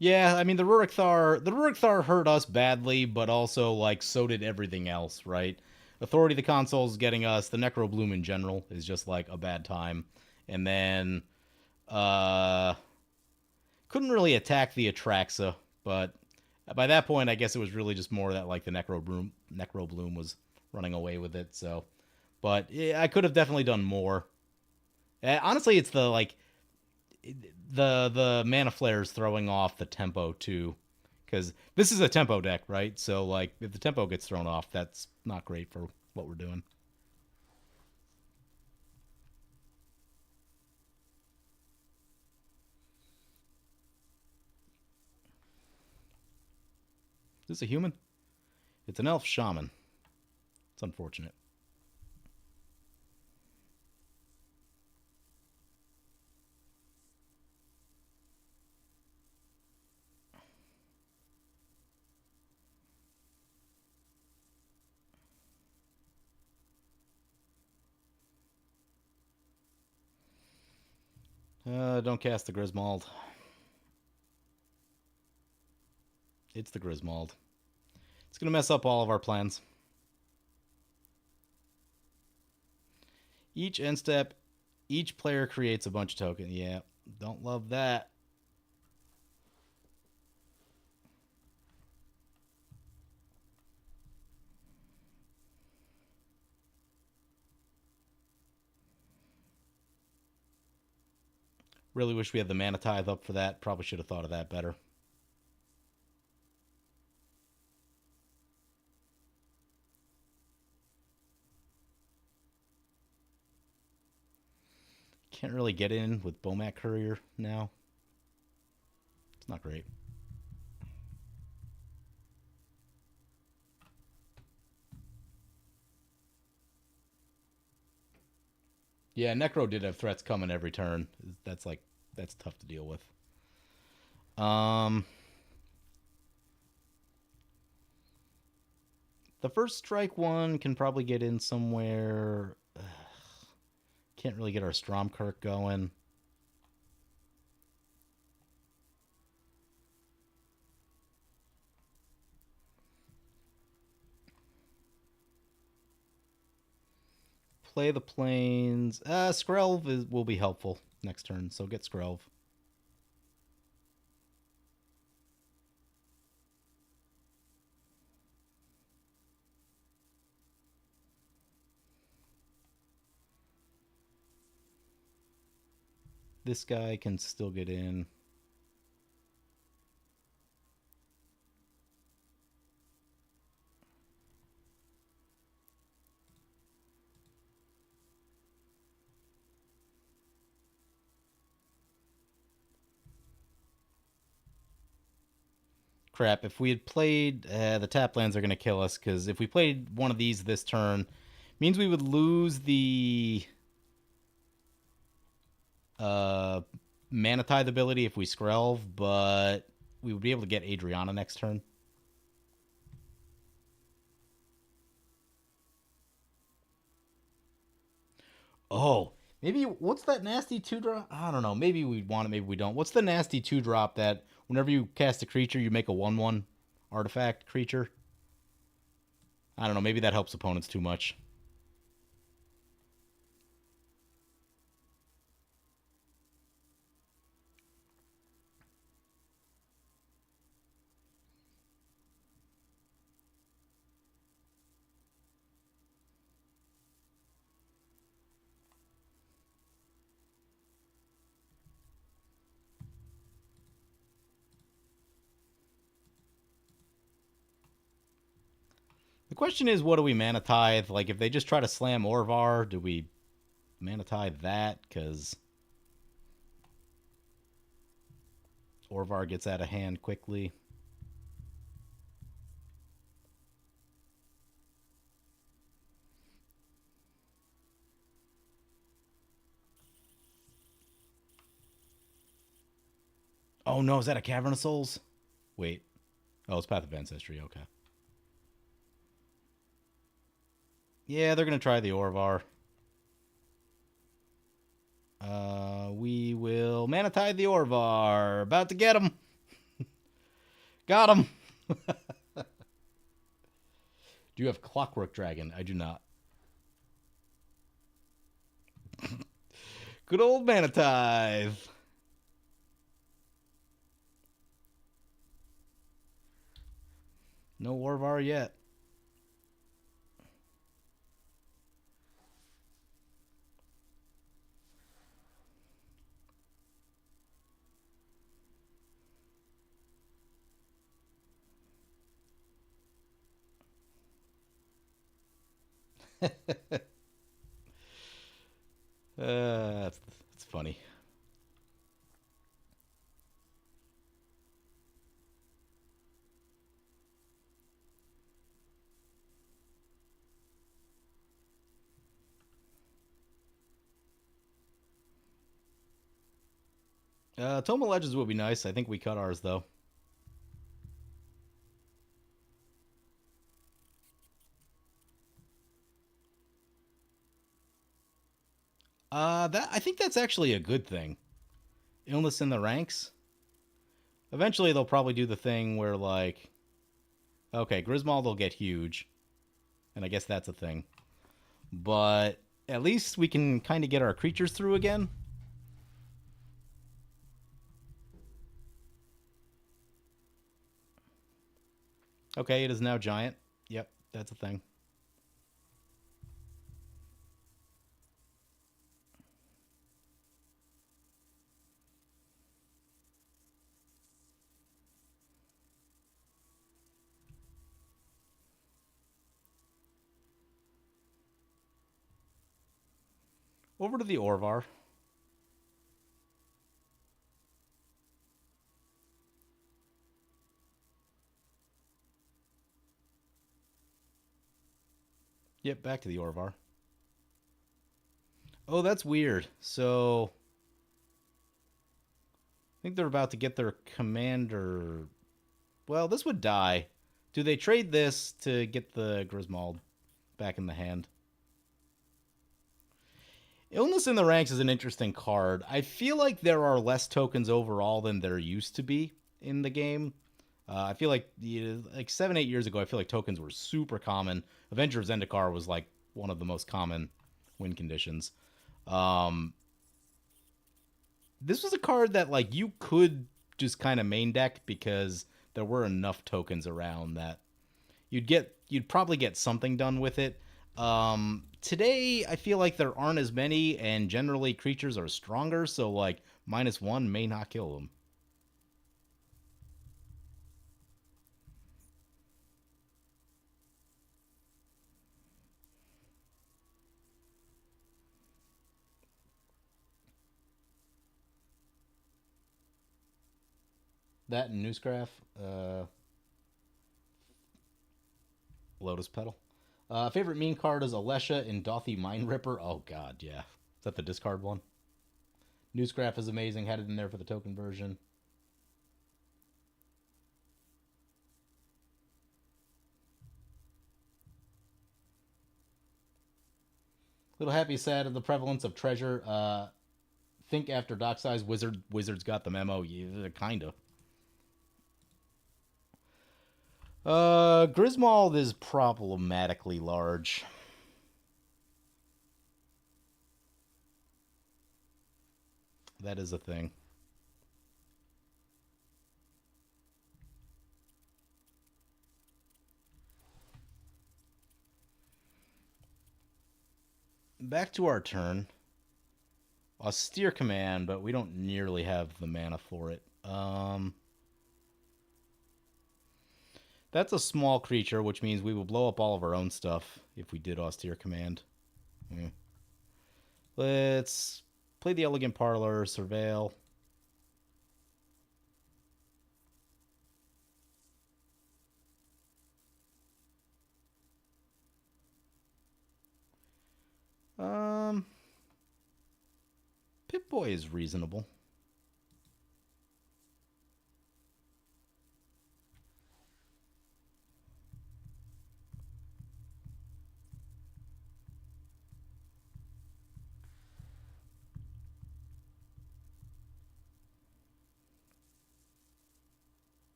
Yeah, I mean the Rurikthar hurt us badly, but also like so did everything else, right? Authority of the Console's getting us. The Necrobloom in general is just like a bad time. And then uh couldn't really attack the Atraxa, but by that point I guess it was really just more that like the Necrobloom was running away with it, so but yeah, I could have definitely done more. Honestly, it's the like the mana flares throwing off the tempo too, because this is a tempo deck, right? So like if the tempo gets thrown off, that's not great for what we're doing. Is this a human? It's an elf shaman. It's unfortunate. Don't cast the Griswold. It's the Griswold. It's going to mess up all of our plans. Each end step, each player creates a bunch of tokens. Yeah, don't love that. Really wish we had the mana tithe up for that. Probably should have thought of that better. Can't really get in with Bomac Courier now. It's not great. Yeah, Necro did have threats coming every turn. That's tough to deal with. The first strike one can probably get in somewhere. Can't really get our Stromkirk going. Play the plains. Skrelv will be helpful next turn, so get Skrelv. This guy can still get in. Crap, if we had played... the tap lands are going to kill us, because if we played one of these this turn, means we would lose the mana tithe ability if we Skrelv, but we would be able to get Adriana next turn. Oh, maybe what's that nasty 2-drop? I don't know. Maybe we want it, maybe we don't. What's the nasty 2-drop that whenever you cast a creature, you make a 1/1 artifact creature? I don't know. Maybe that helps opponents too much. The question is, what do we mana tithe? Like, if they just try to slam Orvar, do we mana tithe that? Because Orvar gets out of hand quickly. Oh no, is that a Cavern of Souls? Wait. Oh, it's Path of Ancestry. Okay. Yeah, they're going to try the Orvar. We will mana tithe the Orvar. About to get him. Got him. Do you have Clockwork Dragon? I do not. Good old mana tithe. No Orvar yet. That's funny. Toma Legends would be nice. I think we cut ours though. That I think that's actually a good thing. Illness in the ranks. Eventually, they'll probably do the thing where, like, okay, Griswold will get huge, and I guess that's a thing. But at least we can kind of get our creatures through again. Okay, it is now giant. Yep, that's a thing. Over to the Orvar. Yep, back to the Orvar. Oh, that's weird. So, I think they're about to get their commander. Well, this would die. Do they trade this to get the Griswold back in the hand? Illness in the Ranks is an interesting card. I feel like there are less tokens overall than there used to be in the game. I feel like 7-8 years ago, I feel like tokens were super common. Avenger of Zendikar was like one of the most common win conditions. Um, this was a card that like you could just kind of main deck because there were enough tokens around that you'd probably get something done with it. Today I feel like there aren't as many, and generally creatures are stronger, so like -1 may not kill them. That and Newsgraph, Lotus Petal. Favorite meme card is Alesha in Dothy Mind Ripper. Oh god, yeah. Is that the discard one? Newsgraph is amazing. Had it in there for the token version. Little happy sad at the prevalence of treasure. Think after Docksize Wizards got the memo. Yeah, kinda. Griswold is problematically large. That is a thing. Back to our turn. Austere Command, but we don't nearly have the mana for it. That's a small creature, which means we will blow up all of our own stuff if we did Austere Command. Hmm. Let's play the Elegant Parlor, Surveil. Um, Pip-Boy is reasonable.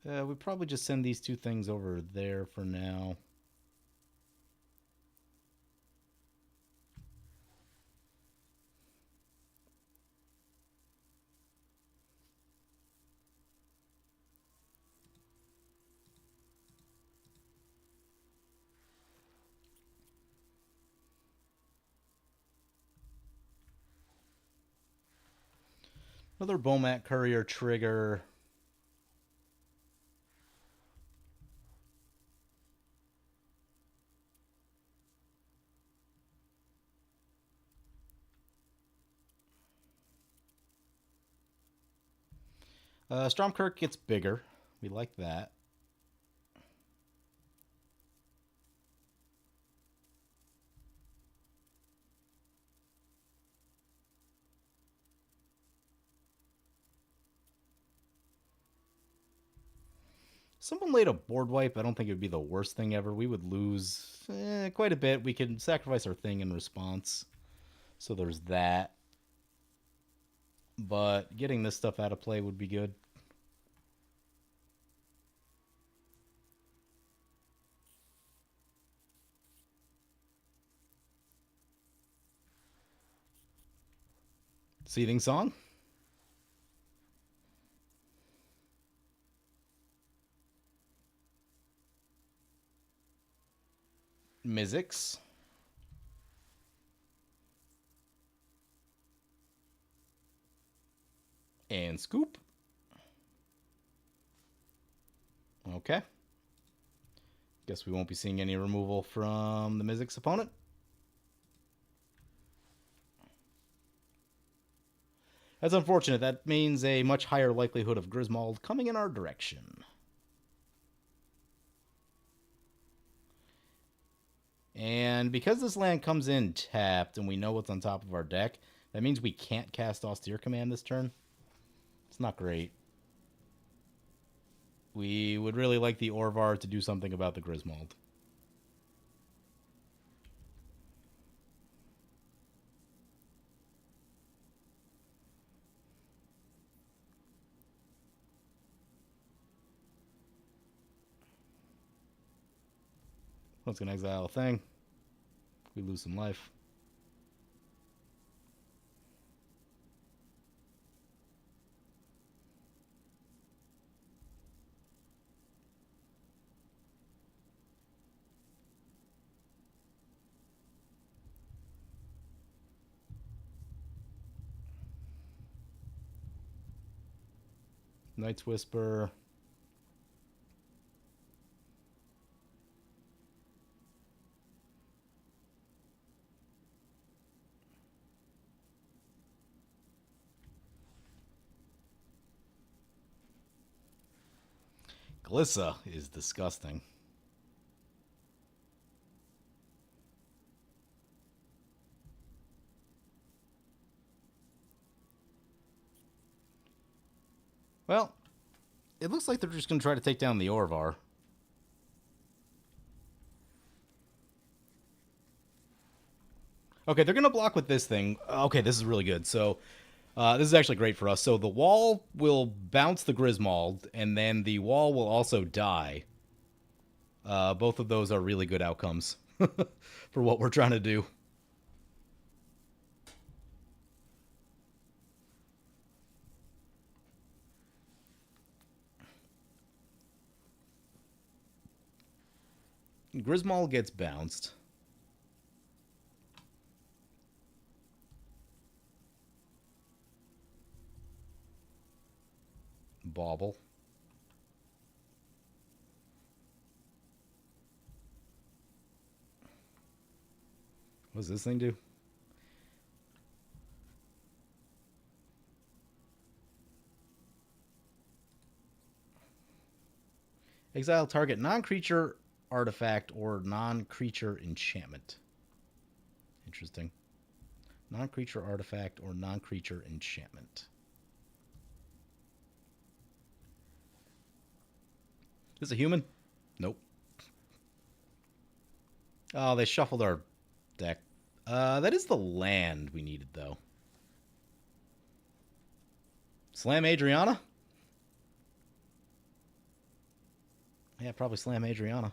We probably just send these two things over there for now. Another Bomat Courier trigger. Stromkirk gets bigger. We like that. Someone laid a board wipe. I don't think it would be the worst thing ever. We would lose quite a bit. We could sacrifice our thing in response. So there's that. But getting this stuff out of play would be good. Seething Song. Mizzix. And Scoop. Okay. Guess we won't be seeing any removal from the Mizzix opponent. That's unfortunate. That means a much higher likelihood of Griswold coming in our direction. And because this land comes in tapped and we know what's on top of our deck, that means we can't cast Austere Command this turn. It's not great. We would really like the Orvar to do something about the Griswold. Let's go exile a thing. We lose some life. Night's Whisper. Glissa is disgusting. Well, it looks like they're just going to try to take down the Orvar. Okay, they're going to block with this thing. Okay, this is really good. So this is actually great for us. So the wall will bounce the Griswold, and then the wall will also die. Both of those are really good outcomes for what we're trying to do. Griswold gets bounced. Bauble. What does this thing do? Exile target non-creature artifact or non-creature enchantment. Interesting. Non-creature artifact or non-creature enchantment. Is this a human? Nope. Oh, they shuffled our deck. That is the land we needed, though. Slam Adriana? Yeah, probably slam Adriana.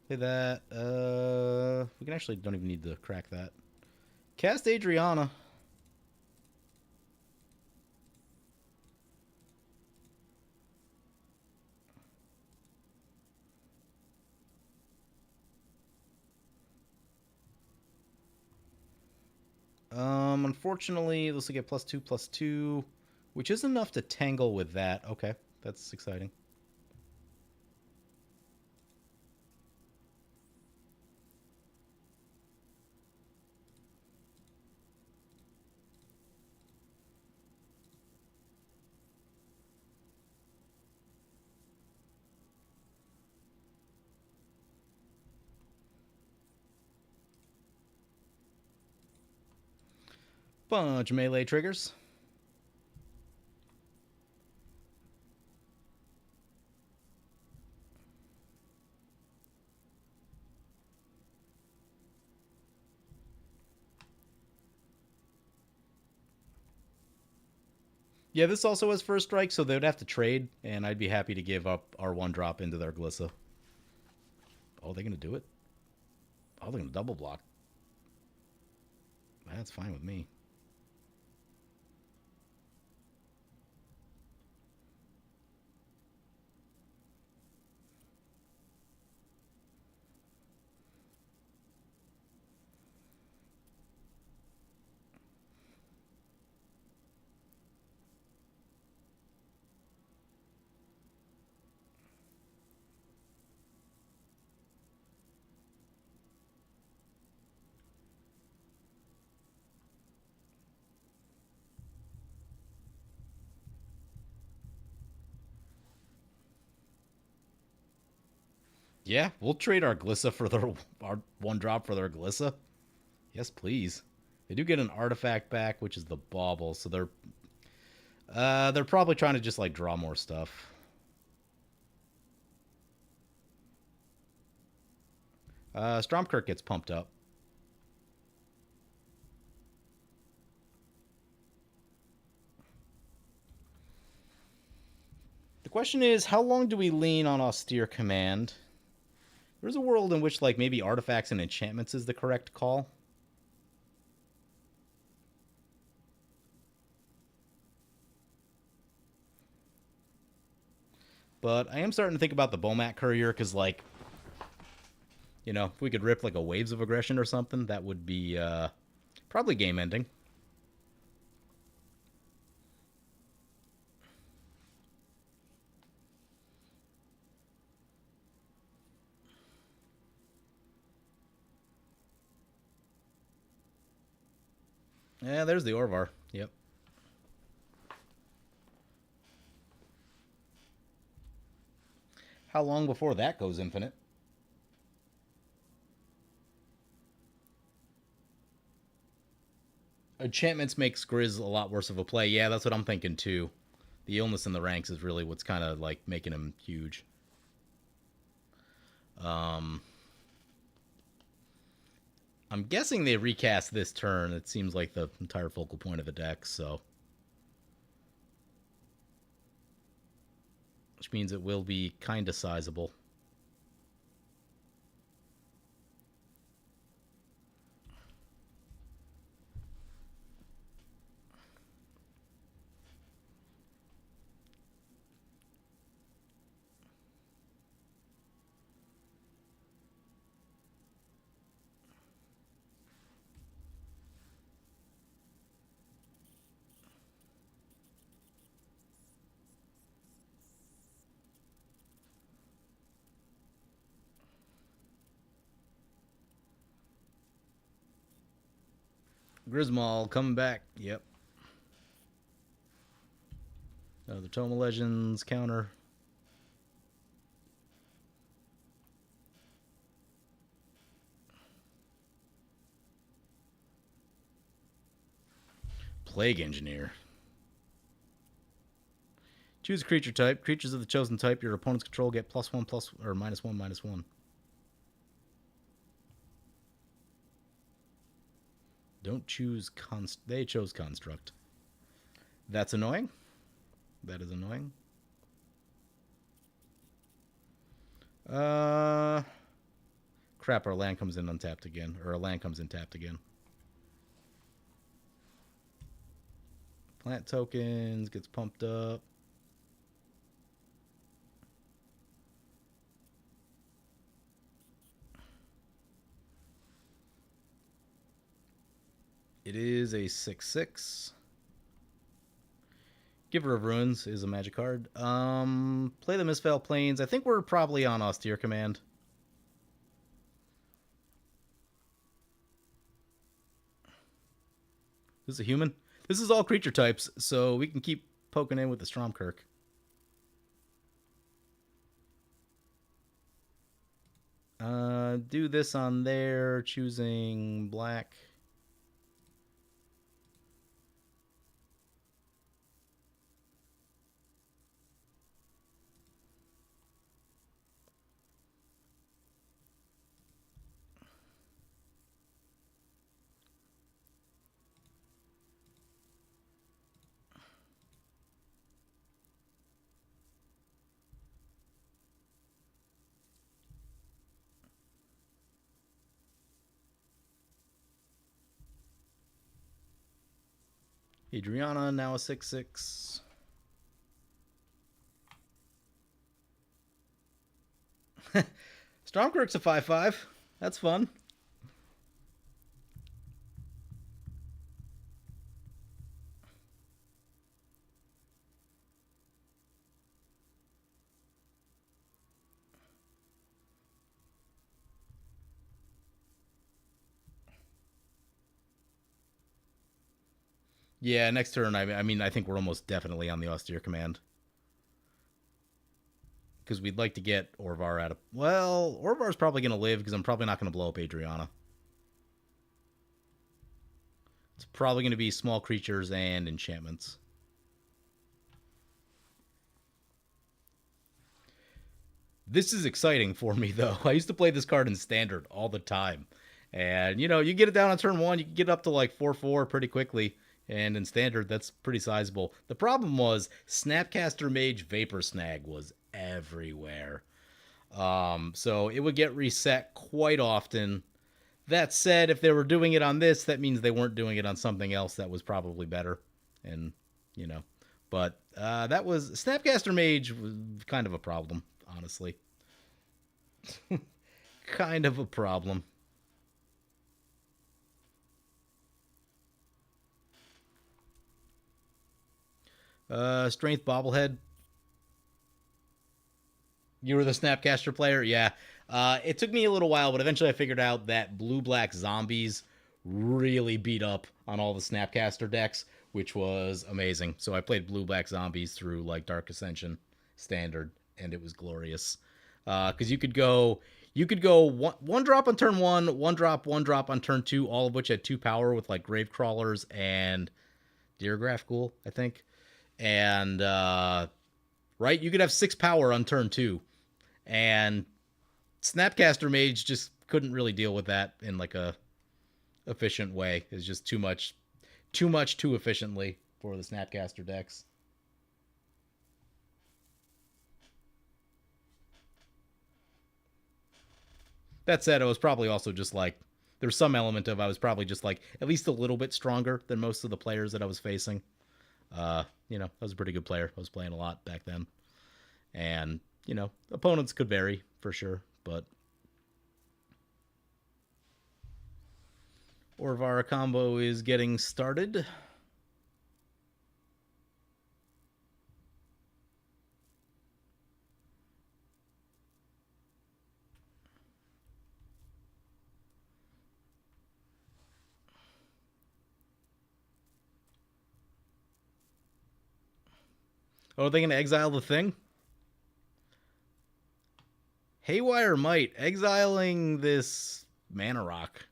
Play that. We can actually don't even need to crack that. Cast Adriana. Unfortunately, this will get +2/+2, which is enough to tangle with that. Okay, that's exciting. Bunch of melee triggers. Yeah, this also has first strike, so they would have to trade, and I'd be happy to give up our one drop into their Glissa. Oh, they're gonna do it? Oh, they're gonna double block. That's fine with me. Yeah, we'll trade our Glissa for their our one drop for their Glissa. Yes, please. They do get an artifact back, which is the bauble, so they're probably trying to just like draw more stuff. Stromkirk gets pumped up. The question is, how long do we lean on Austere Command? There's a world in which like maybe artifacts and enchantments is the correct call. But I am starting to think about the Bomat Courier because, like, you know, if we could rip like a Waves of Aggression or something, that would be probably game ending. Yeah, there's the Orvar. Yep. How long before that goes infinite? Enchantments makes Grizz a lot worse of a play. Yeah, that's what I'm thinking too. The illness in the ranks is really what's kind of like making him huge. Um, I'm guessing they recast this turn. It seems like the entire focal point of the deck, so. Which means it will be kind of sizable. Grismawl coming back. Yep. The Tome of Legends counter. Plague Engineer. Choose a creature type. Creatures of the chosen type your opponent's control get +1 plus or -1/-1. Don't choose they chose construct. That's annoying. That is annoying. Crap, our land comes in untapped again. Or our land comes in tapped again. Plant tokens, gets pumped up. It is a 6/6. Giver of Ruins is a magic card. Play the Misfell Plains. I think we're probably on Austere Command. This is a human. This is all creature types, so we can keep poking in with the Stromkirk. Do this on there, choosing black. Adriana, now a 6/6. Stormkirk's a 5/5. That's fun. Yeah, next turn, I mean, I think we're almost definitely on the austere command. Because we'd like to get Orvar out of... Well, Orvar's probably going to live because I'm probably not going to blow up Adriana. It's probably going to be small creatures and enchantments. This is exciting for me, though. I used to play this card in Standard all the time. And, you get it down on turn 1, you can get up to like 4/4 pretty quickly. And in Standard, that's pretty sizable. The problem was Snapcaster Mage Vapor Snag was everywhere. So it would get reset quite often. That said, if they were doing it on this, that means they weren't doing it on something else that was probably better. And, you know. But that was... Snapcaster Mage was kind of a problem, honestly. Kind of a problem. Strength Bobblehead. You were the Snapcaster player? Yeah. It took me a little while, but eventually I figured out that blue-black zombies really beat up on all the Snapcaster decks, which was amazing. So I played blue-black zombies through like Dark Ascension Standard, and it was glorious. Because you could go one drop on turn 1 drop, 1 drop on turn 2, all of which had 2 power with like Grave Crawlers and Deergraph Ghoul, I think. And right, you could have 6 power on turn 2, and Snapcaster Mage just couldn't really deal with that in like a efficient way. It's just too much too efficiently for the Snapcaster decks. That said, I was probably also just like, there's some element of I was probably just like at least a little bit stronger than most of the players that I was facing. I was a pretty good player. I was playing a lot back then. And, opponents could vary for sure, but Orvar combo is getting started. Oh, are they going to exile the thing? Haywire Might, exiling this Mana Rock.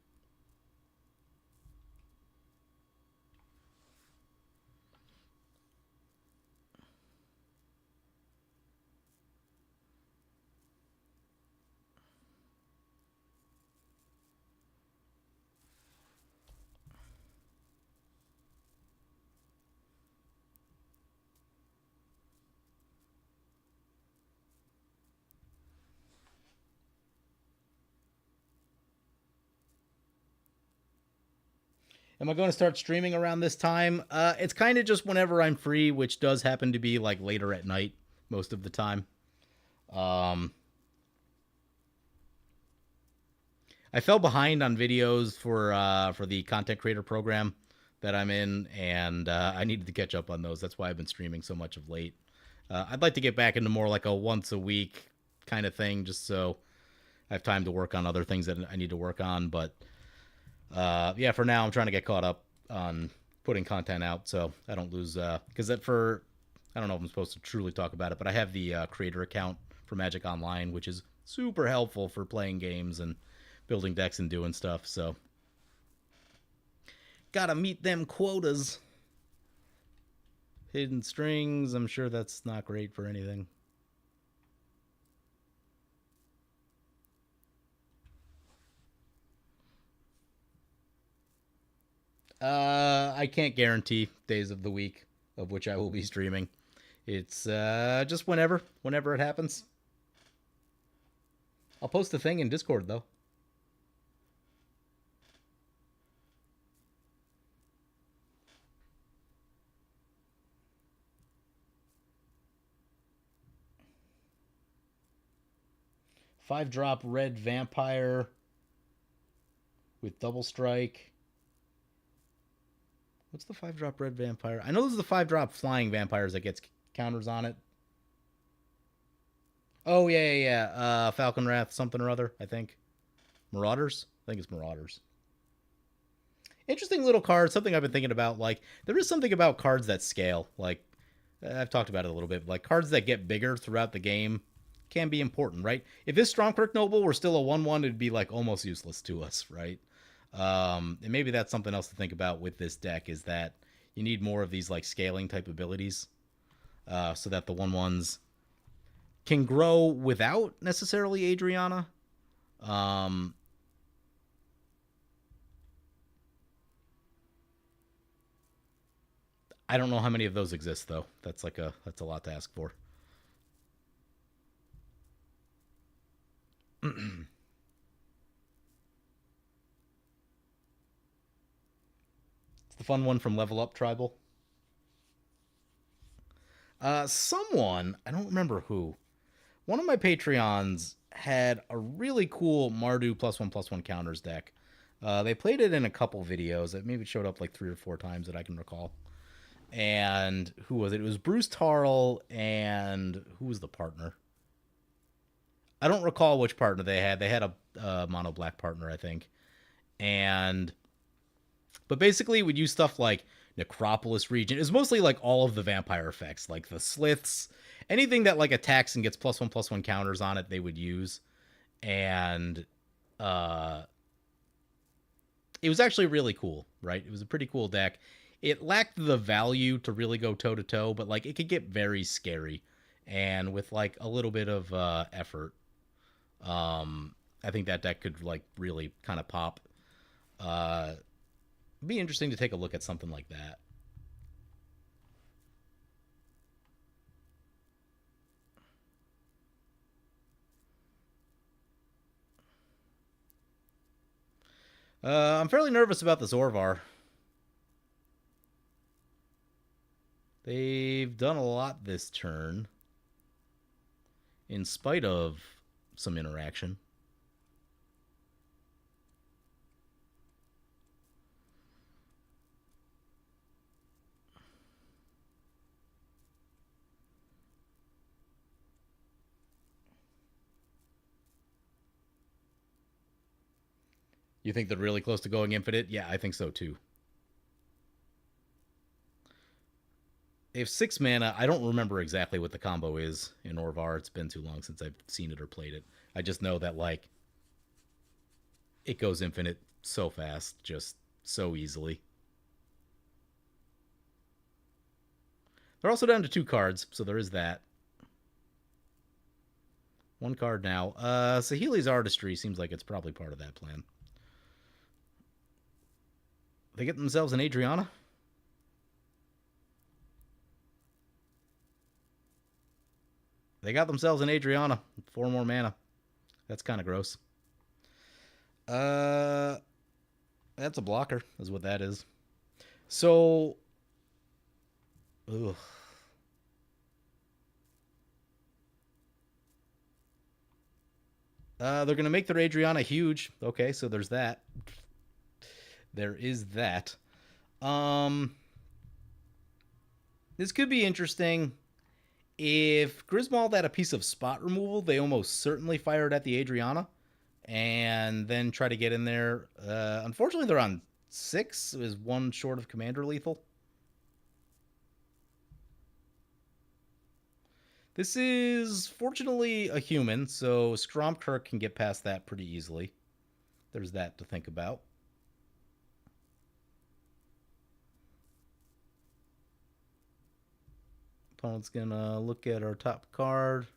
Am I going to start streaming around this time? It's kind of just whenever I'm free, which does happen to be like later at night most of the time. I fell behind on videos for the content creator program that I'm in, and I needed to catch up on those. That's why I've been streaming so much of late. I'd like to get back into more like a once a week kind of thing, just so I have time to work on other things that I need to work on. But yeah, for now, I'm trying to get caught up on putting content out so I don't lose. Because I don't know if I'm supposed to truly talk about it, but I have the creator account for Magic Online, which is super helpful for playing games and building decks and doing stuff. So gotta meet them quotas. Hidden strings, I'm sure that's not great for anything. I can't guarantee days of the week of which I will be streaming. It's just whenever it happens. I'll post a thing in Discord though. 5-drop red vampire with double strike. What's the 5-drop red vampire? I know this is the 5-drop flying vampires that gets counters on it. Oh, yeah. Falcon Wrath, something or other, I think. Marauders? I think it's Marauders. Interesting little card, something I've been thinking about. Like, there is something about cards that scale. Like, I've talked about it a little bit. Like, cards that get bigger throughout the game can be important, right? If this Stormkirk Noble were still a 1/1, it'd be, like, almost useless to us, right? And maybe that's something else to think about with this deck, is that you need more of these, like, scaling type abilities so that the 1/1s can grow without necessarily Adriana. I don't know how many of those exist though. That's a lot to ask for. It's the fun one from Level Up Tribal. Someone, I don't remember who, one of my Patreons had a really cool Mardu +1/+1 counters deck. They played it in a couple videos. It maybe showed up like 3 or 4 times that I can recall. And who was it? It was Bruce Tarl, and who was the partner? I don't recall which partner they had. They had a mono black partner, I think. And but basically, we'd use stuff like Necropolis Region. It's mostly like all of the vampire effects, like the Sliths, anything that like attacks and gets +1/+1 counters on it, they would use. And uh, it was actually really cool, right? It was a pretty cool deck. It lacked the value to really go toe to toe, but like it could get very scary, and with like a little bit of effort, I think that deck could like really kind of pop. Uh, be interesting to take a look at something like that. I'm fairly nervous about the Zorvar. They've done a lot this turn, in spite of some interaction. You think they're really close to going infinite? Yeah, I think so too. They have 6 mana. I don't remember exactly what the combo is in Orvar. It's been too long since I've seen it or played it. I just know that like it goes infinite so fast, just so easily. They're also down to 2 cards, so there is that. 1 card now. Saheeli's Artistry seems like it's probably part of that plan. They get themselves an Adriana. They got themselves an Adriana. 4 more mana. That's kind of gross. Uh, that's a blocker, is what that is. So, ugh. They're gonna make their Adriana huge. Okay, so there's that. There is that. Um, this could be interesting. If Griswold had a piece of spot removal, they almost certainly fired at the Adriana and then try to get in there. Unfortunately, they're on 6. It was 1 short of Commander Lethal. This is fortunately a human, so Stromkirk can get past that pretty easily. There's that to think about. Opponent's gonna look at our top card.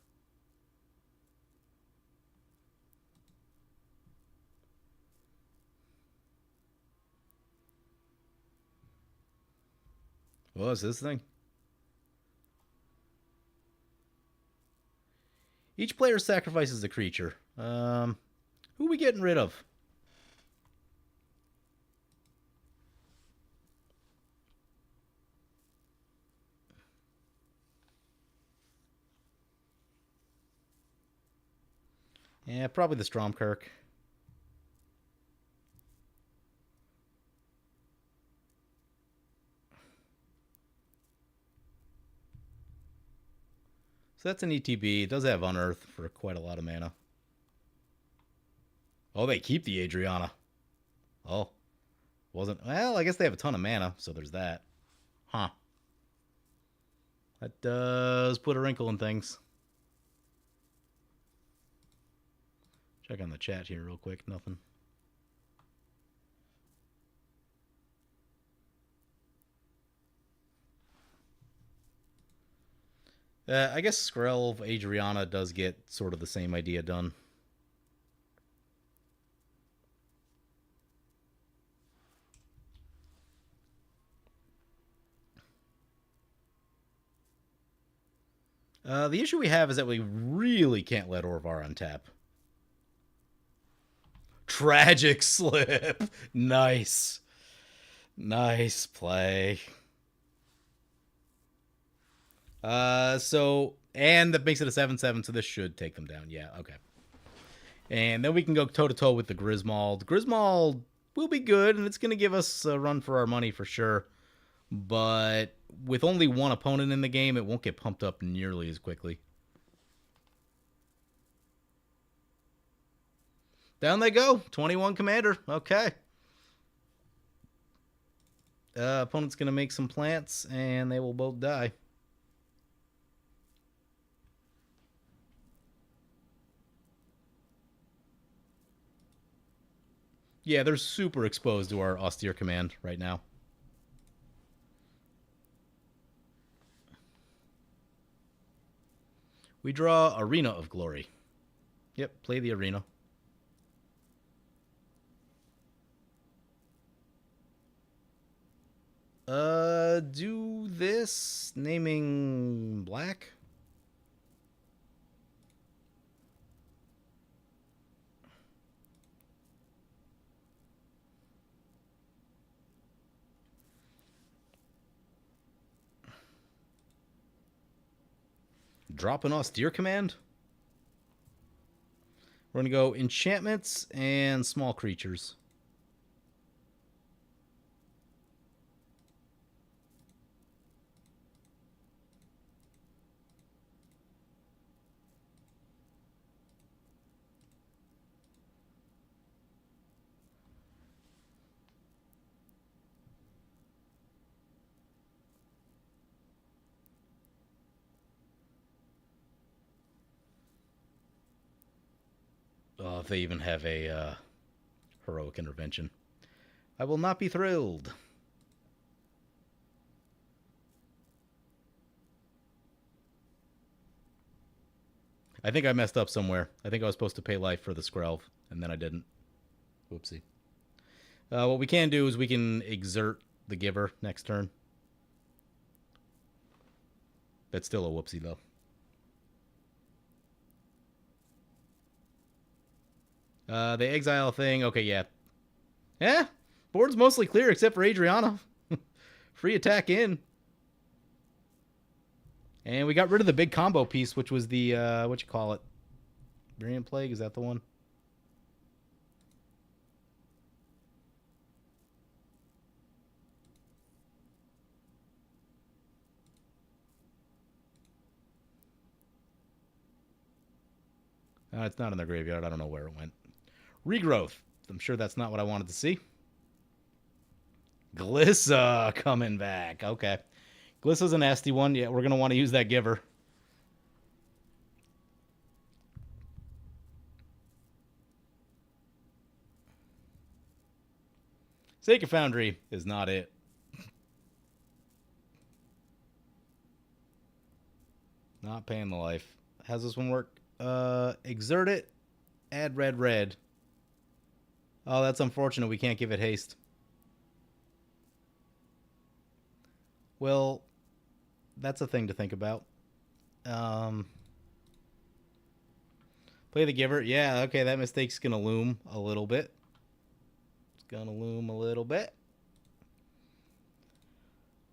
What was this thing? Each player sacrifices a creature. Who are we getting rid of? Yeah, probably the Stromkirk. So that's an ETB. It does have Unearth for quite a lot of mana. Oh, they keep the Adriana. Oh, wasn't. Well, I guess they have a ton of mana, so there's that. Huh. That does put a wrinkle in things. Check on the chat here real quick. Nothing. I guess Skrell Adriana does get sort of the same idea done. The issue we have is that we really can't let Orvar untap. Tragic slip. Nice. Nice play. And that makes it a 7-7, so this should take them down. Yeah, okay. And then we can go toe-to-toe with the Griswold. Griswold will be good, and it's going to give us a run for our money for sure. But with only one opponent in the game, it won't get pumped up nearly as quickly. Down they go. 21 Commander. Okay. Opponent's going to make some plants, and they will both die. Yeah, they're super exposed to our austere command right now. We draw Arena of Glory. Yep, play the Arena. Do this, naming black. Drop an austere command. We're going to go enchantments and small creatures. Oh, if they even have a heroic intervention. I will not be thrilled. I think I messed up somewhere. I think I was supposed to pay life for the Skrelv, and then I didn't. Whoopsie. What we can do is we can exert the Giver next turn. That's still a whoopsie, though. The exile thing. Okay, yeah. Yeah, board's mostly clear except for Adriana. Free attack in. And we got rid of the big combo piece, which was the, what you call it? Variant Plague, is that the one? It's not in the graveyard. I don't know where it went. Regrowth. I'm sure that's not what I wanted to see. Glissa coming back. Okay. Glissa's a nasty one. Yeah, we're going to want to use that Giver. Sacred Foundry is not it. Not paying the life. How's this one work? Exert it. Add red. Oh, that's unfortunate. We can't give it haste. Well, that's a thing to think about. Play the Giver. Yeah, okay, that mistake's going to loom a little bit. It's going to loom a little bit.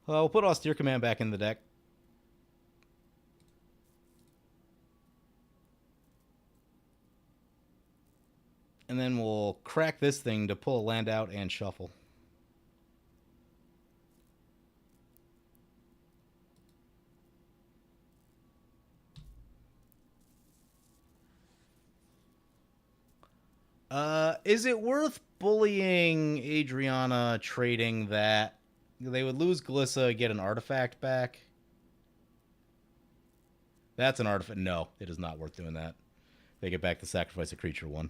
We'll put Austere Command back in the deck. And then we'll crack this thing to pull a land out and shuffle. Is it worth bullying Adriana trading that they would lose Glissa, get an artifact back? That's an artifact. No, it is not worth doing that. They get back the sacrifice a creature one,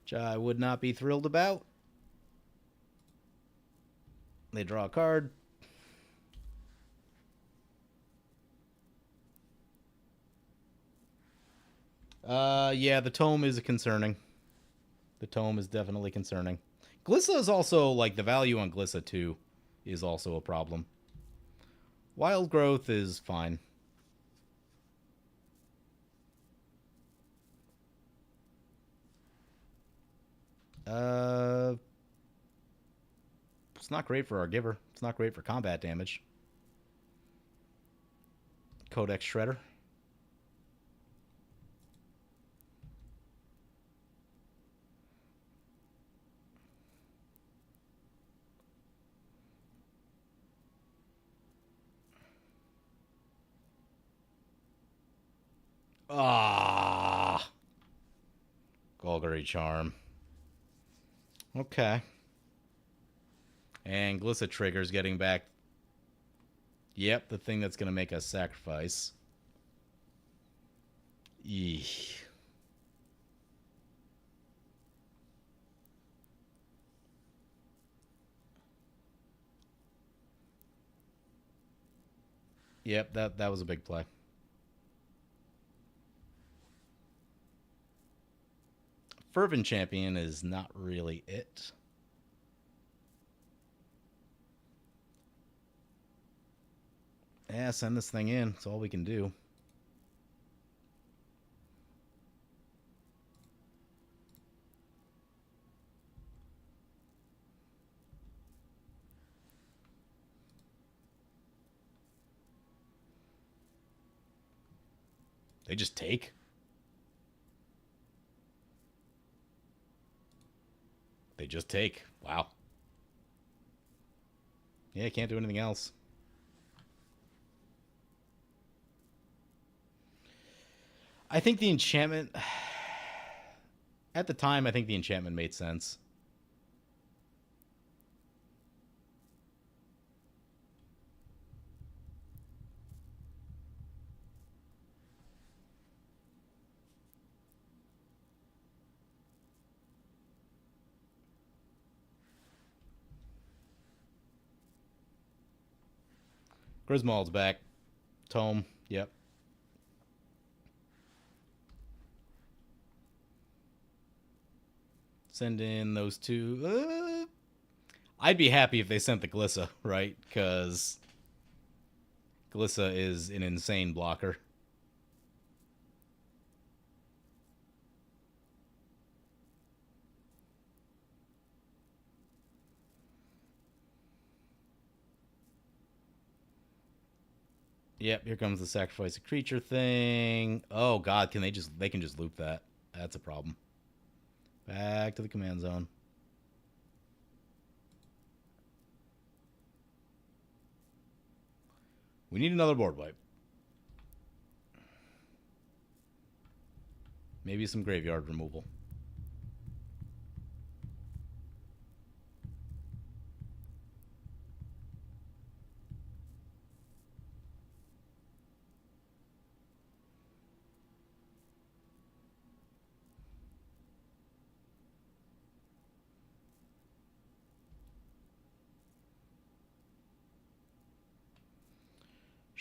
which I would not be thrilled about. They draw a card. Yeah, the tome is concerning. The tome is definitely concerning. Glissa is also, like, the value on Glissa, too, is also a problem. Wild Growth is fine. It's not great for our giver. It's not great for combat damage. Codex Shredder. Ah, Golgari Charm. Okay. And Glissa triggers getting back. Yep, the thing that's going to make us sacrifice. Eesh. Yep, that was a big play. Fervent Champion is not really it. Yeah, send this thing in. That's all we can do. They just take. They just take. Wow. Yeah, can't do anything else. I think the enchantment... At the time, I think the enchantment made sense. Griswold's back. Tome. Yep. Send in those two. I'd be happy if they sent the Glissa, right? Because Glissa is an insane blocker. Yep, here comes the sacrifice a creature thing. Oh god, they can just loop that. That's a problem. Back to the command zone. We need another board wipe. Maybe some graveyard removal.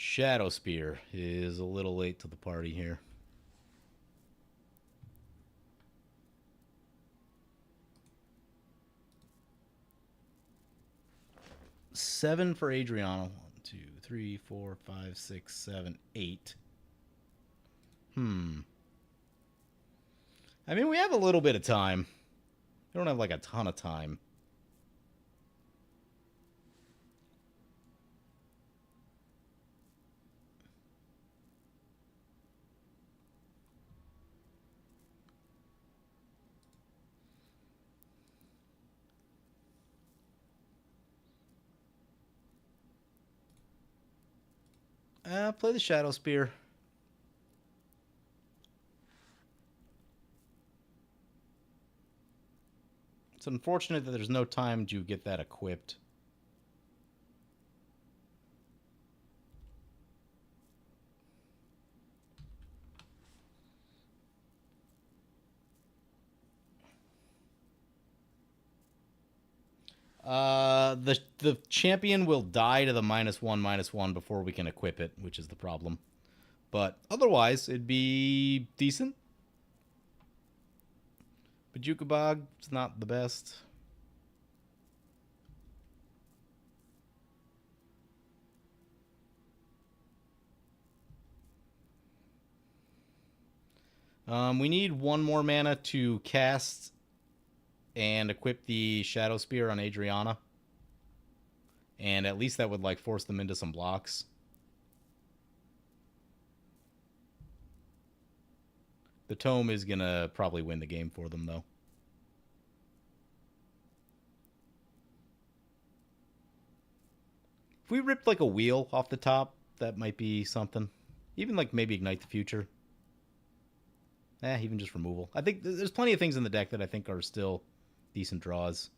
Shadow Spear is a little late to the party here. Seven for Adriana. 1, 2, 3, 4, 5, 6, 7, 8. I mean, we have a little bit of time. We don't have like a ton of time. Play the Shadow Spear. It's unfortunate that there's no time to get that equipped. The champion will die to the -1/-1 before we can equip it, which is the problem. But otherwise, it'd be decent. Bajukabog is not the best. We need one more mana to cast and equip the Shadow Spear on Adriana. And at least that would like force them into some blocks. The Tome is going to probably win the game for them, though. If we ripped like a wheel off the top, that might be something. Even like maybe Ignite the Future. Even just removal. I think there's plenty of things in the deck that I think are still decent draws.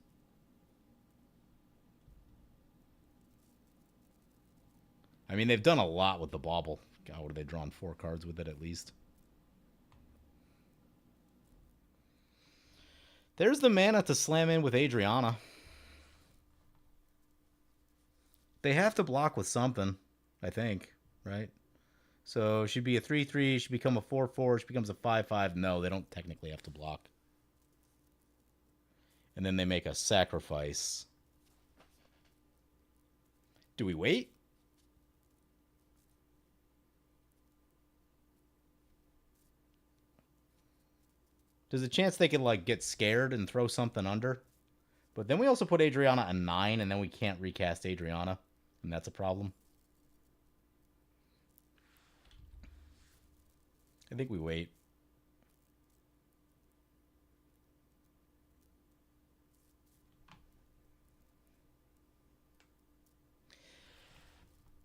I mean, they've done a lot with the Bauble. God, what have they drawn? 4 cards with it at least. There's the mana to slam in with Adriana. They have to block with something, I think, right? So she'd be a 3/3, she'd become a 4/4, she becomes a 5/5. No, they don't technically have to block. And then they make a sacrifice. Do we wait? There's a chance they could like get scared and throw something under. But then we also put Adriana a 9, and then we can't recast Adriana. And that's a problem. I think we wait.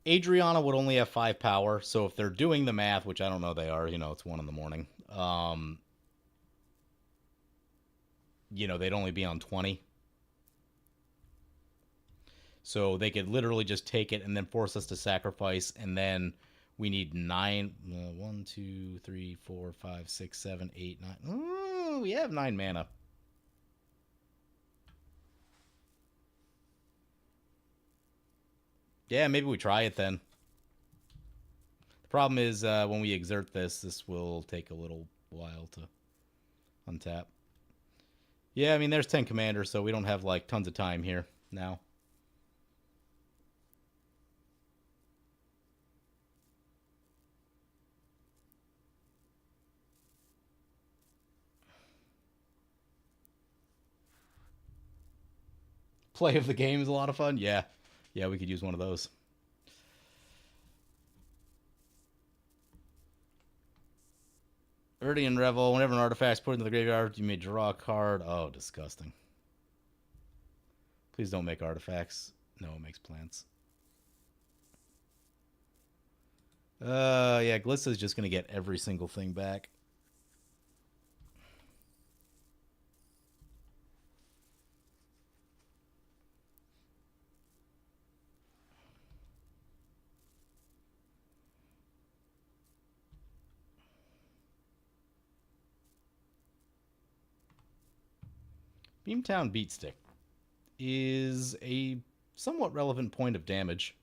Adriana would only have 5 power, so if they're doing the math, which I don't know they are, it's 1 in the morning. They'd only be on 20. So they could literally just take it and then force us to sacrifice, and then we need 9. 1, 2, 3, 4, 5, 6, 7, 8, 9. Ooh, we have 9 mana. Yeah, maybe we try it then. The problem is when we exert this will take a little while to untap. Yeah, I mean, there's 10 commanders, so we don't have, like, tons of time here now. Play of the game is a lot of fun. Yeah, we could use one of those. Viridian Revel. Whenever an artifact's put into the graveyard, you may draw a card. Oh, disgusting. Please don't make artifacts. No, it makes plants. Yeah, Glissa's just going to get every single thing back. Beamtown Beatstick is a somewhat relevant point of damage.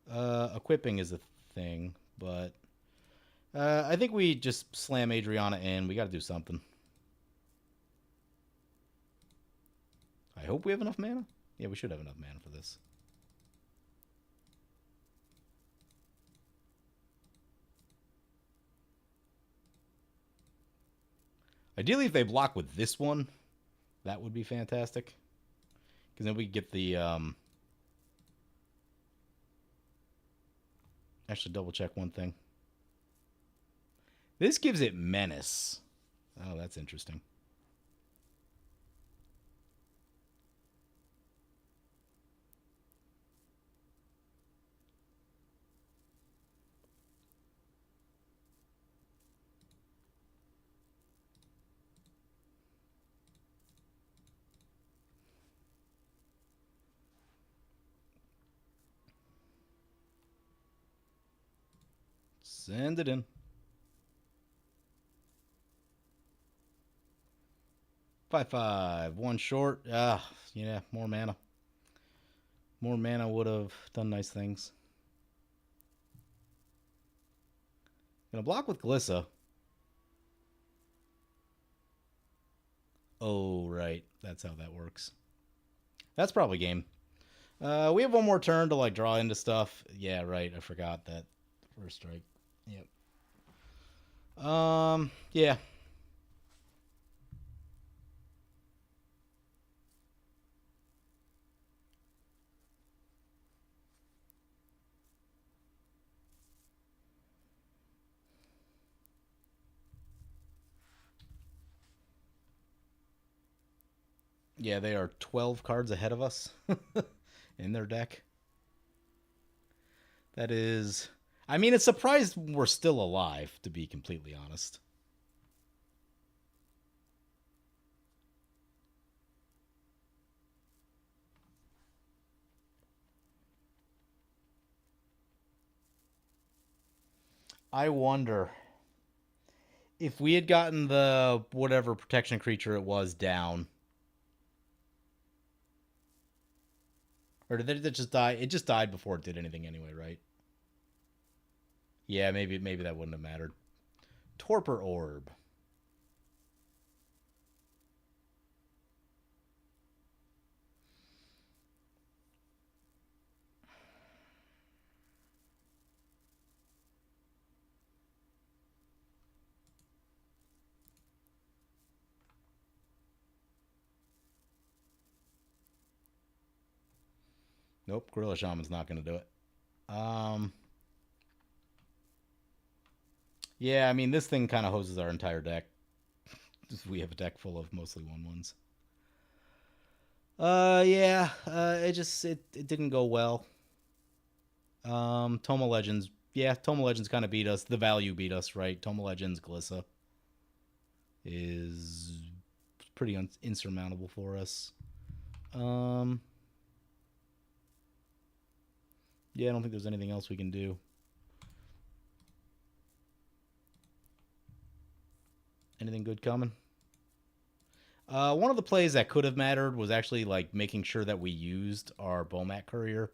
Equipping is a thing, but I think we just slam Adriana in. We got to do something. I hope we have enough mana. Yeah, we should have enough mana for this. Ideally, if they block with this one, that would be fantastic. Because then we get the... Actually, double check one thing. This gives it Menace. Oh, that's interesting. Send it in. 5/5. One short. Ah, yeah, more mana. More mana would have done nice things. Gonna block with Glissa. Oh, right. That's how that works. That's probably game. We have one more turn to like draw into stuff. Yeah, right. I forgot that first strike. Yep. Yeah. Yeah, they are 12 cards ahead of us in their deck. That is. I mean, it's surprised we're still alive, to be completely honest. I wonder if we had gotten the whatever protection creature it was down. Or did it just die? It just died before it did anything anyway, right? Yeah, maybe that wouldn't have mattered. Torpor Orb. Nope, Gorilla Shaman's not going to do it. Yeah, I mean, this thing kind of hoses our entire deck. We have a deck full of mostly 1/1s. Yeah, it didn't go well. Toma Legends, yeah, Toma Legends kind of beat us. The value beat us, right? Toma Legends Glissa is pretty insurmountable for us. Yeah, I don't think there's anything else we can do. Anything good coming? One of the plays that could have mattered was actually like making sure that we used our Bomat Courier,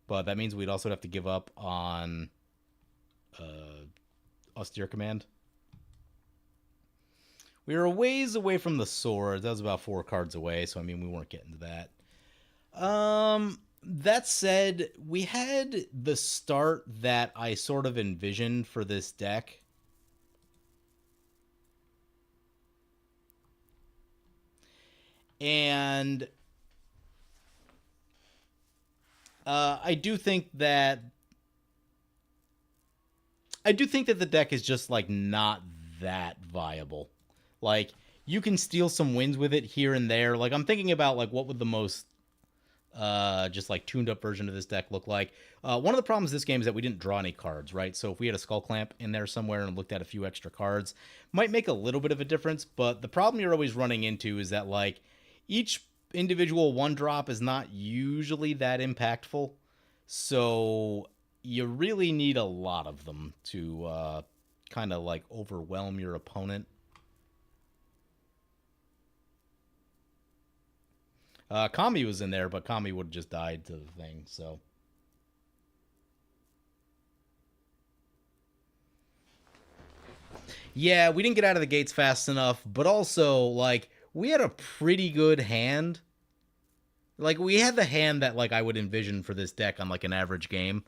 but that means we'd also have to give up on Austere Command. We were a ways away from the sword. That was about 4 cards away, so I mean we weren't getting to that. That said, we had the start that I sort of envisioned for this deck. And I do think that the deck is just like not that viable. Like you can steal some wins with it here and there. Like I'm thinking about like what would the most just like tuned up version of this deck look like. One of the problems this game is that we didn't draw any cards, right? So if we had a Skull Clamp in there somewhere and looked at a few extra cards, might make a little bit of a difference. But the problem you're always running into is that like each individual 1-drop is not usually that impactful. So you really need a lot of them to kind of like overwhelm your opponent. Kami was in there, but Kami would have just died to the thing, so. Yeah, we didn't get out of the gates fast enough, but also, like, we had a pretty good hand. Like, we had the hand that, like, I would envision for this deck on, like, an average game.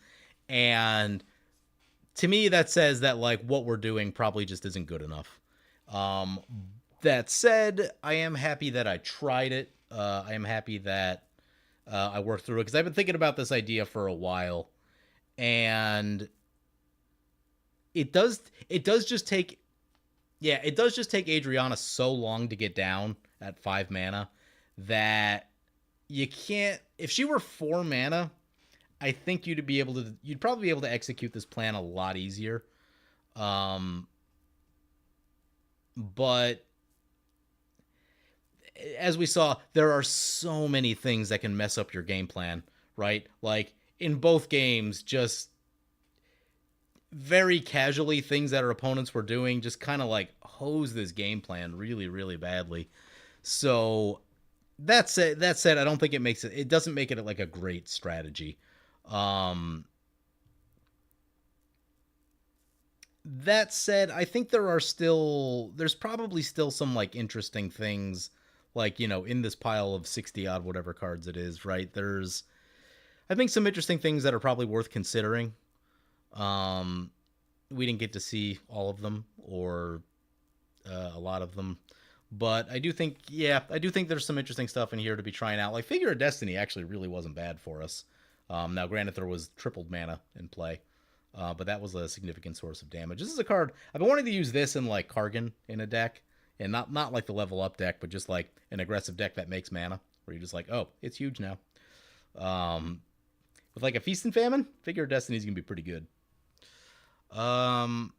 And to me, that says that, like, what we're doing probably just isn't good enough. That said, I am happy that I tried it. I am happy that I worked through it because I've been thinking about this idea for a while, and it does just take Adriana so long to get down at 5 mana that you can't. If she were 4 mana, I think you'd probably be able to execute this plan a lot easier. But as we saw, there are so many things that can mess up your game plan, right? Like in both games, just very casually things that our opponents were doing, just kind of like hose this game plan really, really badly. So that said, I don't think it doesn't make it like a great strategy. Um, that said, I think there's probably still some like interesting things, like, in this pile of 60 odd whatever cards it is, right? There's, I think, some interesting things that are probably worth considering. Um, we didn't get to see all of them, or a lot of them. But I do think there's some interesting stuff in here to be trying out. Like Figure of Destiny actually really wasn't bad for us. Now, granted, there was tripled mana in play, but that was a significant source of damage. This is a card I've been wanting to use this in like Kargan in a deck, and not like the level up deck, but just like an aggressive deck that makes mana, where you're just like, oh, it's huge now. Um, with like a Feast and Famine, Figure of Destiny is gonna be pretty good. Um,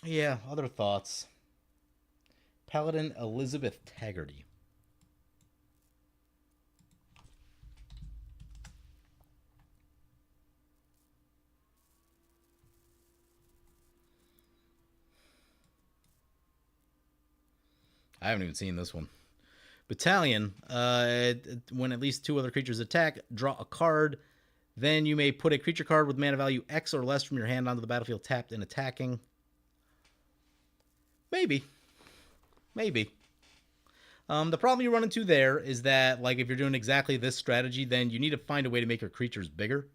yeah, other thoughts. Paladin Elizabeth Taggarty. I haven't even seen this one. Battalion. When at least two other creatures attack, draw a card. Then you may put a creature card with mana value X or less from your hand onto the battlefield tapped and attacking. Maybe. Maybe. The problem you run into there is that, like, if you're doing exactly this strategy, then you need to find a way to make your creatures bigger.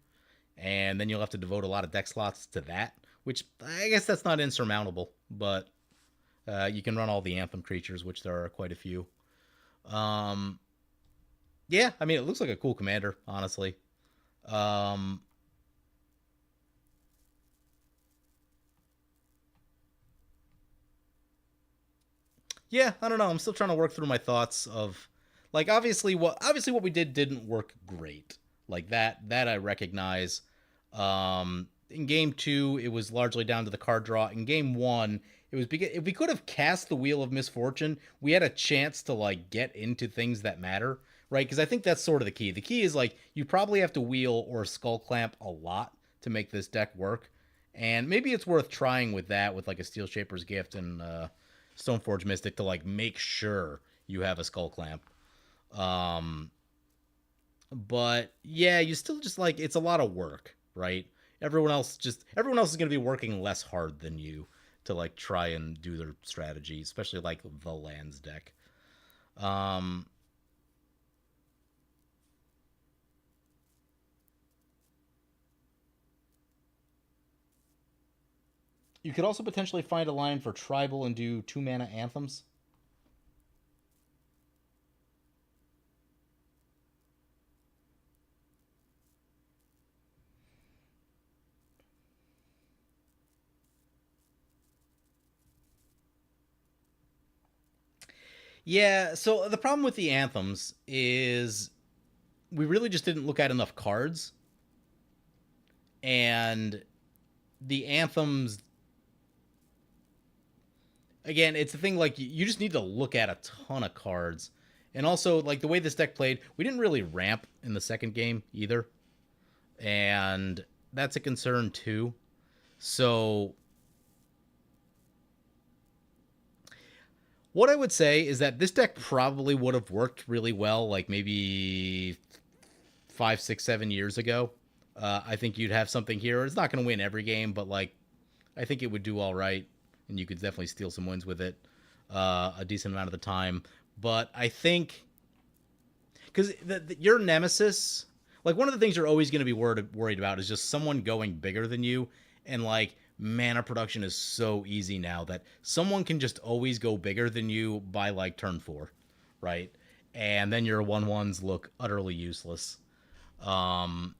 And then you'll have to devote a lot of deck slots to that, which I guess that's not insurmountable, but you can run all the Anthem creatures, which there are quite a few. Um, yeah, I mean, it looks like a cool commander, honestly. Um, yeah, I don't know. I'm still trying to work through my thoughts of, like, obviously what we didn't work great. Like that I recognize. In game 2, it was largely down to the card draw. In game 1, it was because if we could have cast the Wheel of Misfortune, we had a chance to like get into things that matter, right? Because I think that's sort of the key. The key is like you probably have to wheel or skull clamp a lot to make this deck work, and maybe it's worth trying with that, with like a Steel Shaper's Gift and Stoneforge Mystic, to like make sure you have a skull clamp. Um, but yeah, you still just like, it's a lot of work, right? Everyone else is going to be working less hard than you to like try and do their strategy, especially like the lands deck. Um, you could also potentially find a line for tribal and do 2 mana anthems. Yeah, so the problem with the anthems is we really just didn't look at enough cards, and the anthems, again, it's the thing, like, you just need to look at a ton of cards. And also, like, the way this deck played, we didn't really ramp in the second game either, and that's a concern too. So what I would say is that this deck probably would have worked really well, like maybe 5, 6, 7 years ago. I think you'd have something here. It's not going to win every game, but like, I think it would do all right, and you could definitely steal some wins with it a decent amount of the time. But I think, because your nemesis, like, one of the things you're always going to be worried about is just someone going bigger than you, and like, mana production is so easy now that someone can just always go bigger than you by like turn 4, right? And then your 1/1s look utterly useless. Um,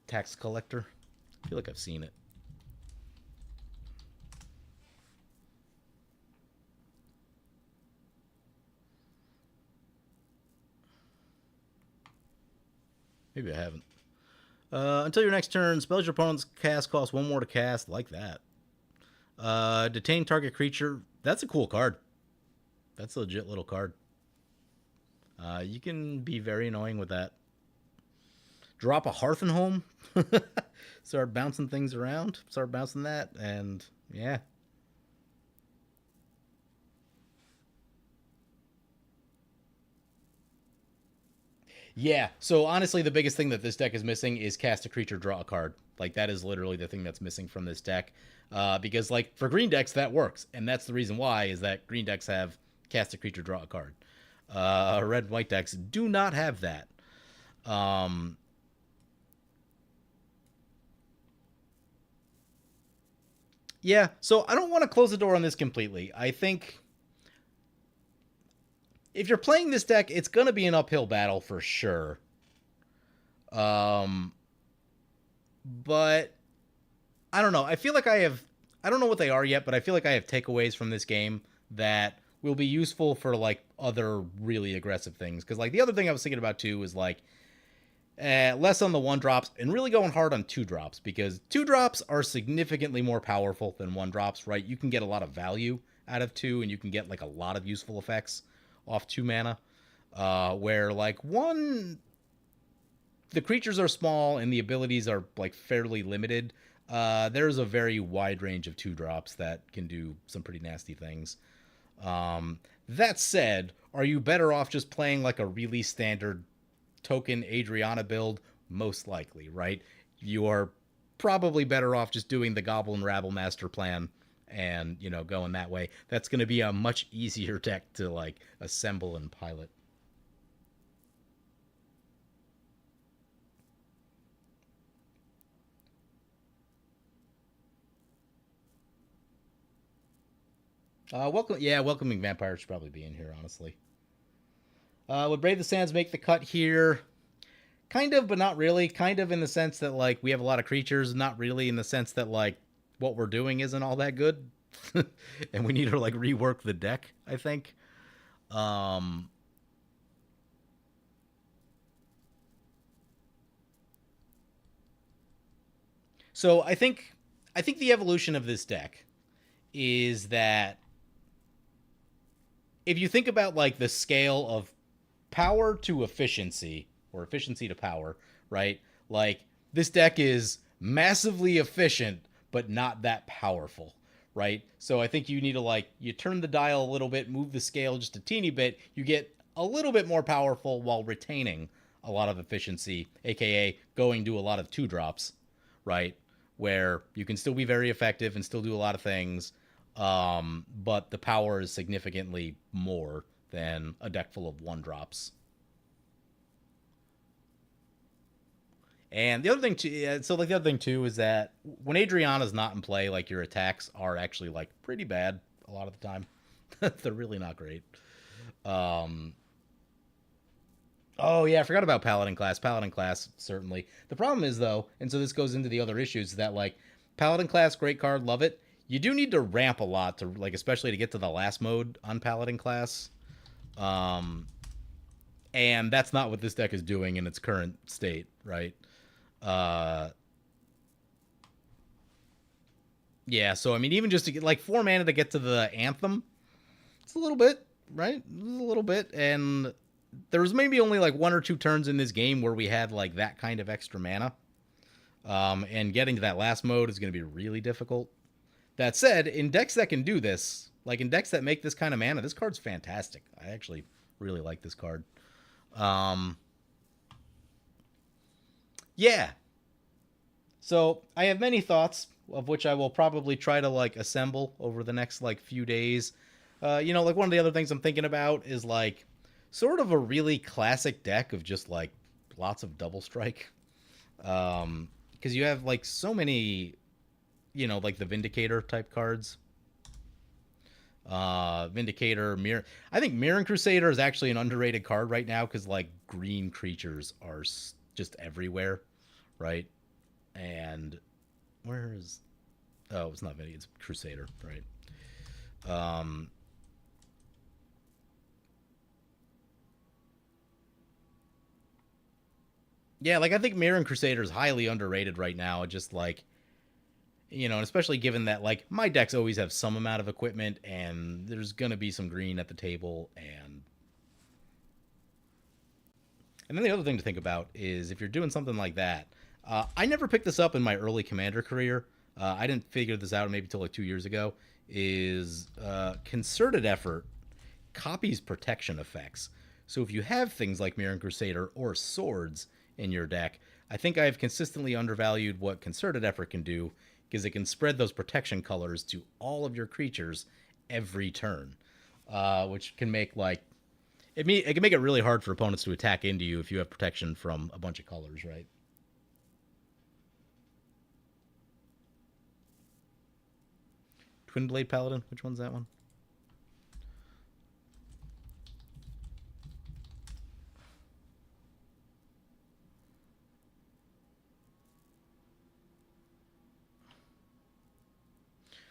Tax Collector. I feel like I've seen it. Maybe I haven't. Until your next turn, spells your opponent's cast cost one more to cast. Like that. Detain target creature. That's a cool card. That's a legit little card. You can be very annoying with that. Drop a Hearth and Home. Start bouncing things around. Start bouncing that, and yeah. Yeah. So honestly, the biggest thing that this deck is missing is cast a creature, draw a card. Like that is literally the thing that's missing from this deck. Because like for green decks that works, and that's the reason why is that green decks have cast a creature, draw a card. Red and white decks do not have that. Um, yeah. So I don't want to close the door on this completely. I think if you're playing this deck, it's going to be an uphill battle for sure. Um, but I don't know. I feel like I have. I don't know what they are yet, but I feel like I have takeaways from this game that will be useful for like other really aggressive things. Because like the other thing I was thinking about too is like less on the one drops and really going hard on two drops because two drops are significantly more powerful than one drops. Right? You can get a lot of value out of two, and you can get like a lot of useful effects off 2 mana. Where like one the creatures are small and the abilities are like fairly limited. There's a very wide range of two drops that can do some pretty nasty things. That said, are you better off just playing like a really standard token Adriana build? Most likely, right? You are probably better off just doing the Goblin Rabble Master plan and going that way. That's going to be a much easier deck to like assemble and pilot. Welcoming Vampire should probably be in here, honestly. Would Brave the Sands make the cut here? Kind of, but not really. Kind of in the sense that, like, we have a lot of creatures, not really in the sense that, like, what we're doing isn't all that good. And we need to, like, rework the deck, I think. Um, so I think the evolution of this deck is that if you think about like the scale of power to efficiency or efficiency to power, right? Like this deck is massively efficient but not that powerful, right? So I think you need to like you turn the dial a little bit, move the scale just a teeny bit, you get a little bit more powerful while retaining a lot of efficiency, aka going to a lot of two drops, right? Where you can still be very effective and still do a lot of things, but the power is significantly more than a deck full of one drops. And the other thing too, so like the other thing too is that when Adriana's not in play, like your attacks are actually like pretty bad a lot of the time. They're really not great. Um, oh yeah, I forgot about Paladin class. Paladin class certainly. The problem is though, and so this goes into the other issues that like Paladin class, great card, love it. You do need to ramp a lot to like, especially to get to the last mode on Paladin class. Um, and that's not what this deck is doing in its current state, right? Uh, yeah, so I mean, even just to get like 4 mana to get to the anthem, it's a little bit, right? It's a little bit, and there was maybe only like one or two turns in this game where we had like that kind of extra mana. And getting to that last mode is going to be really difficult. That said, in decks that can do this, like in decks that make this kind of mana, this card's fantastic. I actually really like this card. Um, yeah, so I have many thoughts, of which I will probably try to like assemble over the next like few days. Like one of the other things I'm thinking about is like sort of a really classic deck of just like lots of double strike. Because you have like so many, like the Vindicator type cards. Vindicator, Mirror. I think Mirror Crusader is actually an underrated card right now because like green creatures are just everywhere, right? And where's oh, it's not Vinny, it's Crusader, right? Um, Yeah, like I think Mirren Crusader is highly underrated right now. Just like, and especially given that like my decks always have some amount of equipment, and there's gonna be some green at the table, and then the other thing to think about is if you're doing something like that. I never picked this up in my early Commander career. I didn't figure this out maybe till like 2 years ago. Is concerted effort copies protection effects. So if you have things like Mirren Crusader or swords in your deck, I think I've consistently undervalued what concerted effort can do because it can spread those protection colors to all of your creatures every turn, which can make like it can make it really hard for opponents to attack into you if you have protection from a bunch of colors, right? Twin Blade Paladin, which one's that one?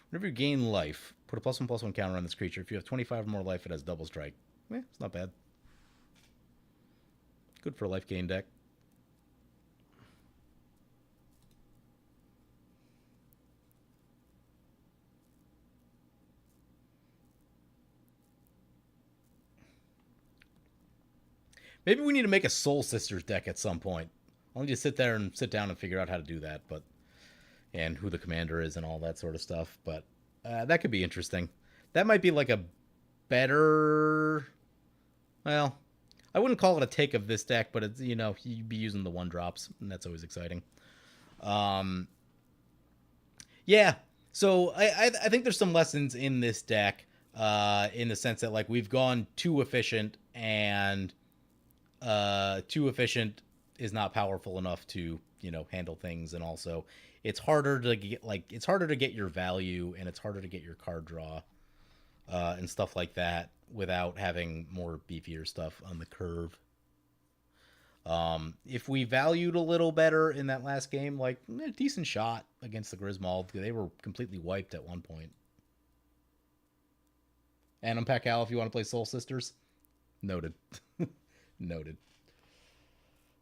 Whenever you gain life, put a +1/+1 counter on this creature. If you have 25 or more life, it has double strike. It's not bad. Good for a life gain deck. Maybe we need to make a Soul Sisters deck at some point. I'll need to sit down and figure out how to do that, but and who the commander is and all that sort of stuff. But that could be interesting. That might be like a better. Well, I wouldn't call it a take of this deck, but it's you'd be using the 1-drops, and that's always exciting. Um, yeah. So I think there's some lessons in this deck, in the sense that like we've gone too efficient, and too efficient is not powerful enough to handle things, and also it's harder to get your value, and it's harder to get your card draw, and stuff like that without having more beefier stuff on the curve. If we valued a little better in that last game, like a decent shot against the Griswold, they were completely wiped at one point. And Unpack Al, if you want to play Soul Sisters, noted, noted.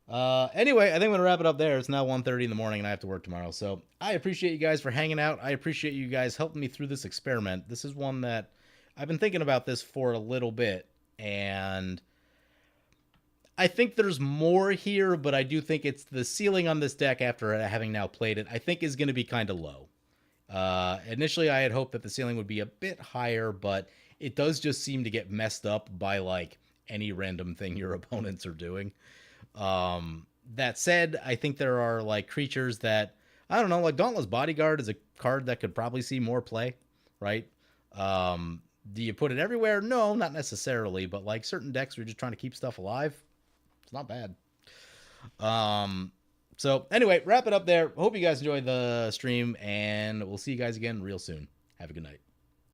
Anyway, I think I'm gonna wrap it up there. It's now 1:30 in the morning, and I have to work tomorrow. So I appreciate you guys for hanging out. I appreciate you guys helping me through this experiment. This is one that I've been thinking about this for a little bit, and I think there's more here, but I do think it's the ceiling on this deck after having now played it, I think is going to be kind of low. Initially, I had hoped that the ceiling would be a bit higher, but it does just seem to get messed up by like any random thing your opponents are doing. That said, I think there are like creatures that I don't know, like Dauntless Bodyguard is a card that could probably see more play, right? Do you put it everywhere? No, not necessarily, but like certain decks are just trying to keep stuff alive. It's not bad. So anyway, wrap it up there. Hope you guys enjoyed the stream, and we'll see you guys again real soon. Have a good night.